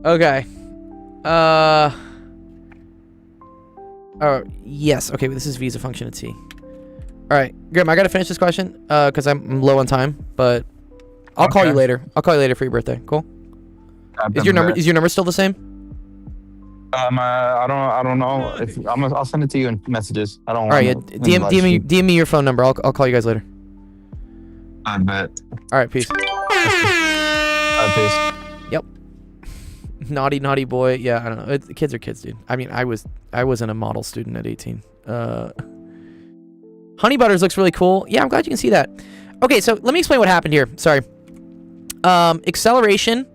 Okay. Oh, yes. Okay, this is v is a function of t. All right, Grim, I gotta finish this question because I'm low on time, but I'll call you later. I'll call you later for your birthday. Cool. Is your number still the same? I don't know. If I'll send it to you in messages. I don't. All right, yeah. DM me your phone number. I'll call you guys later. I bet. All right, peace. Peace. Yep. Naughty boy. Yeah, I don't know. Kids are kids, dude. I mean, I wasn't a model student at 18. Honey Butters looks really cool. Yeah, I'm glad you can see that. Okay, so let me explain what happened here. Sorry. Acceleration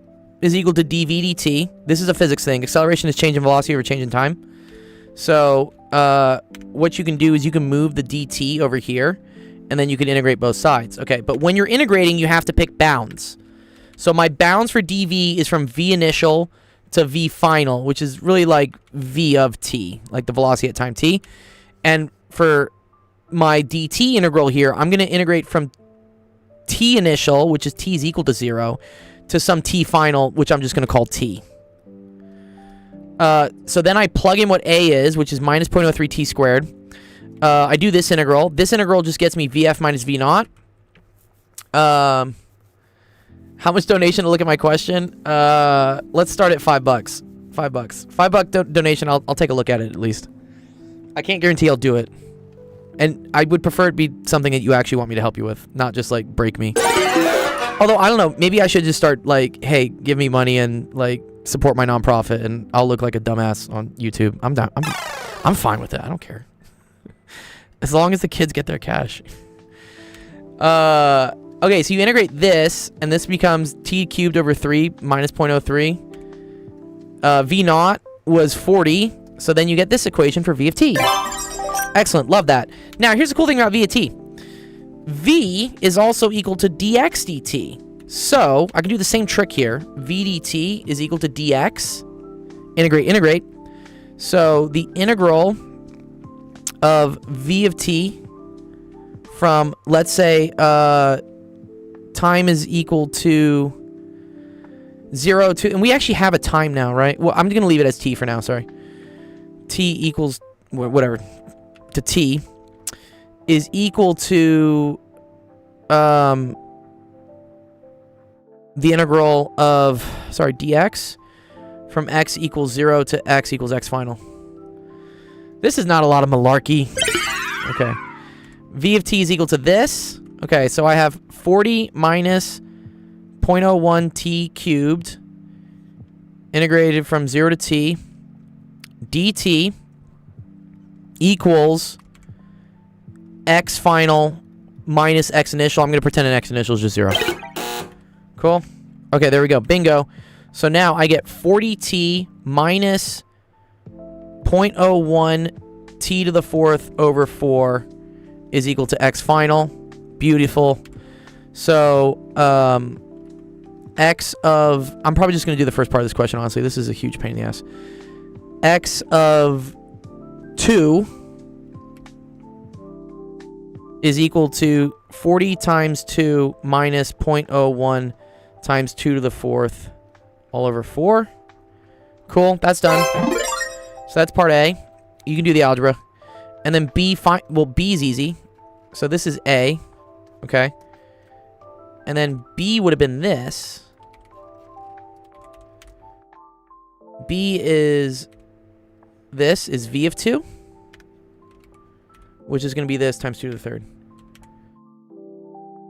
is equal to dv dt. This is a physics thing. Acceleration is change in velocity over change in time. So what you can do is you can move the dt over here, and then you can integrate both sides. Okay, but when you're integrating, you have to pick bounds. So my bounds for dv is from v initial to v final, which is really like v of t, like the velocity at time t. And for my dt integral here, I'm going to integrate from t initial, which is t is equal to 0, to some t final, which I'm just going to call t. So then I plug in what a is, which is minus 0.03 t squared. I do this integral. This integral just gets me vf minus v naught. How much donation to look at my question? Let's start at $5. $5 donation. I'll take a look at it at least. I can't guarantee I'll do it. And I would prefer it be something that you actually want me to help you with, not just like break me. Although I don't know, maybe I should just start like, hey, give me money and like support my nonprofit, and I'll look like a dumbass on YouTube. I'm down. I'm fine with it. I don't care. As long as the kids get their cash. Okay, so you integrate this, and this becomes t cubed over 3 minus 0.03. V naught was 40, so then you get this equation for v of t. Excellent, love that. Now, here's the cool thing about v of t. V is also equal to dx dt. So, I can do the same trick here. v dt is equal to dx. Integrate. So, the integral of v of t from, let's say, time is equal to 0 to... And we actually have a time now, right? Well, I'm going to leave it as t for now, sorry. T equals... whatever. To t is equal to the integral of, sorry, dx from x equals 0 to x equals x final. This is not a lot of malarkey. Okay. V of t is equal to this. Okay, so I have 40 minus 0.01 t cubed integrated from 0 to t dt equals x final minus x initial. I'm going to pretend an x initial is just 0. Cool. Okay, there we go. Bingo. So now I get 40t minus 0.01 t to the 4th over 4 is equal to x final. Beautiful. So, x of... I'm probably just going to do the first part of this question, honestly. This is a huge pain in the ass. X of 2 is equal to 40 times 2 minus 0.01 times 2 to the 4th all over 4. Cool, that's done. So that's part A. You can do the algebra. And then B, well, B is easy. So this is A. Okay. And then B would have been this. B is... This is V of 2. Which is going to be this times 2 to the 3rd.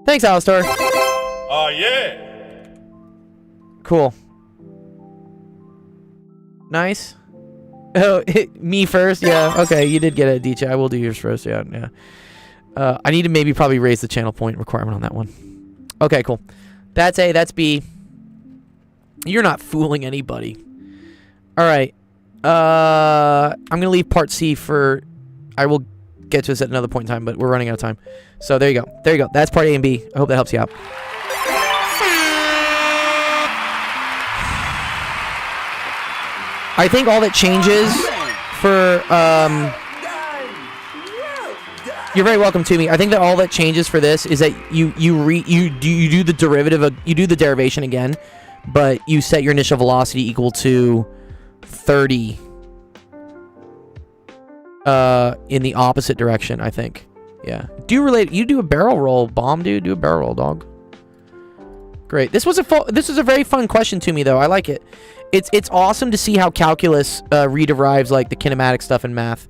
Thanks, Alistar. Oh, yeah. Cool. Nice. Oh, me first? Yeah. Okay, you did get it, DJ. I will do yours first. Yeah. I need to maybe probably raise the channel point requirement on that one. Okay, cool. That's A. That's B. You're not fooling anybody. All right. I'm going to leave part C for... I will get to this at another point in time, but we're running out of time. So there you go. There you go. That's part A and B. I hope that helps you out. I think all that changes for... You're very welcome to me. I think that all that changes for this is that you do the derivative of, you do the derivation again, but you set your initial velocity equal to 30 in the opposite direction, I think. Yeah. You do a barrel roll, bomb dude. Do a barrel roll, dog. Great. This was a very fun question to me, though. I like it. It's awesome to see how calculus rederives like the kinematic stuff in math.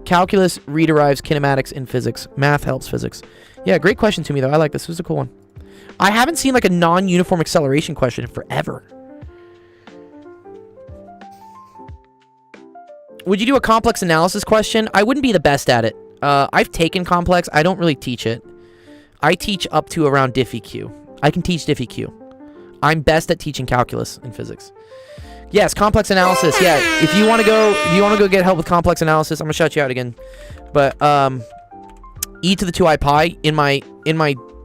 Calculus rederives kinematics in physics. Math helps physics. Yeah, great question to me, though. I like this. This was a cool one. I haven't seen like a non-uniform acceleration question in forever. Would you do a complex analysis question? I wouldn't be the best at it. I've taken complex. I don't really teach it. I teach up to around DiffEq. I can teach DiffEq. I'm best at teaching calculus in physics. Yes, complex analysis. Yeah, if you want to go get help with complex analysis, I'm gonna shout you out again. But e to the 2I pi in my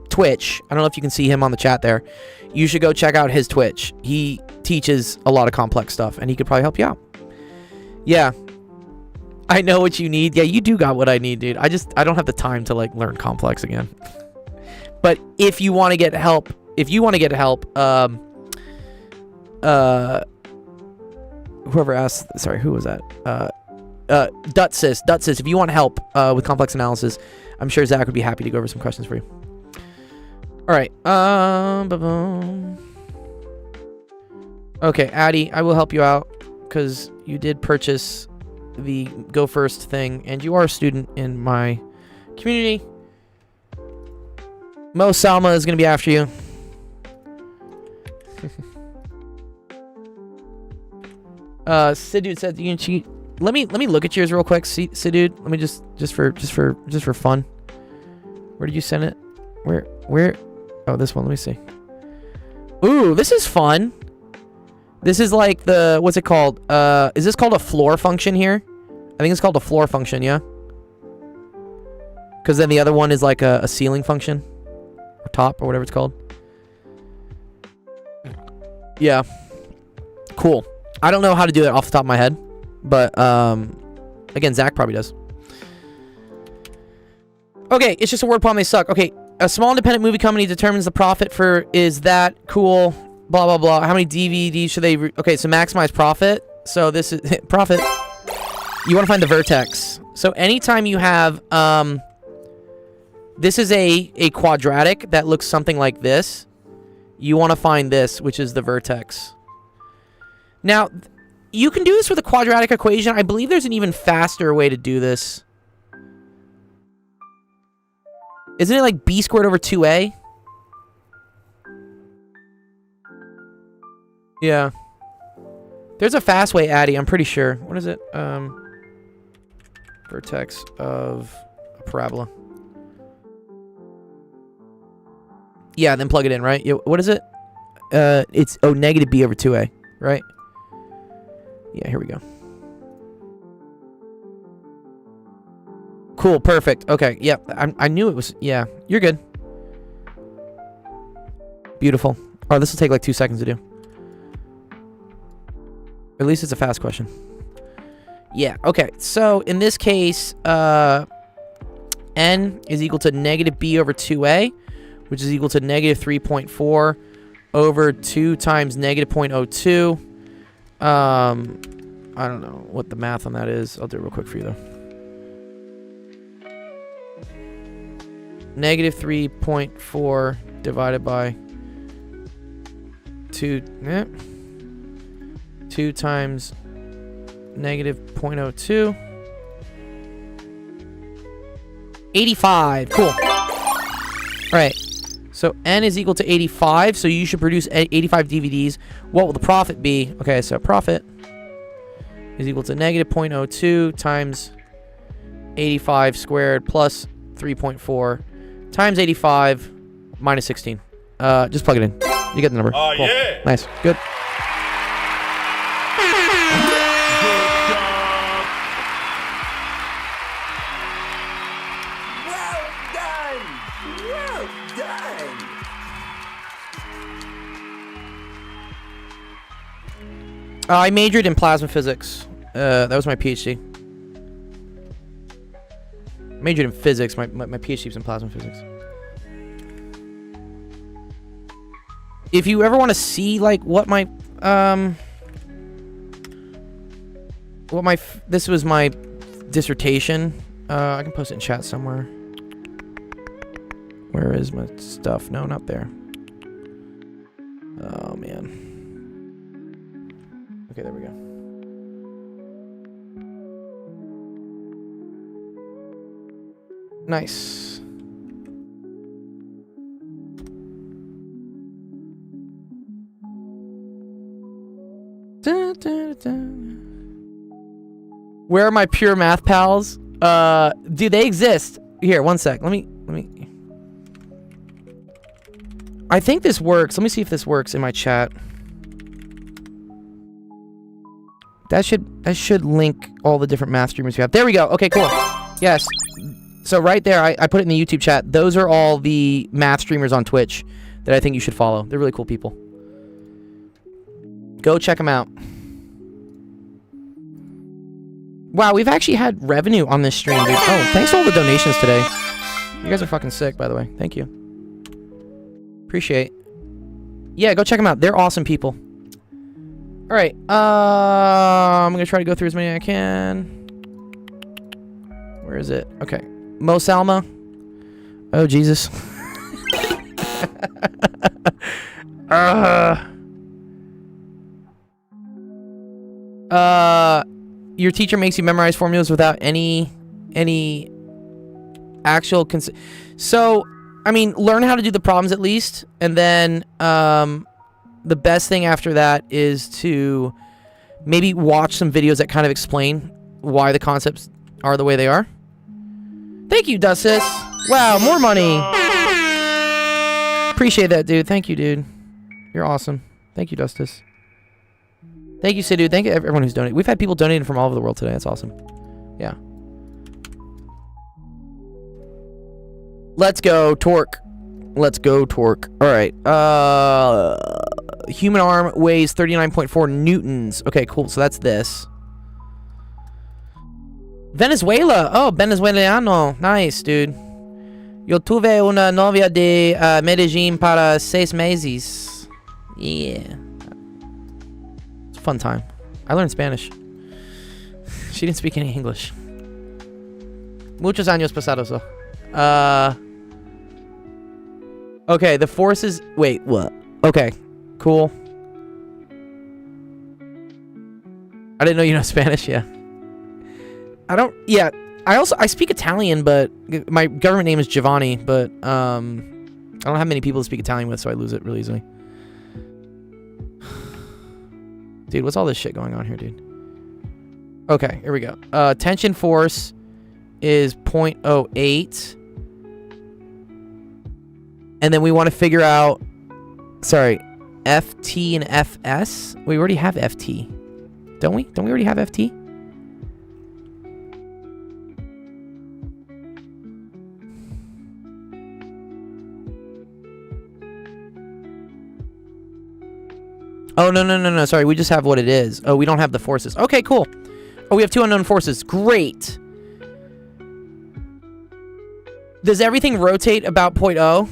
Twitch. I don't know if you can see him on the chat there. You should go check out his Twitch. He teaches a lot of complex stuff, and he could probably help you out. Yeah. I know what you need. Yeah, you do got what I need, dude. I don't have the time to like learn complex again. But if you want to get help, whoever asked, sorry, who was that? Dutsis, if you want help with complex analysis, I'm sure Zach would be happy to go over some questions for you. All right. Okay, Addy, I will help you out because you did purchase the Go First thing, and you are a student in my community. Mo Salma is going to be after you. Siddude said you can cheat. Let me look at yours real quick, Siddude. Let me just for fun. Where did you send it? Where? Oh, this one. Let me see. Ooh, this is fun. This is like the, what's it called? Is this called a floor function here? I think it's called a floor function, yeah? Because then the other one is like a ceiling function. Or top, or whatever it's called. Yeah. Cool. I don't know how to do it off the top of my head. But, again, Zach probably does. Okay, it's just a word problem, they suck. Okay, a small independent movie company determines the profit for, is that cool? Blah, blah, blah. How many DVDs should they... Okay, so maximize profit. So this is... profit. You want to find the vertex. So anytime you have... this is a quadratic that looks something like this. You want to find this, which is the vertex. Now, you can do this with a quadratic equation. I believe there's an even faster way to do this. Isn't it like b squared over 2a? Yeah. There's a fast way, Addy, I'm pretty sure. What is it? Vertex of a parabola. Yeah, then plug it in, right? What is it? It's, negative b over 2a, right? Yeah, here we go. Cool, perfect. Okay, yep. I knew it was... Yeah, you're good. Beautiful. Oh, this will take like 2 seconds to do. At least it's a fast question. Yeah, okay. So, in this case, n is equal to negative b over 2a, which is equal to negative 3.4 over 2 times negative 0.02. I don't know what the math on that is. I'll do it real quick for you, though. Negative 3.4 divided by 2 times negative 0.02. 85. Cool. All right. So n is equal to 85. So you should produce 85 DVDs. What will the profit be? Okay, so profit is equal to negative 0.02 times 85 squared plus 3.4 times 85 minus 16. Just plug it in. You get the number. Oh, cool. yeah. Nice. Good. I majored in plasma physics. That was my PhD. Majored in physics. My PhD was in plasma physics. if you ever want to see like what my this was my dissertation. I can post it in chat somewhere. Where is my stuff? No, not there. Oh man. Okay, there we go. Nice. Dun, dun, dun. Where are my pure math pals? Do they exist? Here, one sec. Let me. I think this works. Let me see if this works in my chat. That should link all the different math streamers we have. There we go. Okay, cool. Yes. So right there, I put it in the YouTube chat. Those are all the math streamers on Twitch that I think you should follow. They're really cool people. Go check them out. Wow, we've actually had revenue on this stream, dude. Oh, thanks for all the donations today. You guys are fucking sick, by the way. Thank you. Appreciate. Yeah, go check them out. They're awesome people. All right. I'm gonna try to go through as many as I can. Where is it? Okay. Mo Salma. Oh Jesus. Your teacher makes you memorize formulas without any actual so I mean, learn how to do the problems at least, and then the best thing after that is to maybe watch some videos that kind of explain why the concepts are the way they are. Thank you, Dustis. Wow, more money. Appreciate that, dude. Thank you, dude. You're awesome. Thank you, Dustis. Thank you, Sidhu. Thank you everyone who's donated. We've had people donating from all over the world today. That's awesome. Yeah. Let's go, Torque. Let's go, Torque. All right. Human arm weighs 39.4 newtons. Okay, cool. So that's this. Venezuela. Oh, venezuelano. Nice, dude. Yo tuve una novia de Medellín para 6 meses. Yeah. It's a fun time. I learned Spanish. She didn't speak any English. Muchos años pasados. Okay, the forces... Wait, what? Okay, cool. I didn't know you know Spanish, yeah. I don't... Yeah, I speak Italian, but... My government name is Giovanni, but, I don't have many people to speak Italian with, so I lose it really easily. Dude, what's all this shit going on here, dude? Okay, here we go. Tension force is 0.08. And then we want to figure out... Sorry. FT and FS? We already have FT. Don't we? Don't we already have FT? Oh, no. Sorry, we just have what it is. Oh, we don't have the forces. Okay, cool. Oh, we have 2 unknown forces. Great. Does everything rotate about 0.0?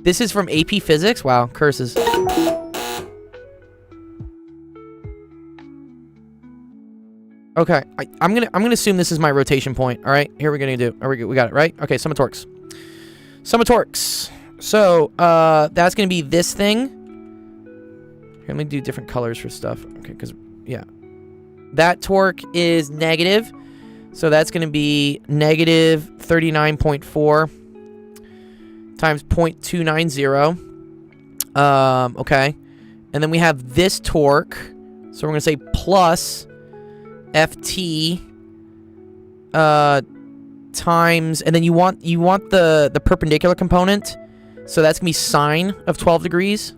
This is from AP Physics? Wow, curses. Okay, I'm gonna assume this is my rotation point. All right, here we're gonna do. We got it right. Okay, sum of torques. Sum of torques. So that's gonna be this thing. Here, let me do different colors for stuff. Okay, because yeah, that torque is negative. So that's gonna be negative 39.4 times 0.290. Okay, and then we have this torque. So we're gonna say plus FT times, and then you want the perpendicular component, so that's gonna be sine of 12 degrees,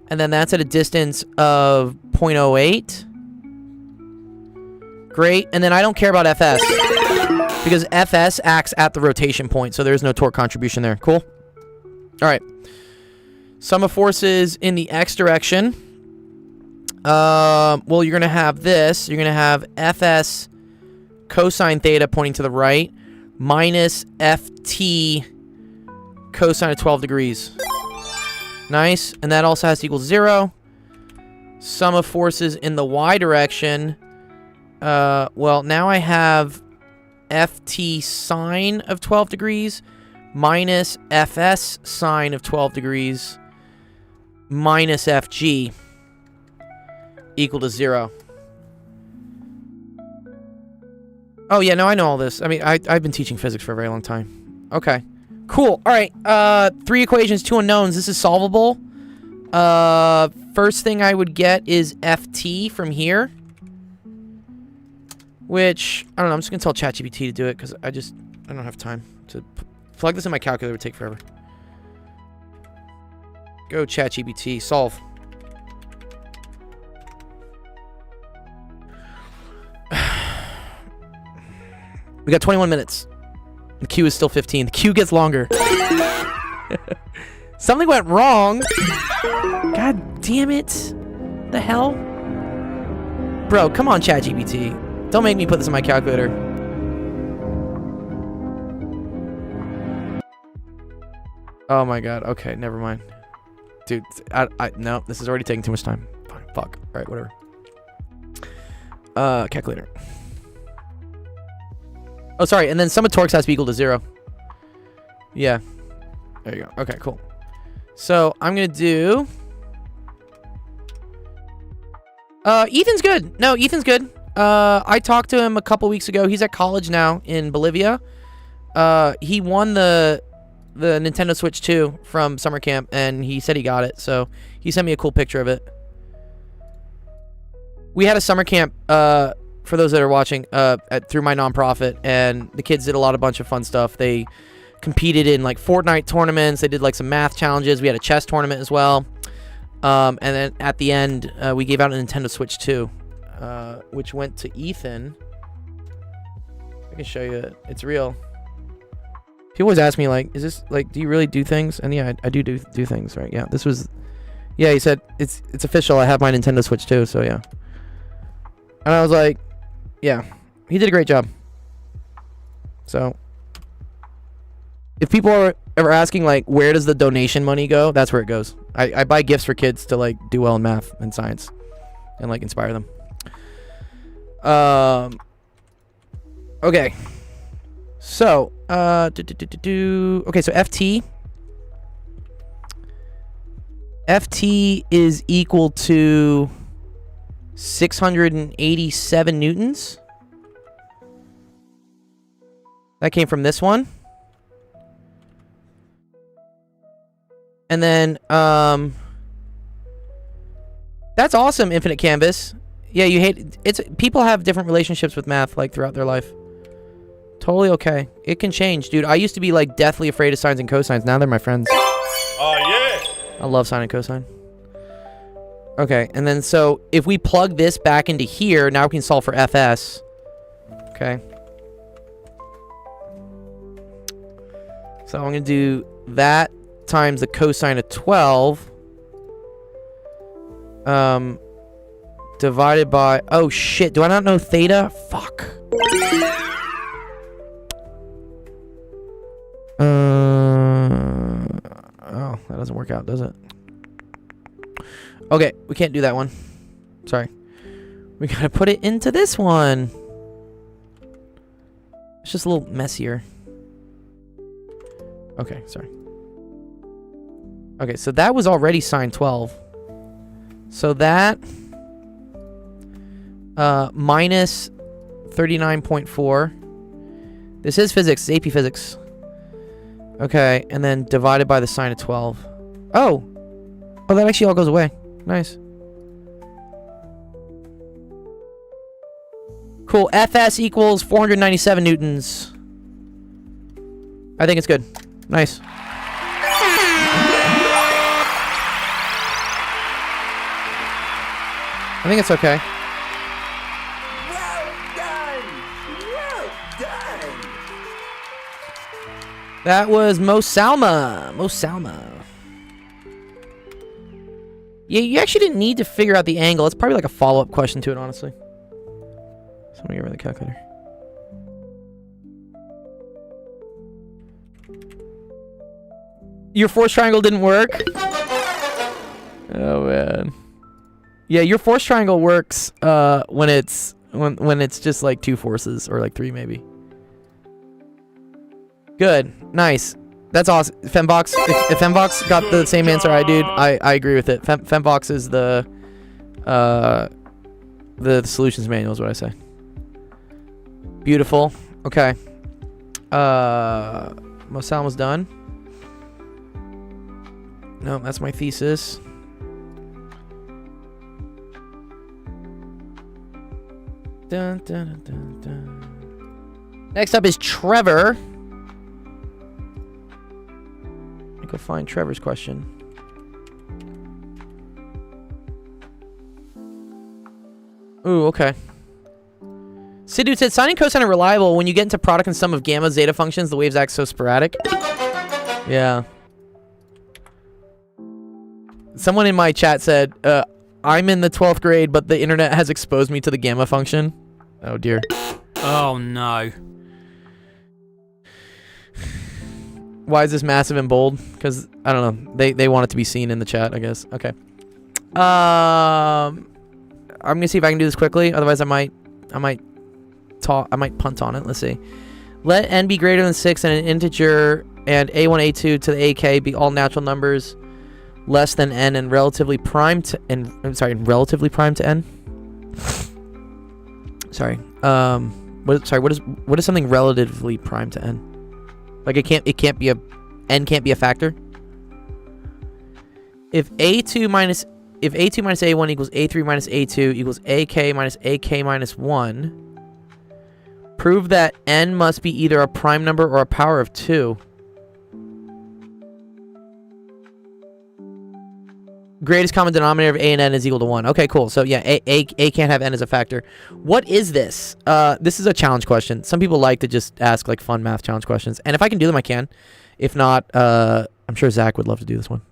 and then that's at a distance of 0.08. Great, and then I don't care about FS because FS acts at the rotation point, so there's no torque contribution there. Cool. All right. Sum of forces in the x direction. Well, you're going to have this. You're going to have Fs cosine theta pointing to the right minus Ft cosine of 12 degrees. Nice. And that also has to equal 0. Sum of forces in the y direction. Well, now I have ft sine of 12 degrees minus fs sine of 12 degrees minus fg equal to 0. Oh, yeah, no, I know all this. I mean, I've been teaching physics for a very long time. Okay. Cool. All right. 3 equations, 2 unknowns. This is solvable. First thing I would get is ft from here. Which, I don't know, I'm just going to tell ChatGPT to do it because I don't have time to plug this in my calculator. It would take forever. Go ChatGPT, solve. We got 21 minutes. The queue is still 15. The queue gets longer. Something went wrong. God damn it. The hell? Bro, come on, ChatGPT. Don't make me put this in my calculator. Oh my god. Okay, never mind. Dude, no, this is already taking too much time. Fine, fuck. Alright, whatever. Calculator. Oh, sorry, and then sum of torques has to be equal to 0. Yeah. There you go. Okay, cool. So, I'm gonna do... Ethan's good. No, Ethan's good. I talked to him a couple weeks ago. He's at college now in Bolivia. He won the Nintendo Switch 2 from summer camp, and he said he got it. So he sent me a cool picture of it. We had a summer camp, for those that are watching, through my nonprofit, and the kids did a bunch of fun stuff. They competed in like Fortnite tournaments. They did like some math challenges. We had a chess tournament as well. And then at the end, we gave out a Nintendo Switch 2. Which went to Ethan. I can show you it. It's real. People always ask me, like, is this, like, do you really do things? And yeah, I do things, right? Yeah, this was... Yeah, he said, it's official. I have my Nintendo Switch too, so yeah. And I was like, yeah, he did a great job. So, if people are ever asking, like, where does the donation money go? That's where it goes. I buy gifts for kids to, like, do well in math and science. And, like, inspire them. Okay. So, okay, so FT is equal to 687 newtons. That came from this one. And then, that's awesome, Infinite Canvas. Yeah, you hate... People have different relationships with math, like, throughout their life. Totally okay. It can change, dude. I used to be, like, deathly afraid of sines and cosines. Now they're my friends. Oh, yeah. I love sine and cosine. Okay, and then so, if we plug this back into here, now we can solve for Fs. Okay. So I'm going to do that times the cosine of 12. Divided by... Oh, shit. Do I not know theta? Fuck. Oh, that doesn't work out, does it? Okay, we can't do that one. Sorry. We gotta put it into this one. It's just a little messier. Okay, sorry. Okay, so that was already sine 12. So that... minus 39.4. This is physics. It's AP Physics. Okay, and then divided by the sine of 12. Oh! Oh, that actually all goes away. Nice. Cool. Fs equals 497 newtons. I think it's good. Nice. I think it's okay. Well done! Well done! That was Mo Salma. Mo Salma. Yeah, you actually didn't need to figure out the angle. It's probably like a follow-up question to it, honestly. So I'm gonna get rid of the calculator. Your force triangle didn't work? Oh, man. Yeah, your force triangle works when it's just like 2 forces or like 3 maybe. Good. Nice. That's awesome. Fembox, if Fembox got the same answer I did, I agree with it. Fembox is the solutions manual is what I say. Beautiful. Okay. Most almost done. No, that's my thesis. Dun, dun, dun, dun. Next up is Trevor. I go find Trevor's question. Ooh, okay. Siddude said, sine and cosine are reliable. When you get into product and sum of gamma zeta functions, the waves act so sporadic. Yeah. Someone in my chat said, I'm in the 12th grade, but the internet has exposed me to the gamma function. Oh, dear. Oh, no. Why is this massive and bold? Because, I don't know. They want it to be seen in the chat, I guess. Okay. I'm going to see if I can do this quickly. Otherwise, I might punt on it. Let's see. Let n be greater than 6 and an integer and a1, a2 to the ak be all natural numbers less than n and relatively prime to relatively prime to n. Sorry. What is something relatively prime to n? Like n can't be a factor. If a2 minus a1 equals a3 minus a2 equals ak minus 1, prove that n must be either a prime number or a power of 2. Greatest common denominator of a and n is equal to 1. Okay, cool. So yeah, a can't have n as a factor. What is this? This is a challenge question. Some people like to just ask like fun math challenge questions, and if I can do them, I can. If not, I'm sure Zach would love to do this one.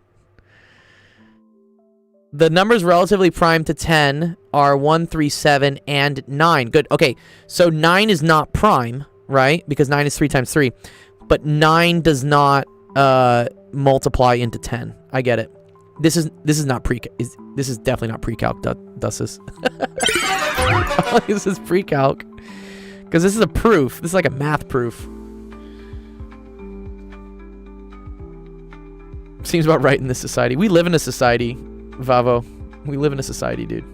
The numbers relatively prime to 10 are 1, 3, 7, and 9. Good. Okay, so 9 is not prime, right? Because 9 is 3 times 3. But 9 does not multiply into 10. I get it. This is not this is definitely not pre-calc. This is this is pre-calc. Because this is a proof. This is like a math proof. Seems about right in this society. We live in a society, Vavo. We live in a society, dude.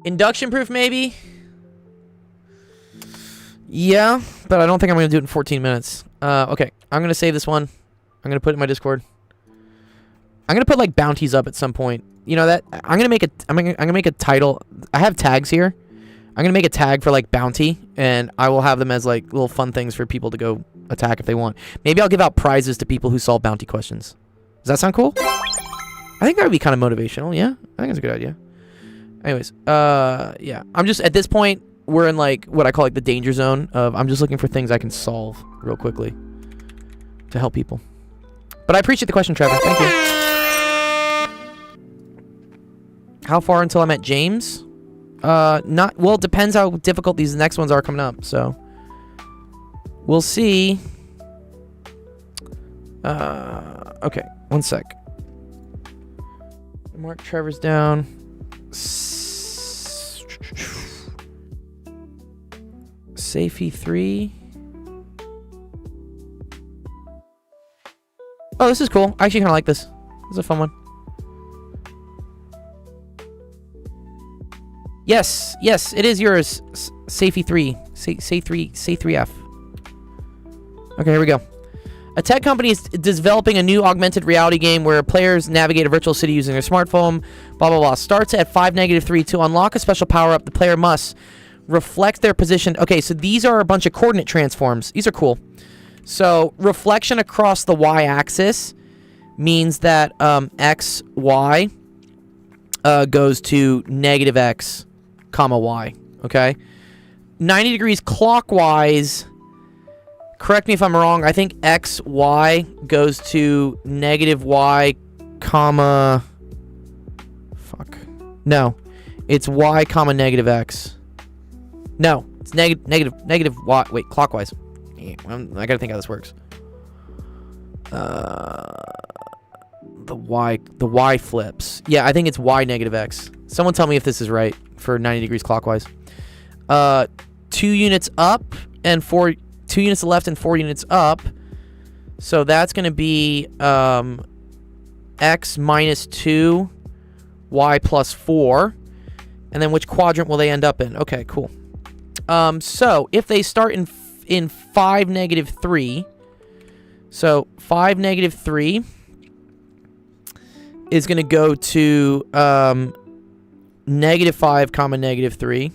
Induction proof, maybe? Yeah, but I don't think I'm going to do it in 14 minutes. Okay, I'm going to save this one. I'm going to put it in my Discord. I'm going to put, like, bounties up at some point. You know that? I'm going to make a title. I have tags here. I'm going to make a tag for, like, bounty, and I will have them as, like, little fun things for people to go attack if they want. Maybe I'll give out prizes to people who solve bounty questions. Does that sound cool? I think that would be kind of motivational, yeah? I think it's a good idea. Anyways, yeah. I'm just, at this point, we're in, like, what I call, like, the danger zone of I'm just looking for things I can solve real quickly to help people. But I appreciate the question, Trevor. Thank you. How far until I'm at James? Not, well, it depends how difficult these next ones are coming up, so. We'll see. Okay, one sec. Mark Trevor's down. Safety 3. Oh, this is cool. I actually kind of like this. This is a fun one. Yes, it is yours. Safety 3. Say 3F. Okay, here we go. A tech company is developing a new augmented reality game where players navigate a virtual city using their smartphone. Blah, blah, blah. Starts at 5-3. To unlock a special power-up, the player must reflect their position. Okay, so these are a bunch of coordinate transforms. These are cool. So reflection across the y-axis means that x, y goes to negative x, comma y. Okay? 90 degrees clockwise. Correct me if I'm wrong. I think x, y goes to negative y, comma... Fuck. No. It's y comma negative x. No. It's negative y. Wait, clockwise. I gotta think how this works. The y flips. Yeah, I think it's y negative x. Someone tell me if this is right for 90 degrees clockwise. 2 units up and 2 units to the left and 4 units up. So that's going to be x minus 2, y plus 4. And then which quadrant will they end up in? Okay, cool. So if they start in 5, negative 3. So 5, negative 3 is going to go to negative 5 comma negative 3.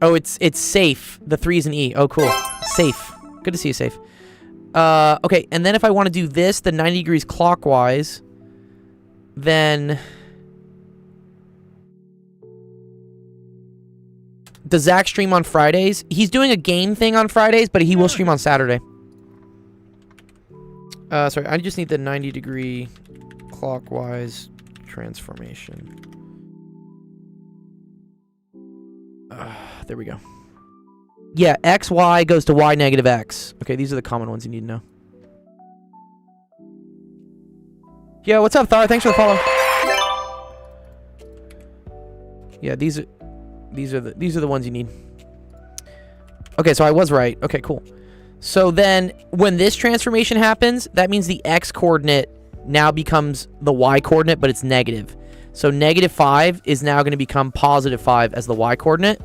Oh, it's safe. The 3 is an E. Oh, cool. Safe. Good to see you, safe. Okay, and then if I want to do this, the 90 degrees clockwise, then... Does Zach stream on Fridays? He's doing a game thing on Fridays, but he will stream on Saturday. Sorry, I just need the 90 degree clockwise transformation. There we go. Yeah, x, y goes to y negative x. Okay, these are the common ones you need to know. Yo, what's up, Thar? Thanks for the follow. Yeah, these are the ones you need. Okay, so I was right. Okay, cool. So then when this transformation happens, that means the x coordinate now becomes the y coordinate, but it's negative. So negative 5 is now going to become positive 5 as the y coordinate.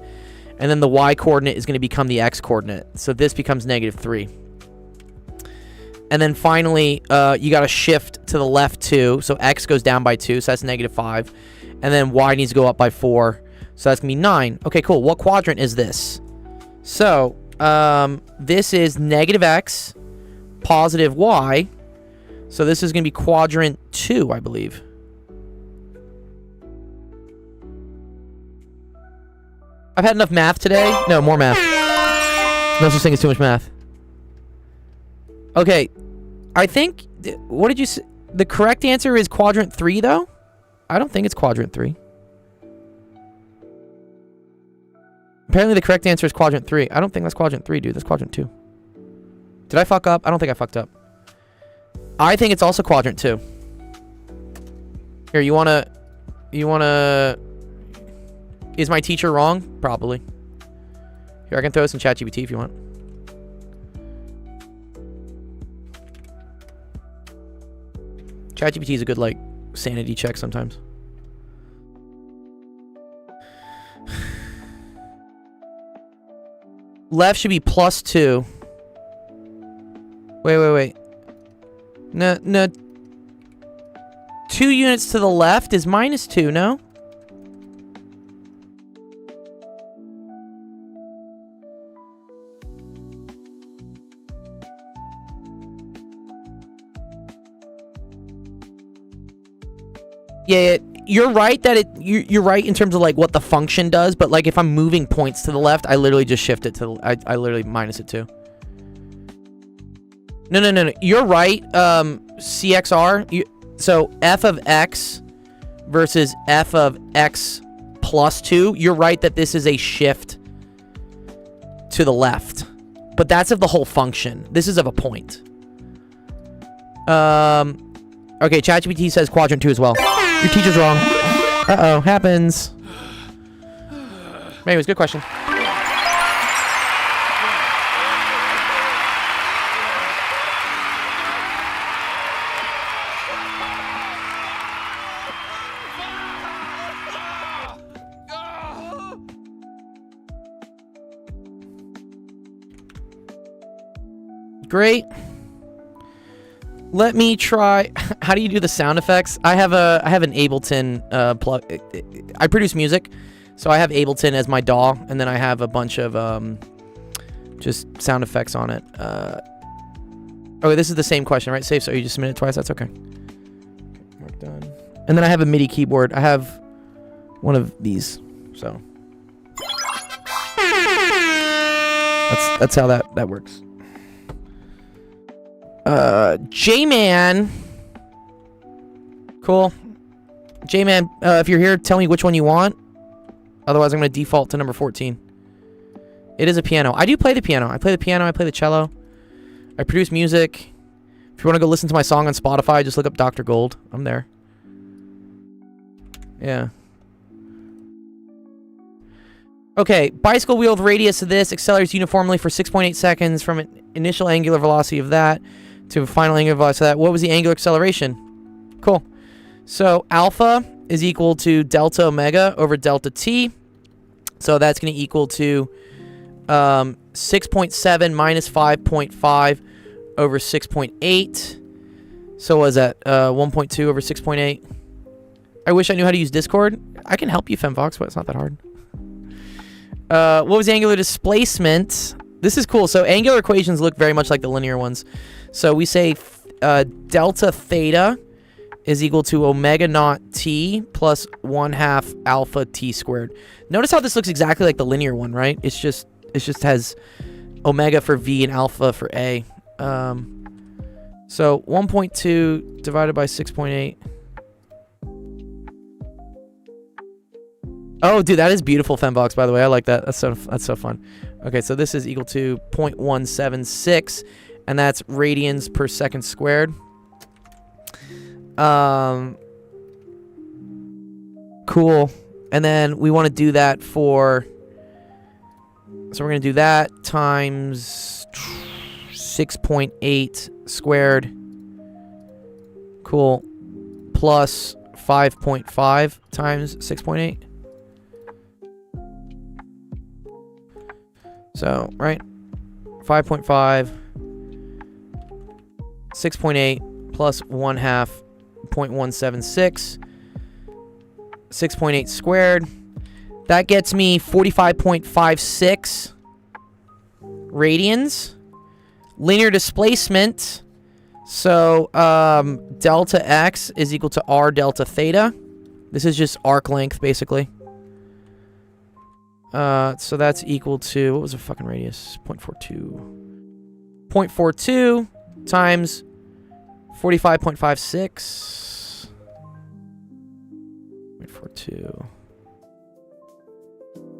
And then the y coordinate is going to become the x coordinate. So this becomes negative 3. And then finally, you got to shift to the left 2. So x goes down by 2, so that's negative 5. And then y needs to go up by 4. So that's going to be 9. Okay, cool. What quadrant is this? So, this is negative x, positive y. So this is going to be quadrant 2, I believe. I've had enough math today. No, more math. No such thing as too much math. Okay. I think... What did you say? The correct answer is quadrant 3, though? I don't think it's quadrant 3. Apparently the correct answer is quadrant 3. I don't think that's quadrant 3, dude. That's quadrant 2. Did I fuck up? I don't think I fucked up. I think it's also quadrant 2. Here, you wanna... Is my teacher wrong? Probably. Here, I can throw this in ChatGPT if you want. ChatGPT is a good, like, sanity check sometimes. Left should be plus 2. Wait. No. 2 units to the left is minus 2, no? Yeah, you're right that you're right in terms of like what the function does, but like if I'm moving points to the left, I literally just shift it to I literally minus it too. No. You're right. CXR. So f of x versus f of x plus 2. You're right that this is a shift to the left, but that's of the whole function. This is of a point. Okay, ChatGPT says quadrant 2 as well. Your teacher's wrong. Uh-oh, happens. Anyways, good question. Great. Let me try. How do you do the sound effects? I have an Ableton plug. I produce music, so I have Ableton as my DAW, and then I have a bunch of just sound effects on it. Okay, this is the same question, right? Safe. So you just submit it twice. That's okay. Work done. And then I have a MIDI keyboard. I have one of these. So that's how that works. J-Man Cool. J-Man, if you're here, tell me which one you want. Otherwise, I'm going to default to number 14. It is a piano. I do play the piano. I play the piano. I play the cello. I produce music. If you want to go listen to my song on Spotify, just look up Dr. Gold. I'm there. Yeah. Okay, bicycle wheel with radius of this accelerates uniformly for 6.8 seconds from an initial angular velocity of that to a final angular velocity of that. What was the angular acceleration? Cool. So alpha is equal to delta omega over delta t. So that's going to equal to 6.7 minus 5.5 over 6.8. So what is that? 1.2 over 6.8. I wish I knew how to use Discord. I can help you, Femvox, but it's not that hard. What was the angular displacement? This is cool. So angular equations look very much like the linear ones. So we say delta theta is equal to omega naught t plus 1/2 alpha t squared. Notice how this looks exactly like the linear one, right? It just has omega for v and alpha for a. So 1.2 divided by 6.8. Oh, dude, that is beautiful, Fembox, by the way. I like that. That's so fun. Okay, so this is equal to 0.176, and that's radians per second squared. Cool. And then we want to do that for... So we're going to do that times 6.8 squared. Cool. Plus 5.5 times 6.8. So, right? 5.5, 6.8 plus 1/2, 0.176, 6.8 squared. That gets me 45.56 radians. Linear displacement. So, delta x is equal to r delta theta. This is just arc length, basically. So that's equal to, what was the fucking radius? 0.42. 0.42 times 45.56. 0.42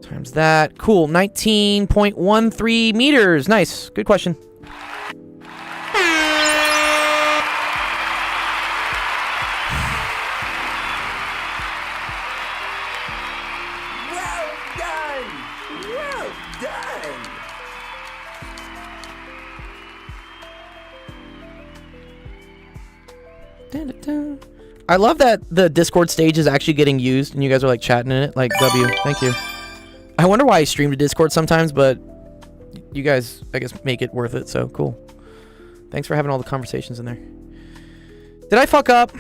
times that. Cool. 19.13 meters. Nice. Good question. Well done! Well done! Dun-dun-dun. I love that the Discord stage is actually getting used and you guys are like chatting in it. Like, W. Thank you. I wonder why I stream to Discord sometimes, but you guys, I guess, make it worth it, so cool. Thanks for having all the conversations in there. Did I fuck up?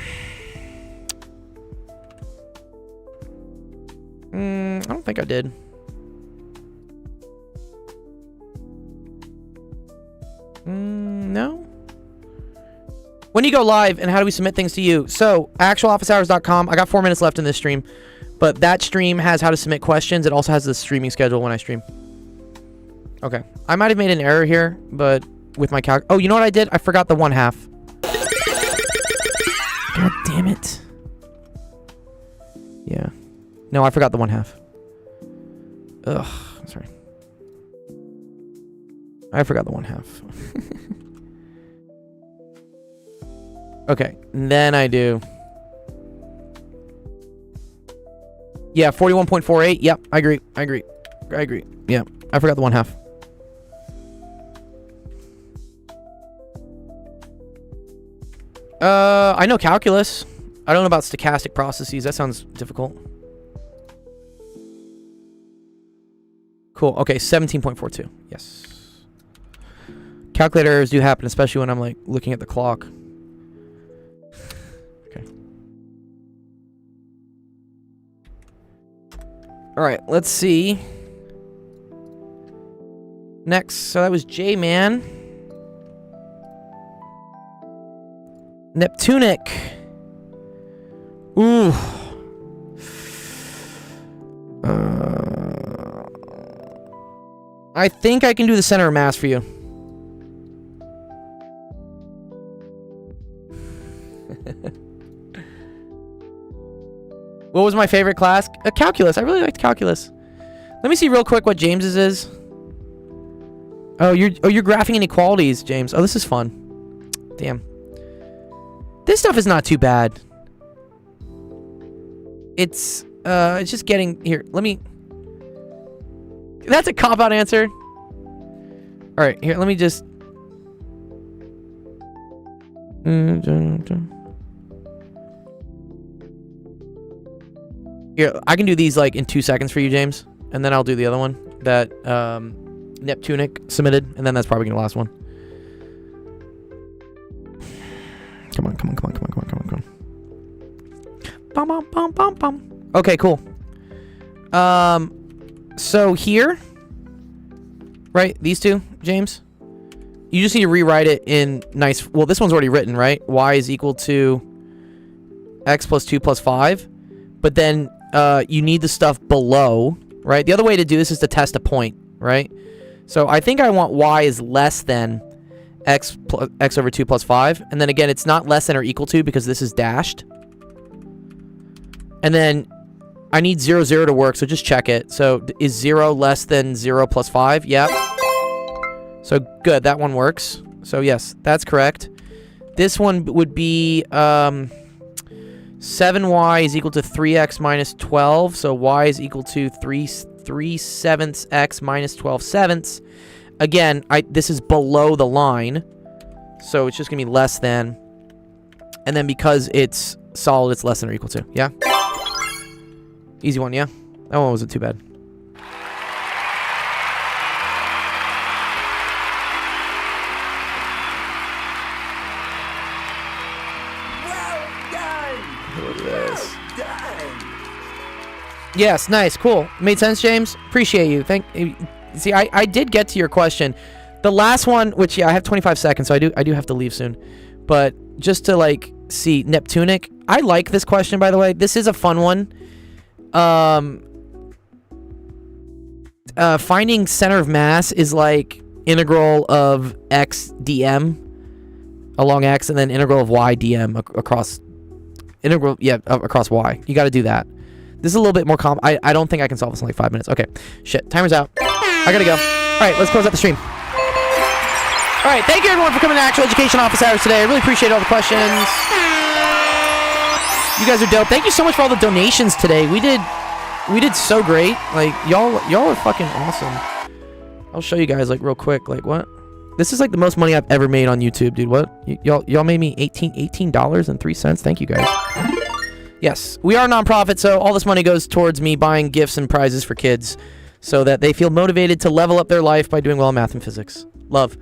I don't think I did. No? When do you go live and how do we submit things to you? So, actualofficehours.com. I got 4 minutes left in this stream, but that stream has how to submit questions. It also has the streaming schedule when I stream. Okay. I might have made an error here, but with my calc... Oh, you know what I did? I forgot the 1/2. God damn it. Yeah. No, I forgot the 1/2. Ugh. Sorry. I forgot the 1/2. Okay. And then I do... Yeah, 41.48. Yep, I agree. Yeah, I forgot the 1/2. I know calculus. I don't know about stochastic processes. That sounds difficult. Cool. Okay, 17.42. Yes. Calculator errors do happen, especially when I'm like looking at the clock. Okay. All right, let's see. Next, so that was J-Man. Neptunic. Ooh. I think I can do the center of mass for you. What was my favorite class? Calculus. I really liked calculus. Let me see real quick what James's is. Oh, you're graphing inequalities, James. Oh, this is fun. Damn. This stuff is not too bad. It's just getting here. Let me. That's a cop-out answer. All right, here. Let me just. Here, I can do these like in 2 seconds for you, James, and then I'll do the other one that Neptunic submitted, and then that's probably gonna be the last one. Come on. Bum, bum, bum, bum, bum. Okay, cool. So here, right? These two, James. You just need to rewrite it in nice. Well, this one's already written, right? Y is equal to x plus 2 plus 5. But then you need the stuff below, right? The other way to do this is to test a point, right? So I think I want y is less than x over 2 plus 5. And then again, it's not less than or equal to because this is dashed. And then I need 0, 0 to work, so just check it. So is 0 less than 0 plus 5? Yep. So good, that one works. So yes, that's correct. This one would be 7y is equal to 3x minus 12. So y is equal to 3 sevenths x minus 12 sevenths. Again, this is below the line. So it's just going to be less than. And then because it's solid, it's less than or equal to. Yeah? Easy one, yeah? That one wasn't too bad. Yes, nice, cool. Made sense, James? Appreciate you. See, I did get to your question. The last one, which, yeah, I have 25 seconds, so I do have to leave soon. But just to, like, see, Neptunic. I like this question, by the way. This is a fun one. Finding center of mass is like integral of x dm along x, and then integral of y dm across across y. You got to do that. This is a little bit more I don't think I can solve this in like 5 minutes. Okay, shit, timer's out. I gotta go. All right, let's close out the stream. All right, thank you everyone for coming to Actual Education Office Hours today. I really appreciate all the questions. You guys are dope. Thank you so much for all the donations today. We did so great. Like y'all are fucking awesome. I'll show you guys like real quick. Like what? This is like the most money I've ever made on YouTube, dude. What? Y'all made me $18.03. Thank you guys. Yes, we are a nonprofit, so all this money goes towards me buying gifts and prizes for kids so that they feel motivated to level up their life by doing well in math and physics. Love.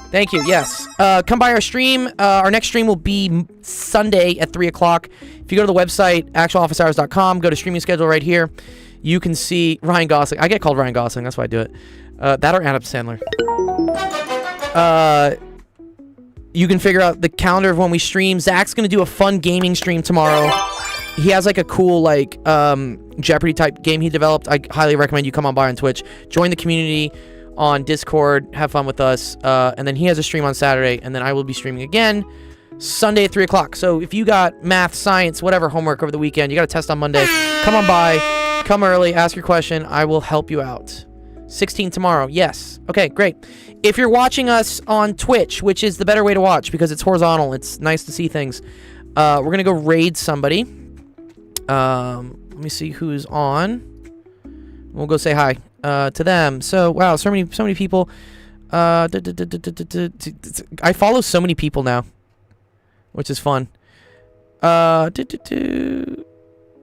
Thank you. Yes. Come by our stream. Our next stream will be Sunday at 3 o'clock. If you go to the website, actualofficehours.com, go to streaming schedule right here. You can see Ryan Gosling. I get called Ryan Gosling. That's why I do it. That or Adam Sandler. You can figure out the calendar of when we stream. Zach's going to do a fun gaming stream tomorrow. He has like a cool like Jeopardy type game he developed. I highly recommend you come on by on Twitch. Join the community on Discord. Have fun with us. And then he has a stream on Saturday. And then I will be streaming again Sunday at 3 o'clock. So if you got math, science, whatever homework over the weekend, you got a test on Monday, come on by. Come early. Ask your question. I will help you out. 16 tomorrow. Yes. Okay, great. If you're watching us on Twitch, which is the better way to watch because it's horizontal, it's nice to see things. We're going to go raid somebody. Let me see who's on. We'll go say hi to them. So, wow, so many people. I follow so many people now, which is fun. You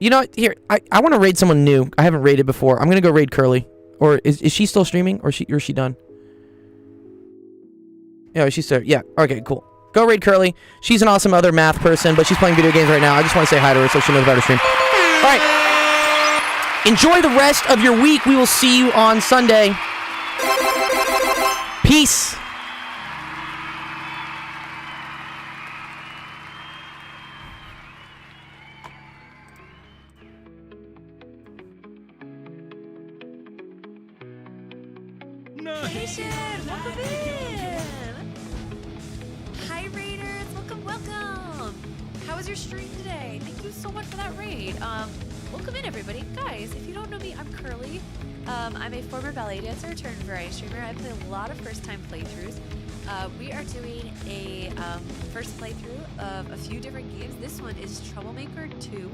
know, here, I want to raid someone new. I haven't raided before. I'm going to go raid Curly. Or is she still streaming? Or is she done? Yeah, she's still... Yeah, okay, cool. Go raid Curly. She's an awesome other math person, but she's playing video games right now. I just want to say hi to her so she knows about her stream. All right. Enjoy the rest of your week. We will see you on Sunday. Peace. Welcome in. Hi, Raiders. Welcome. How was your stream today? Thank you so much for that raid. welcome in everybody. Guys, if you don't know me, I'm Curly. I'm a former ballet dancer turned variety streamer. I play a lot of first-time playthroughs. We are doing a first playthrough of a few different games. This one is Troublemaker 2.